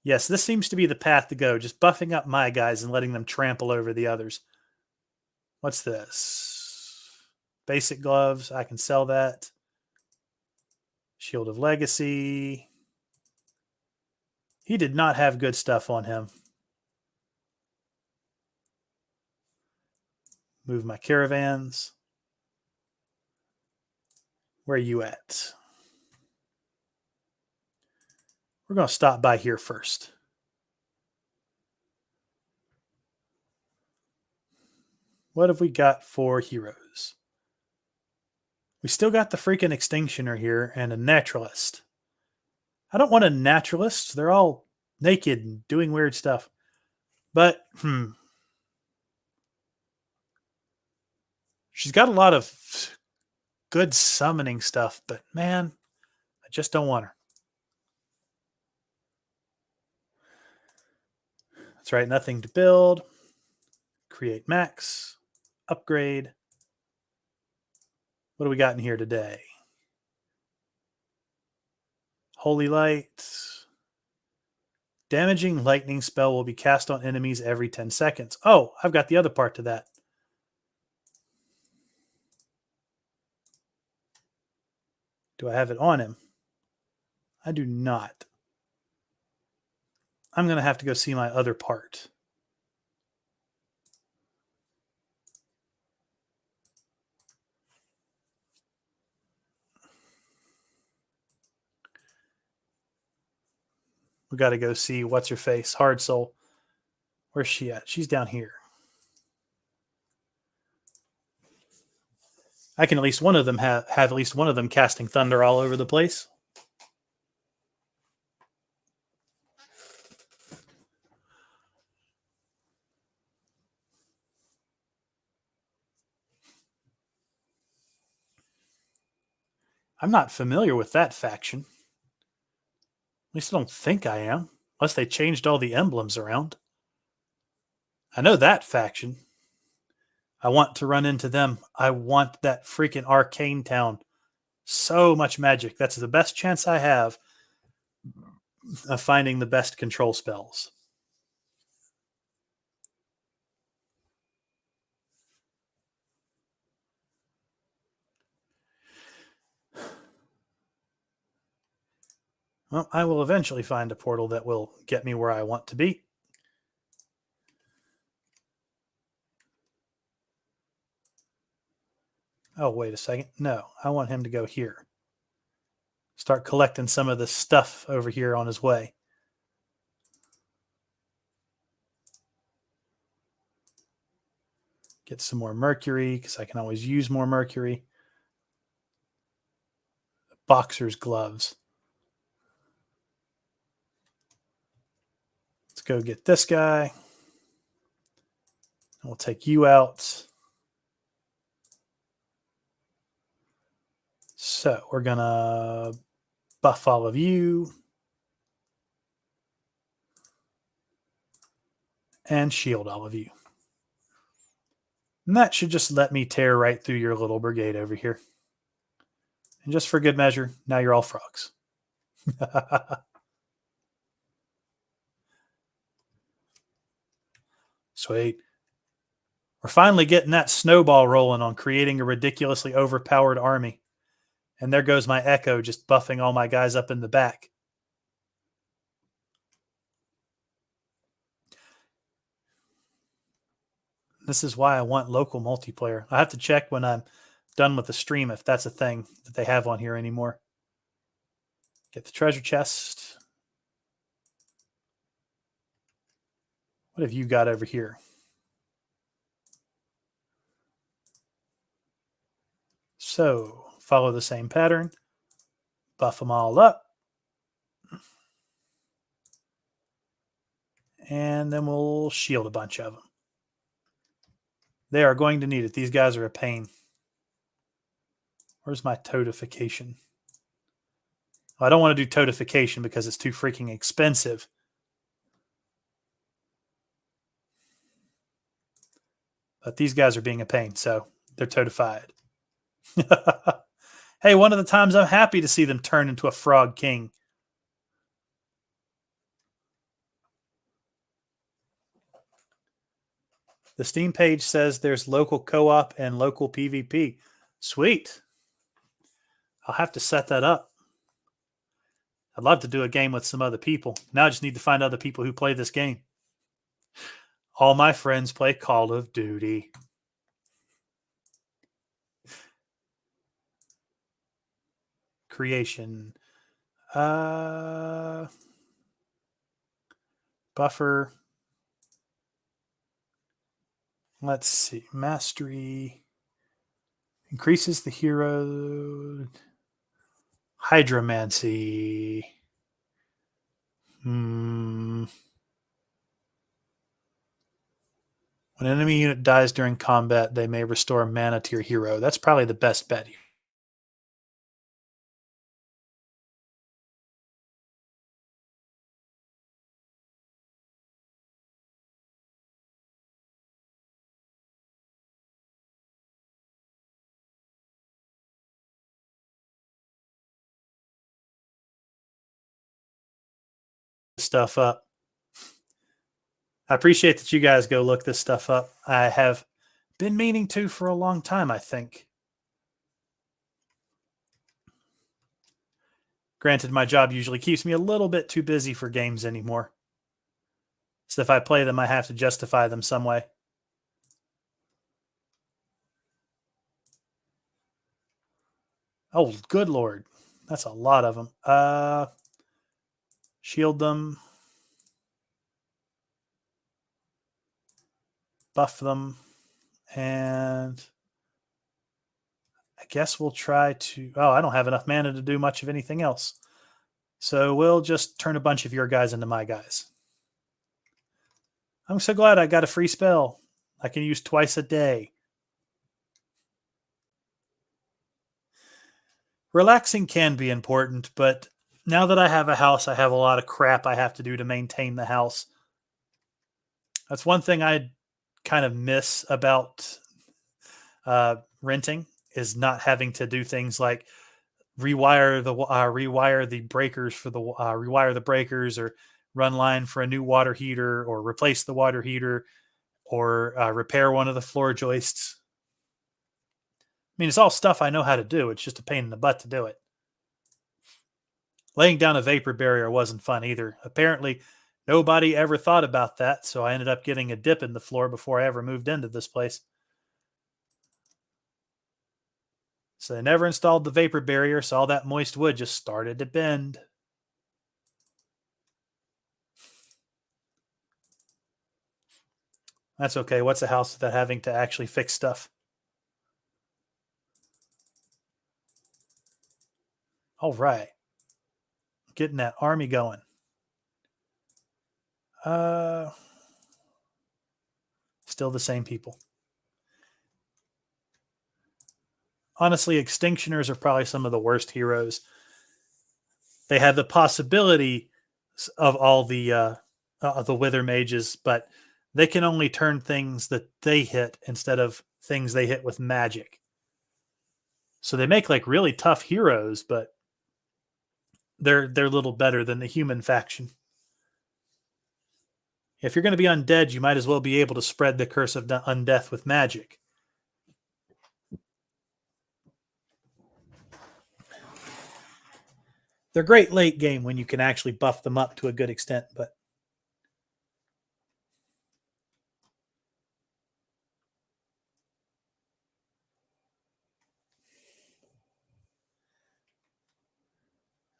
Yes, this seems to be the path to go, just buffing up my guys and letting them trample over the others. What's this? Basic gloves. I can sell that. Shield of Legacy. He did not have good stuff on him. Move my caravans. Where are you at? We're going to stop by here first. What have we got for heroes? We still got the freaking Extinctioner here and a Naturalist. I don't want a Naturalist. They're all naked and doing weird stuff. But, she's got a lot of good summoning stuff, but man, I just don't want her. That's right, nothing to build. Create max. Upgrade. What do we got in here today? Holy Light. Damaging lightning spell will be cast on enemies every 10 seconds. Oh, I've got the other part to that. Do I have it on him? I do not. I'm going to have to go see my other part. We got to go see what's her face, Hard Soul. Where's she at? She's down here. I can at least one of them have at least one of them casting thunder all over the place. I'm not familiar with that faction. At least I don't think I am. Unless they changed all the emblems around. I know that faction. I want to run into them. I want that freaking arcane town. So much magic. That's the best chance I have of finding the best control spells. Well, I will eventually find a portal that will get me where I want to be. Oh, wait a second. No, I want him to go here. Start collecting some of this stuff over here on his way. Get some more mercury, because I can always use more mercury. Boxer's gloves. Let's go get this guy. We'll take you out. So we're going to buff all of you. And shield all of you. And that should just let me tear right through your little brigade over here. And just for good measure, now you're all frogs. Sweet. We're finally getting that snowball rolling on creating a ridiculously overpowered army. And there goes my Echo just buffing all my guys up in the back. This is why I want local multiplayer. I have to check when I'm done with the stream if that's a thing that they have on here anymore. Get the treasure chest. What have you got over here? So, follow the same pattern. Buff them all up. And then we'll shield a bunch of them. They are going to need it. These guys are a pain. Where's my totification? Well, I don't want to do totification because it's too freaking expensive. But these guys are being a pain, so they're totified. Hey, one of the times I'm happy to see them turn into a frog king. The Steam page says there's local co-op and local PvP. Sweet. I'll have to set that up. I'd love to do a game with some other people. Now I just need to find other people who play this game. All my friends play Call of Duty. Creation. Buffer. Let's see. Mastery. Increases the hero. Hydromancy. When an enemy unit dies during combat, they may restore mana to your hero. That's probably the best bet here. Stuff up. I appreciate that you guys go look this stuff up. I have been meaning to for a long time, I think. Granted, my job usually keeps me a little bit too busy for games anymore. So if I play them, I have to justify them some way. Oh, good Lord. That's a lot of them. Shield them. Buff them. And I guess we'll try to... Oh, I don't have enough mana to do much of anything else. So we'll just turn a bunch of your guys into my guys. I'm so glad I got a free spell I can use twice a day. Relaxing can be important, but now that I have a house, I have a lot of crap I have to do to maintain the house. That's one thing I kind of miss about renting is not having to do things like rewire the breakers for the rewire the breakers or run line for a new water heater or replace the water heater or repair one of the floor joists. I mean, it's all stuff I know how to do. It's just a pain in the butt to do it. Laying down a vapor barrier wasn't fun either. Apparently, nobody ever thought about that, so I ended up getting a dip in the floor before I ever moved into this place. So they never installed the vapor barrier, so all that moist wood just started to bend. That's okay. What's a house without having to actually fix stuff? All right. Getting that army going. Still the same people. Honestly, extinctioners are probably some of the worst heroes. They have the possibility of all the wither mages, but they can only turn things that they hit instead of things they hit with magic. So they make like really tough heroes, but they're a little better than the human faction. If you're going to be undead, you might as well be able to spread the curse of undeath with magic. They're great late game when you can actually buff them up to a good extent, but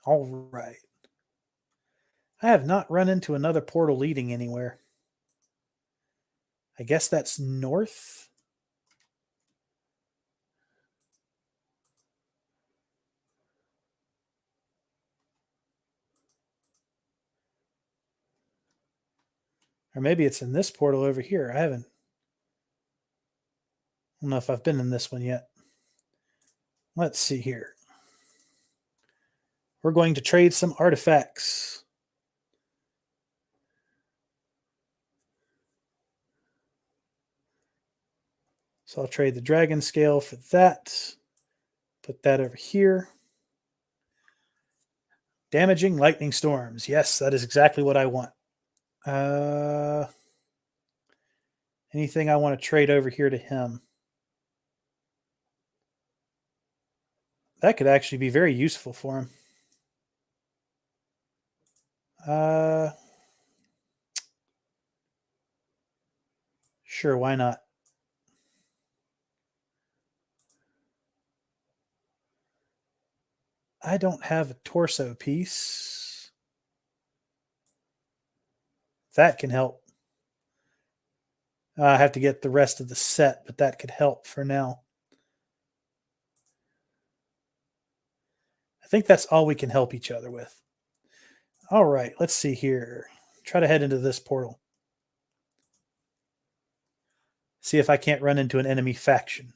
all right. I have not run into another portal leading anywhere. I guess that's north. Or maybe it's in this portal over here. I don't know if I've been in this one yet. Let's see here. We're going to trade some artifacts. So I'll trade the dragon scale for that. Put that over here. Damaging lightning storms. Yes, that is exactly what I want. Anything I want to trade over here to him? That could actually be very useful for him. Sure, why not? I don't have a torso piece. That can help. I have to get the rest of the set, but that could help for now. I think that's all we can help each other with. All right, let's see here. Try to head into this portal. See if I can't run into an enemy faction.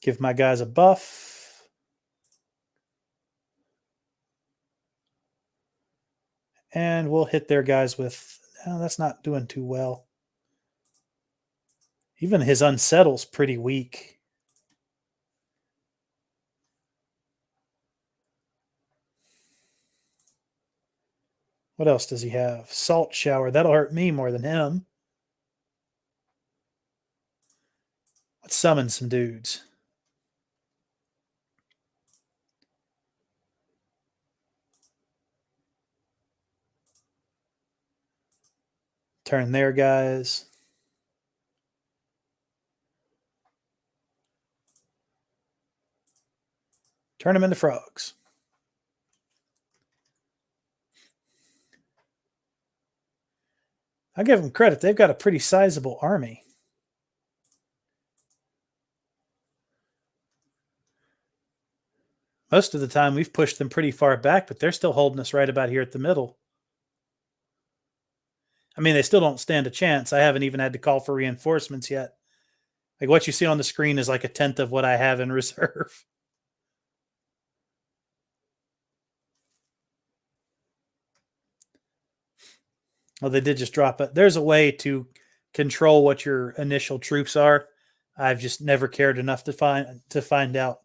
Give my guys a buff. And we'll hit their guys with... Oh, that's not doing too well. Even his unsettle's pretty weak. What else does he have? Salt shower. That'll hurt me more than him. Let's summon some dudes. Turn their guys. Turn them into frogs. I give them credit. They've got a pretty sizable army. Most of the time, we've pushed them pretty far back, but they're still holding us right about here at the middle. I mean, they still don't stand a chance. I haven't even had to call for reinforcements yet. Like what you see on the screen is like a tenth of what I have in reserve. Well, they did just drop it. There's a way to control what your initial troops are. I've just never cared enough to find out.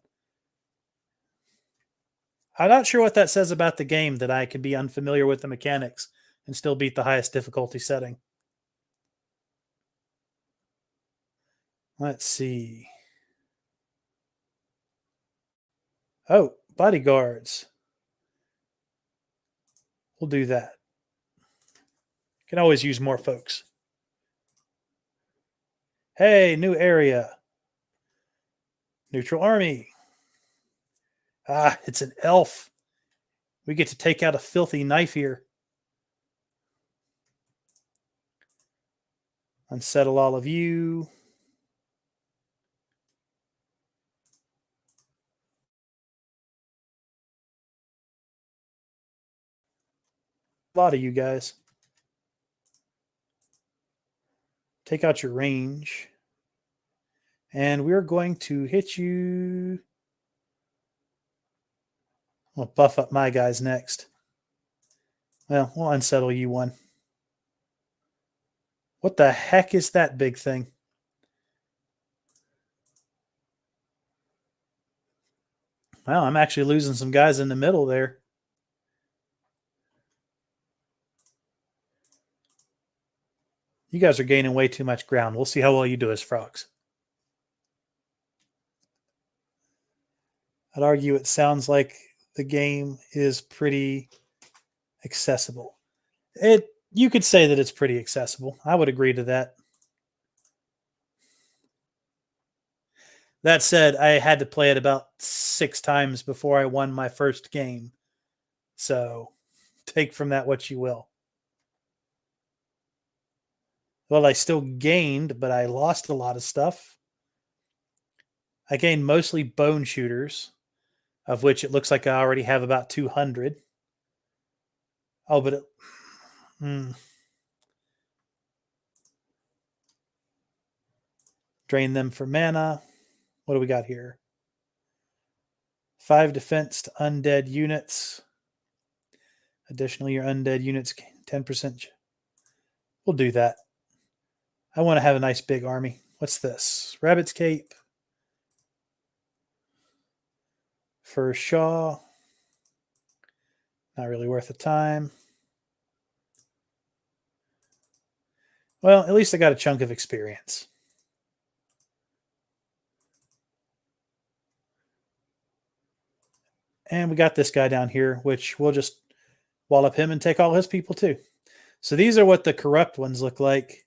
I'm not sure what that says about the game that I can be unfamiliar with the mechanics and still beat the highest difficulty setting. Let's see. Oh, bodyguards. We'll do that. Can always use more folks. Hey, new area. Neutral army. Ah, it's an elf. We get to take out a filthy knife here. Unsettle all of you. A lot of you guys. Take out your range. And we're going to hit you. I'll buff up my guys next. Well, we'll unsettle you one. What the heck is that big thing? Well, I'm actually losing some guys in the middle there. You guys are gaining way too much ground. We'll see how well you do as frogs. I'd argue it sounds like the game is pretty accessible. You could say that it's pretty accessible. I would agree to that. That said, I had to play it about 6 times before I won my first game. So take from that what you will. Well, I still gained, but I lost a lot of stuff. I gained mostly bone shooters, of which it looks like I already have about 200. Oh, but drain them for mana. What do we got here? 5 defense to undead units. Additionally, your undead units 10%. We'll do that. I want to have a nice big army. What's this? Rabbit's Cape. For Shaw. Not really worth the time. Well, at least I got a chunk of experience. And we got this guy down here, which we'll just wallop him and take all his people too. So these are what the corrupt ones look like.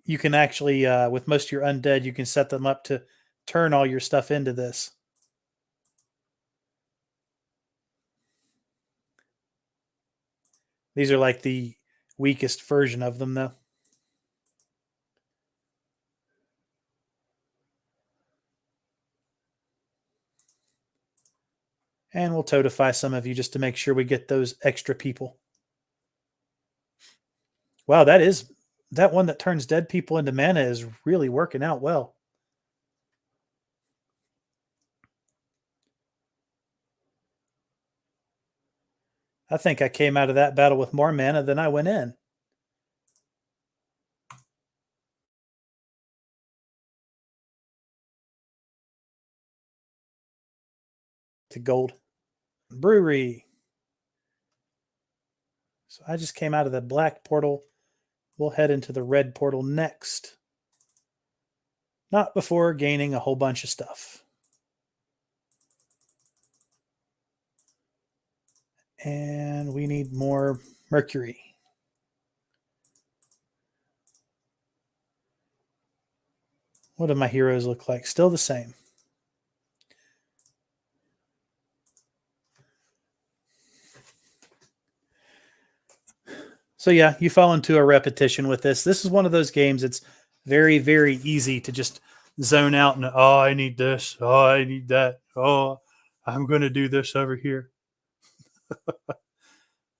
You can actually, with most of your undead, you can set them up to turn all your stuff into this. These are like the weakest version of them, though. And we'll totify some of you just to make sure we get those extra people. Wow, that one that turns dead people into mana is really working out well. I think I came out of that battle with more mana than I went in. To gold. Brewery. So I just came out of the black portal. We'll head into the red portal next. Not before gaining a whole bunch of stuff. And we need more mercury. What do my heroes look like? Still the same. So yeah, you fall into a repetition with this. This is one of those games. It's very, very easy to just zone out and, oh, I need this. Oh, I need that. Oh, I'm going to do this over here.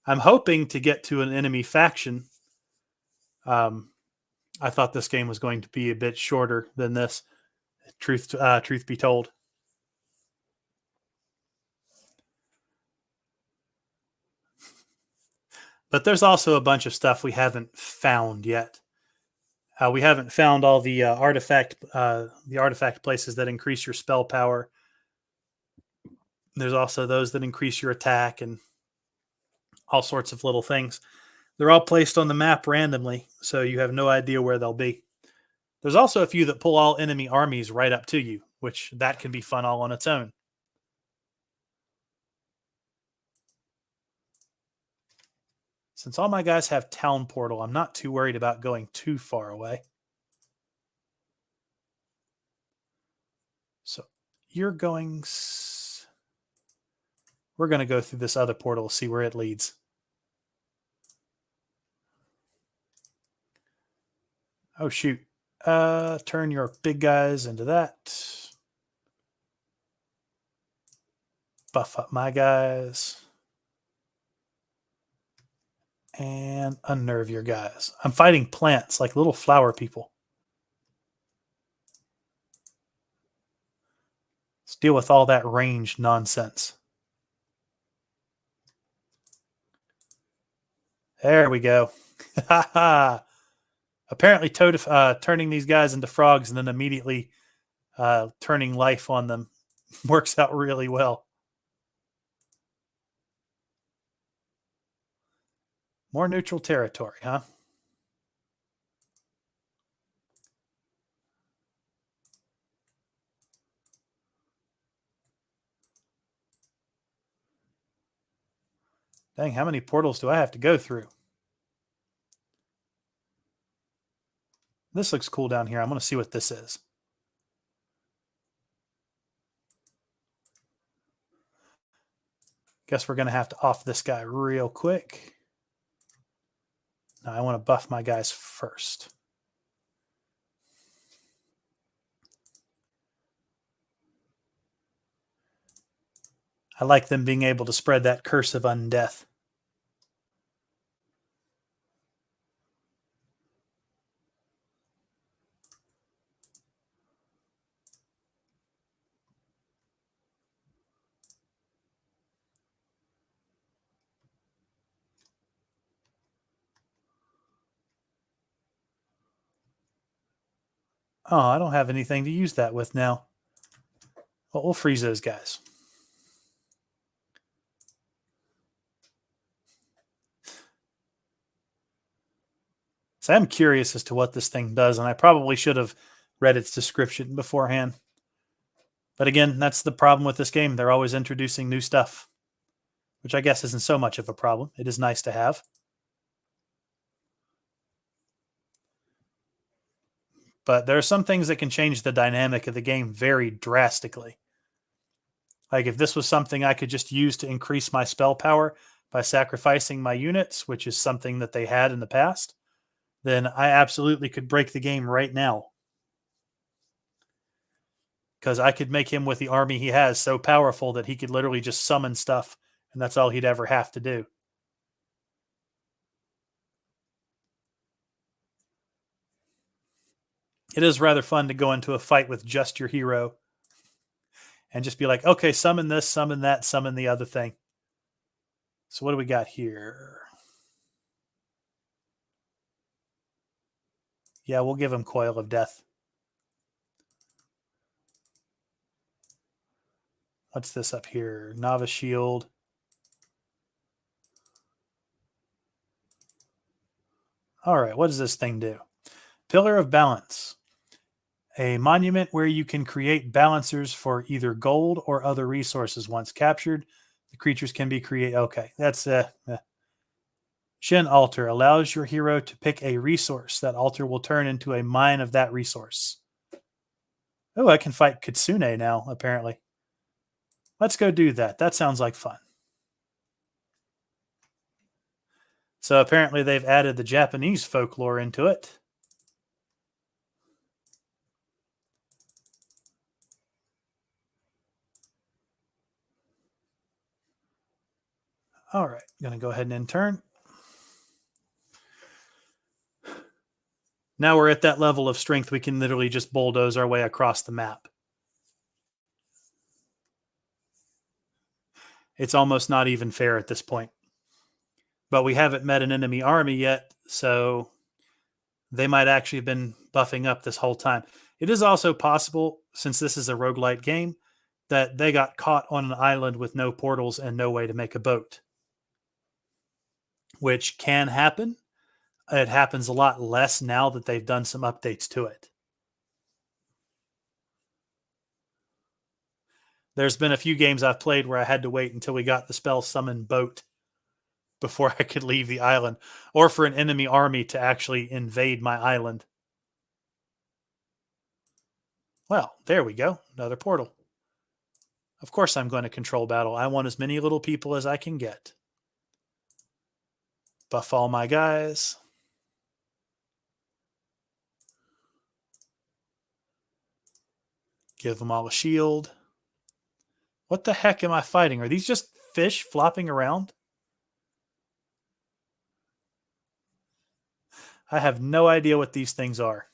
I'm hoping to get to an enemy faction I thought this game was going to be a bit shorter than this. Truth be told. But there's also a bunch of stuff we haven't found yet. We haven't found all the artifact places that increase your spell power. There's also those that increase your attack and all sorts of little things. They're all placed on the map randomly, so you have no idea where they'll be. There's also a few that pull all enemy armies right up to you, which that can be fun all on its own. Since all my guys have town portal, I'm not too worried about going too far away. So you're going... We're going to go through this other portal, see where it leads. Oh, shoot. Turn your big guys into that. Buff up my guys. And unnerve your guys. I'm fighting plants like little flower people. Let's deal with all that ranged nonsense. There we go. Ha ha. Apparently, turning these guys into frogs and then immediately turning life on them works out really well. More neutral territory, huh? Dang, how many portals do I have to go through? This looks cool down here. I'm going to see what this is. Guess we're going to have to off this guy real quick. Now I want to buff my guys first. I like them being able to spread that curse of undeath. Oh, I don't have anything to use that with now. Well, we'll freeze those guys. So I'm curious as to what this thing does, and I probably should have read its description beforehand. But again, that's the problem with this game. They're always introducing new stuff, which I guess isn't so much of a problem. It is nice to have. But there are some things that can change the dynamic of the game very drastically. Like if this was something I could just use to increase my spell power by sacrificing my units, which is something that they had in the past, then I absolutely could break the game right now. Because I could make him, with the army he has, so powerful that he could literally just summon stuff, and that's all he'd ever have to do. It is rather fun to go into a fight with just your hero and just be like, okay, summon this, summon that, summon the other thing. So what do we got here? Yeah, we'll give him Coil of Death. What's this up here? Novice Shield. All right, what does this thing do? Pillar of Balance. A monument where you can create balancers for either gold or other resources. Once captured, the creatures can be created. Okay, that's Shin Altar allows your hero to pick a resource. That altar will turn into a mine of that resource. Oh, I can fight Kitsune now, apparently. Let's go do that. That sounds like fun. So apparently they've added the Japanese folklore into it. All right, going to go ahead and end turn. Now we're at that level of strength we can literally just bulldoze our way across the map. It's almost not even fair at this point. But we haven't met an enemy army yet, so they might actually have been buffing up this whole time. It is also possible, since this is a roguelite game, that they got caught on an island with no portals and no way to make a boat, which can happen. It happens a lot less now that they've done some updates to it. There's been a few games I've played where I had to wait until we got the spell summon boat before I could leave the island, or for an enemy army to actually invade my island. Well, there we go. Another portal. Of course I'm going to control battle. I want as many little people as I can get. Buff all my guys. Give them all a shield. What the heck am I fighting? Are these just fish flopping around? I have no idea what these things are.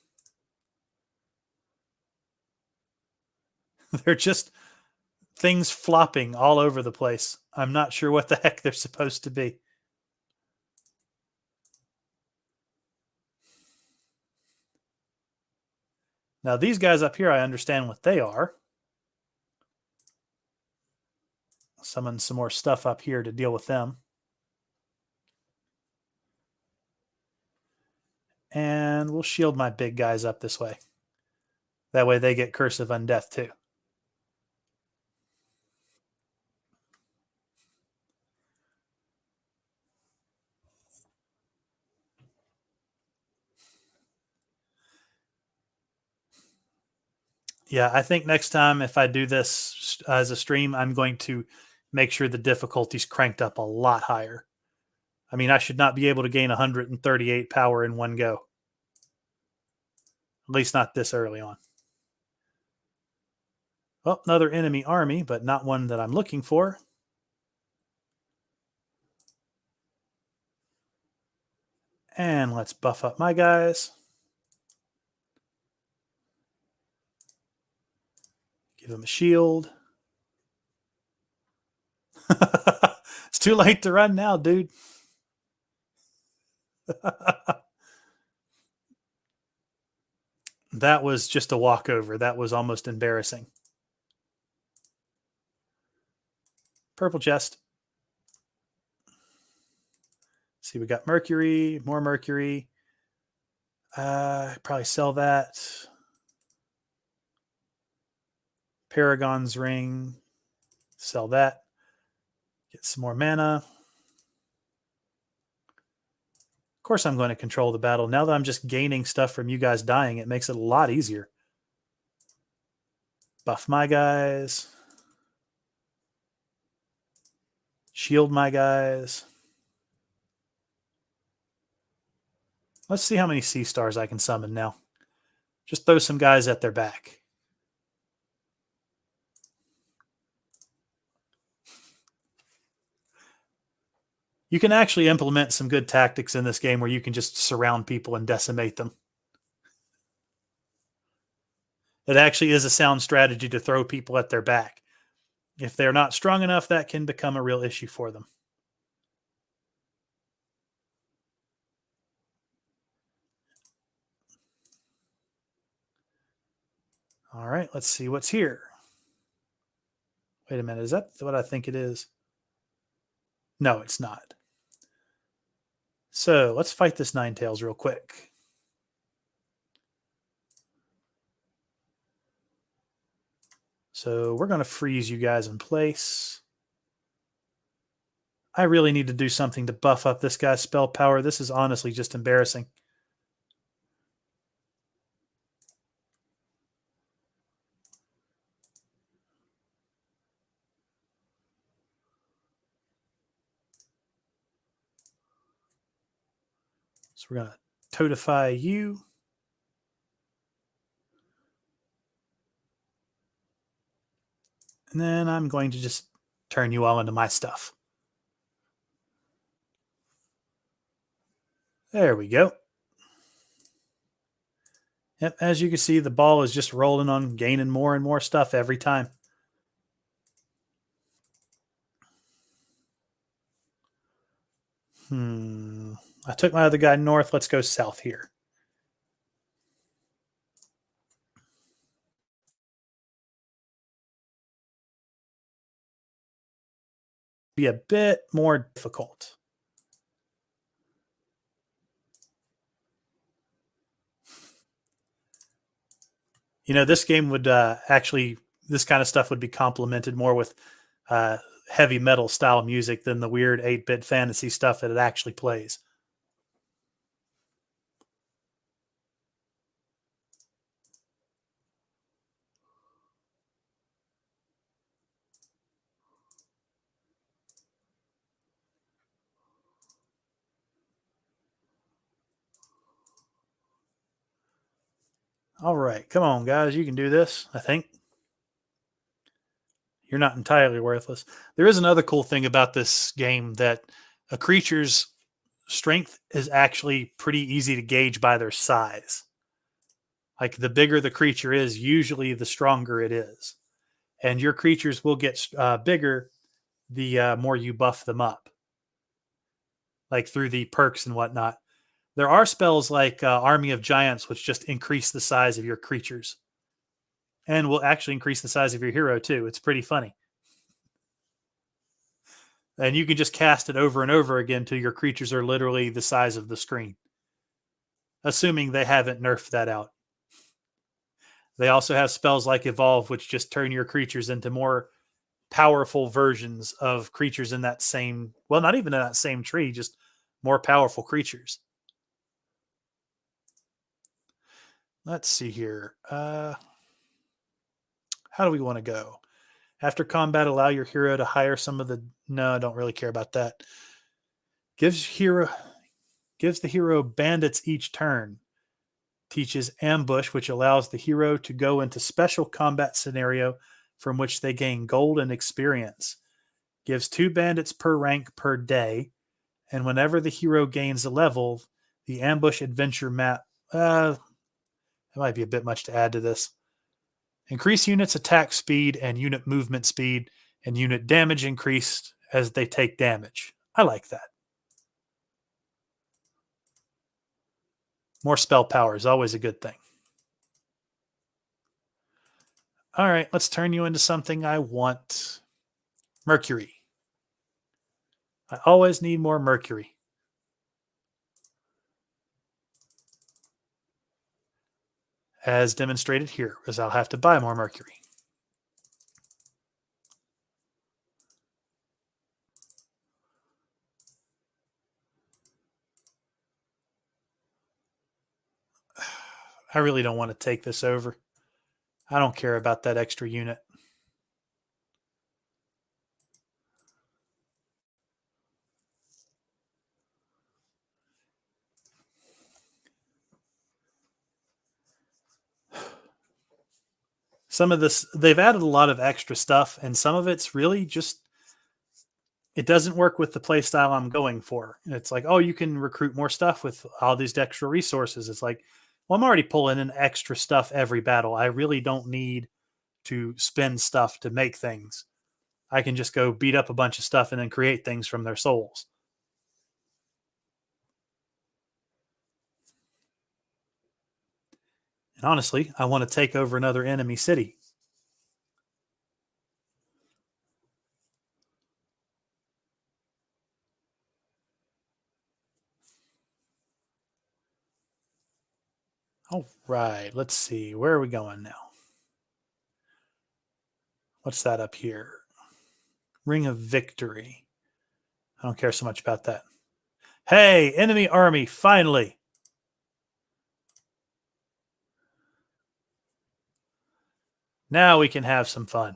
They're just things flopping all over the place. I'm not sure what the heck they're supposed to be. Now, these guys up here, I understand what they are. Summon some more stuff up here to deal with them. And we'll shield my big guys up this way. That way they get Curse of Undeath too. Yeah, I think next time if I do this as a stream, I'm going to make sure the difficulty's cranked up a lot higher. I mean, I should not be able to gain 138 power in one go. At least not this early on. Well, another enemy army, but not one that I'm looking for. And let's buff up my guys. Give him a shield. It's too late to run now, dude. That was just a walkover. That was almost embarrassing. Purple chest. See, we got mercury, more mercury. Probably sell that. Paragon's ring. Sell that. Get some more mana. Of course, I'm going to control the battle. Now that I'm just gaining stuff from you guys dying, it makes it a lot easier. Buff my guys. Shield my guys. Let's see how many sea stars I can summon now. Just throw some guys at their back. You can actually implement some good tactics in this game where you can just surround people and decimate them. It actually is a sound strategy to throw people at their back. If they're not strong enough, that can become a real issue for them. All right, let's see what's here. Wait a minute, is that what I think it is? No, it's not. So let's fight this Ninetales real quick. So we're going to freeze you guys in place. I really need to do something to buff up this guy's spell power. This is honestly just embarrassing. So we're going to totify you. And then I'm going to just turn you all into my stuff. There we go. Yep, as you can see, the ball is just rolling on, gaining more and more stuff every time. I took my other guy north. Let's go south here. Be a bit more difficult. You know, this game would actually, this kind of stuff would be complemented more with uh, heavy metal style music than the weird 8-bit fantasy stuff that it actually plays. All right, come on, guys. You can do this, I think. You're not entirely worthless. There is another cool thing about this game that a creature's strength is actually pretty easy to gauge by their size. Like the bigger the creature is, usually the stronger it is. And your creatures will get bigger the more you buff them up, like through the perks and whatnot. There are spells like Army of Giants, which just increase the size of your creatures and will actually increase the size of your hero too. It's pretty funny. And you can just cast it over and over again till your creatures are literally the size of the screen, assuming they haven't nerfed that out. They also have spells like Evolve, which just turn your creatures into more powerful versions of creatures in that same, well, not even in that same tree, just more powerful creatures. Let's see here. How do we want to go? After combat, allow your hero to hire some of the. No, I don't really care about that. Gives the hero bandits each turn. Teaches ambush, which allows the hero to go into special combat scenario from which they gain gold and experience. Gives 2 bandits per rank per day, and whenever the hero gains a level, the ambush adventure map. It might be a bit much to add to this. Increase units' attack speed and unit movement speed, and unit damage increased as they take damage. I like that. More spell power is always a good thing. All right, let's turn you into something I want. Mercury. I always need more mercury. As demonstrated here, because I'll have to buy more mercury. I really don't want to take this over. I don't care about that extra unit. Some of this, they've added a lot of extra stuff, and some of it's really just, it doesn't work with the play style I'm going for. It's like, oh, you can recruit more stuff with all these extra resources. It's like, well, I'm already pulling in extra stuff every battle. I really don't need to spend stuff to make things. I can just go beat up a bunch of stuff and then create things from their souls. And honestly, I want to take over another enemy city. All right, let's see. Where are we going now? What's that up here? Ring of Victory. I don't care so much about that. Hey, enemy army, finally. Now we can have some fun.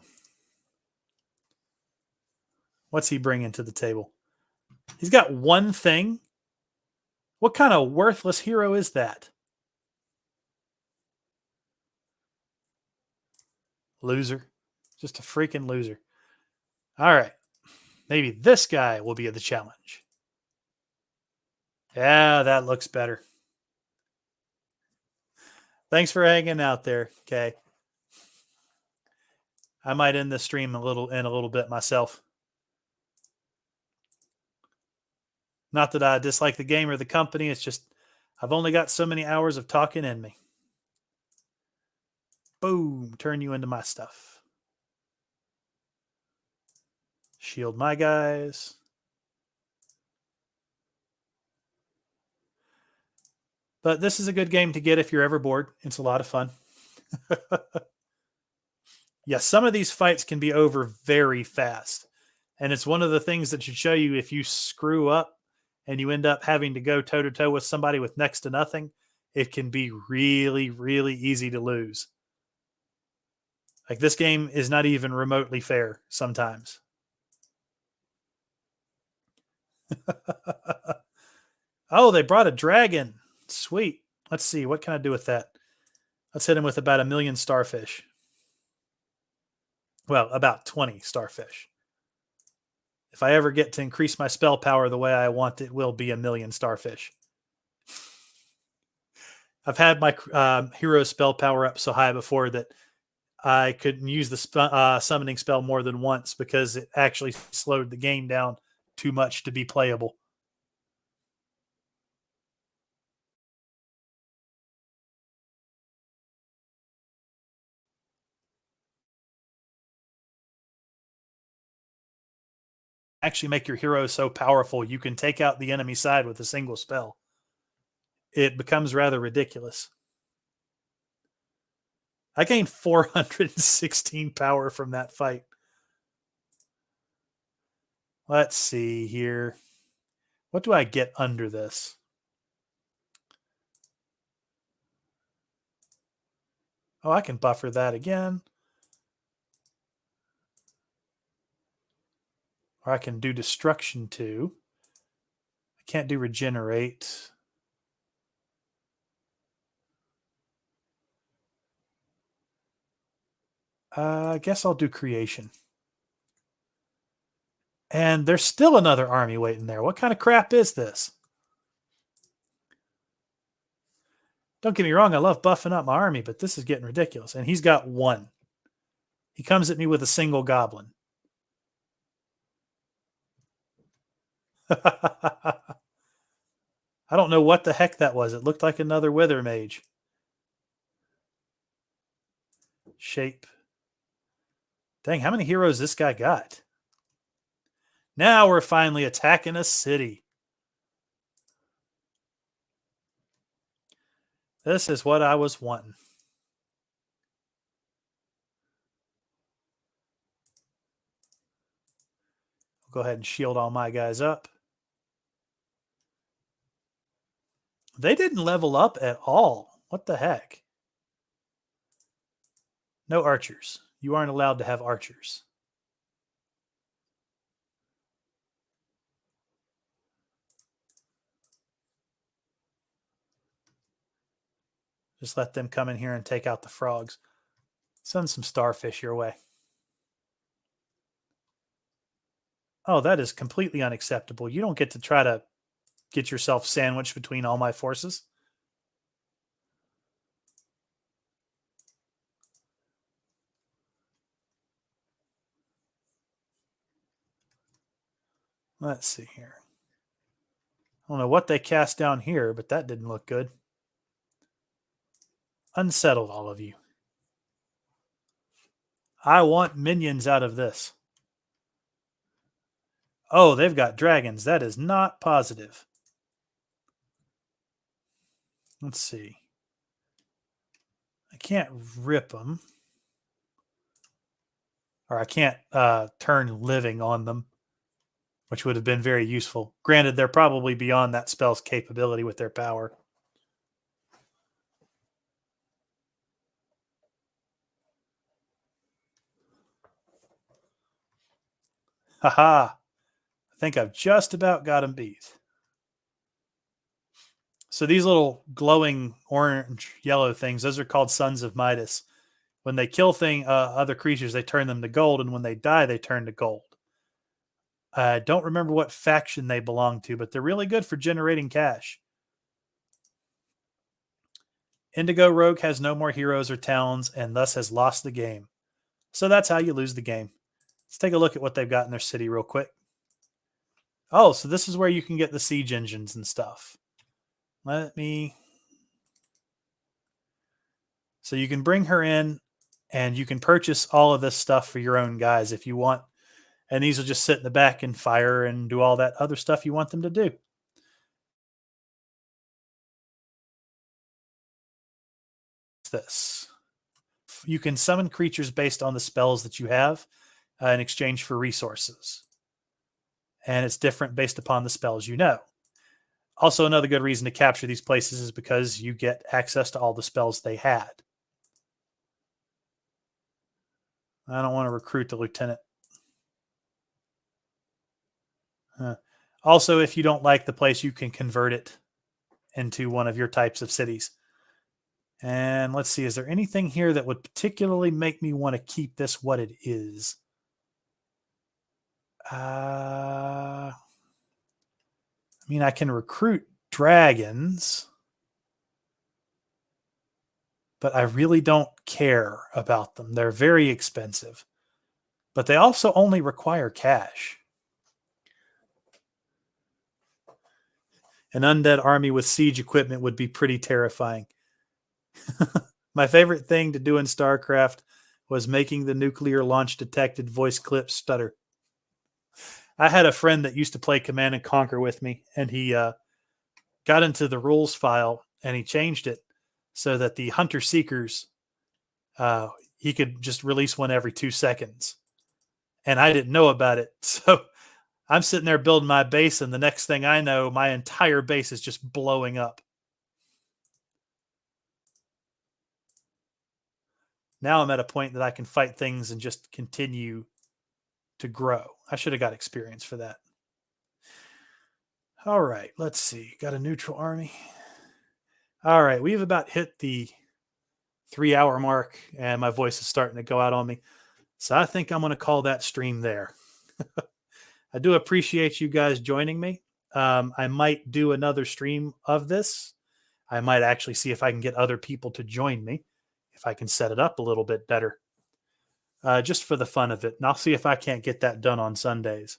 What's he bringing to the table? He's got one thing. What kind of worthless hero is that? Loser. Just a freaking loser. All right. Maybe this guy will be the challenge. Yeah, that looks better. Thanks for hanging out there. Okay. I might end the stream in a little bit myself. Not that I dislike the game or the company. It's just I've only got so many hours of talking in me. Boom. Turn you into my stuff. Shield my guys. But this is a good game to get if you're ever bored. It's a lot of fun. Yeah, some of these fights can be over very fast. And it's one of the things that should show you if you screw up and you end up having to go toe to toe with somebody with next to nothing, it can be really, really easy to lose. Like this game is not even remotely fair sometimes. Oh, they brought a dragon. Sweet. Let's see. What can I do with that? Let's hit him with about 1,000,000 starfish. Well, about 20 starfish. If I ever get to increase my spell power the way I want, it will be 1,000,000 starfish. I've had my hero spell power up so high before that I couldn't use the summoning spell more than once because it actually slowed the game down too much to be playable. Actually make your hero so powerful you can take out the enemy side with a single spell. It becomes rather ridiculous. I gained 416 power from that fight. Let's see here. What do I get under this? Oh, I can buffer that again. Or I can do destruction too. I can't do regenerate. I guess I'll do creation. And there's still another army waiting there. What kind of crap is this? Don't get me wrong, I love buffing up my army, but this is getting ridiculous. And he's got one. He comes at me with a single goblin. I don't know what the heck that was. It looked like another wither mage. Shape. Dang, how many heroes this guy got? Now we're finally attacking a city. This is what I was wanting. I'll go ahead and shield all my guys up. They didn't level up at all. What the heck? No archers. You aren't allowed to have archers. Just let them come in here and take out the frogs. Send some starfish your way. Oh, that is completely unacceptable. You don't get to try to get yourself sandwiched between all my forces. Let's see here. I don't know what they cast down here, but that didn't look good. Unsettled all of you. I want minions out of this. Oh, they've got dragons. That is not positive. Let's see. I can't rip them. Or I can't turn living on them, which would have been very useful. Granted, they're probably beyond that spell's capability with their power. Haha. I think I've just about got him beat. So these little glowing orange yellow things, those are called Sons of Midas. When they kill other creatures, they turn them to gold, and when they die, they turn to gold. I don't remember what faction they belong to, but they're really good for generating cash. Indigo Rogue has no more heroes or towns and thus has lost the game. So that's how you lose the game. Let's take a look at what they've got in their city real quick. Oh, so this is where you can get the siege engines and stuff. So you can bring her in and you can purchase all of this stuff for your own guys if you want. And these will just sit in the back and fire and do all that other stuff you want them to do. This. You can summon creatures based on the spells that you have in exchange for resources. And it's different based upon the spells you know. Also, another good reason to capture these places is because you get access to all the spells they had. I don't want to recruit the lieutenant. Also, if you don't like the place, you can convert it into one of your types of cities. And let's see, is there anything here that would particularly make me want to keep this what it is? I mean, I can recruit dragons, but I really don't care about them. They're very expensive, but they also only require cash. An undead army with siege equipment would be pretty terrifying. My favorite thing to do in StarCraft was making the nuclear launch detected voice clip stutter. I had a friend that used to play Command and Conquer with me, and he got into the rules file and he changed it so that the hunter seekers, he could just release one every 2 seconds. And I didn't know about it. So I'm sitting there building my base, and the next thing I know, my entire base is just blowing up. Now I'm at a point that I can fight things and just continue to grow. I should have got experience for that. All right, let's see. Got a neutral army. All right, we've about hit the 3-hour mark, and my voice is starting to go out on me. So I think I'm going to call that stream there. I do appreciate you guys joining me. I might do another stream of this. I might actually see if I can get other people to join me, if I can set it up a little bit better, just for the fun of it. And I'll see if I can't get that done on Sundays.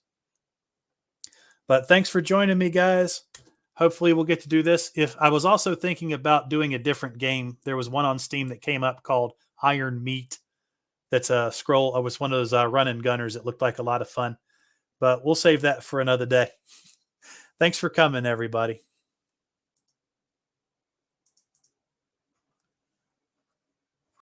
But thanks for joining me, guys. Hopefully we'll get to do this. If I was also thinking about doing a different game, there was one on Steam that came up called Iron Meat. That's a scroll. It was one of those run and gunners. It looked like a lot of fun, but we'll save that for another day. Thanks for coming, everybody.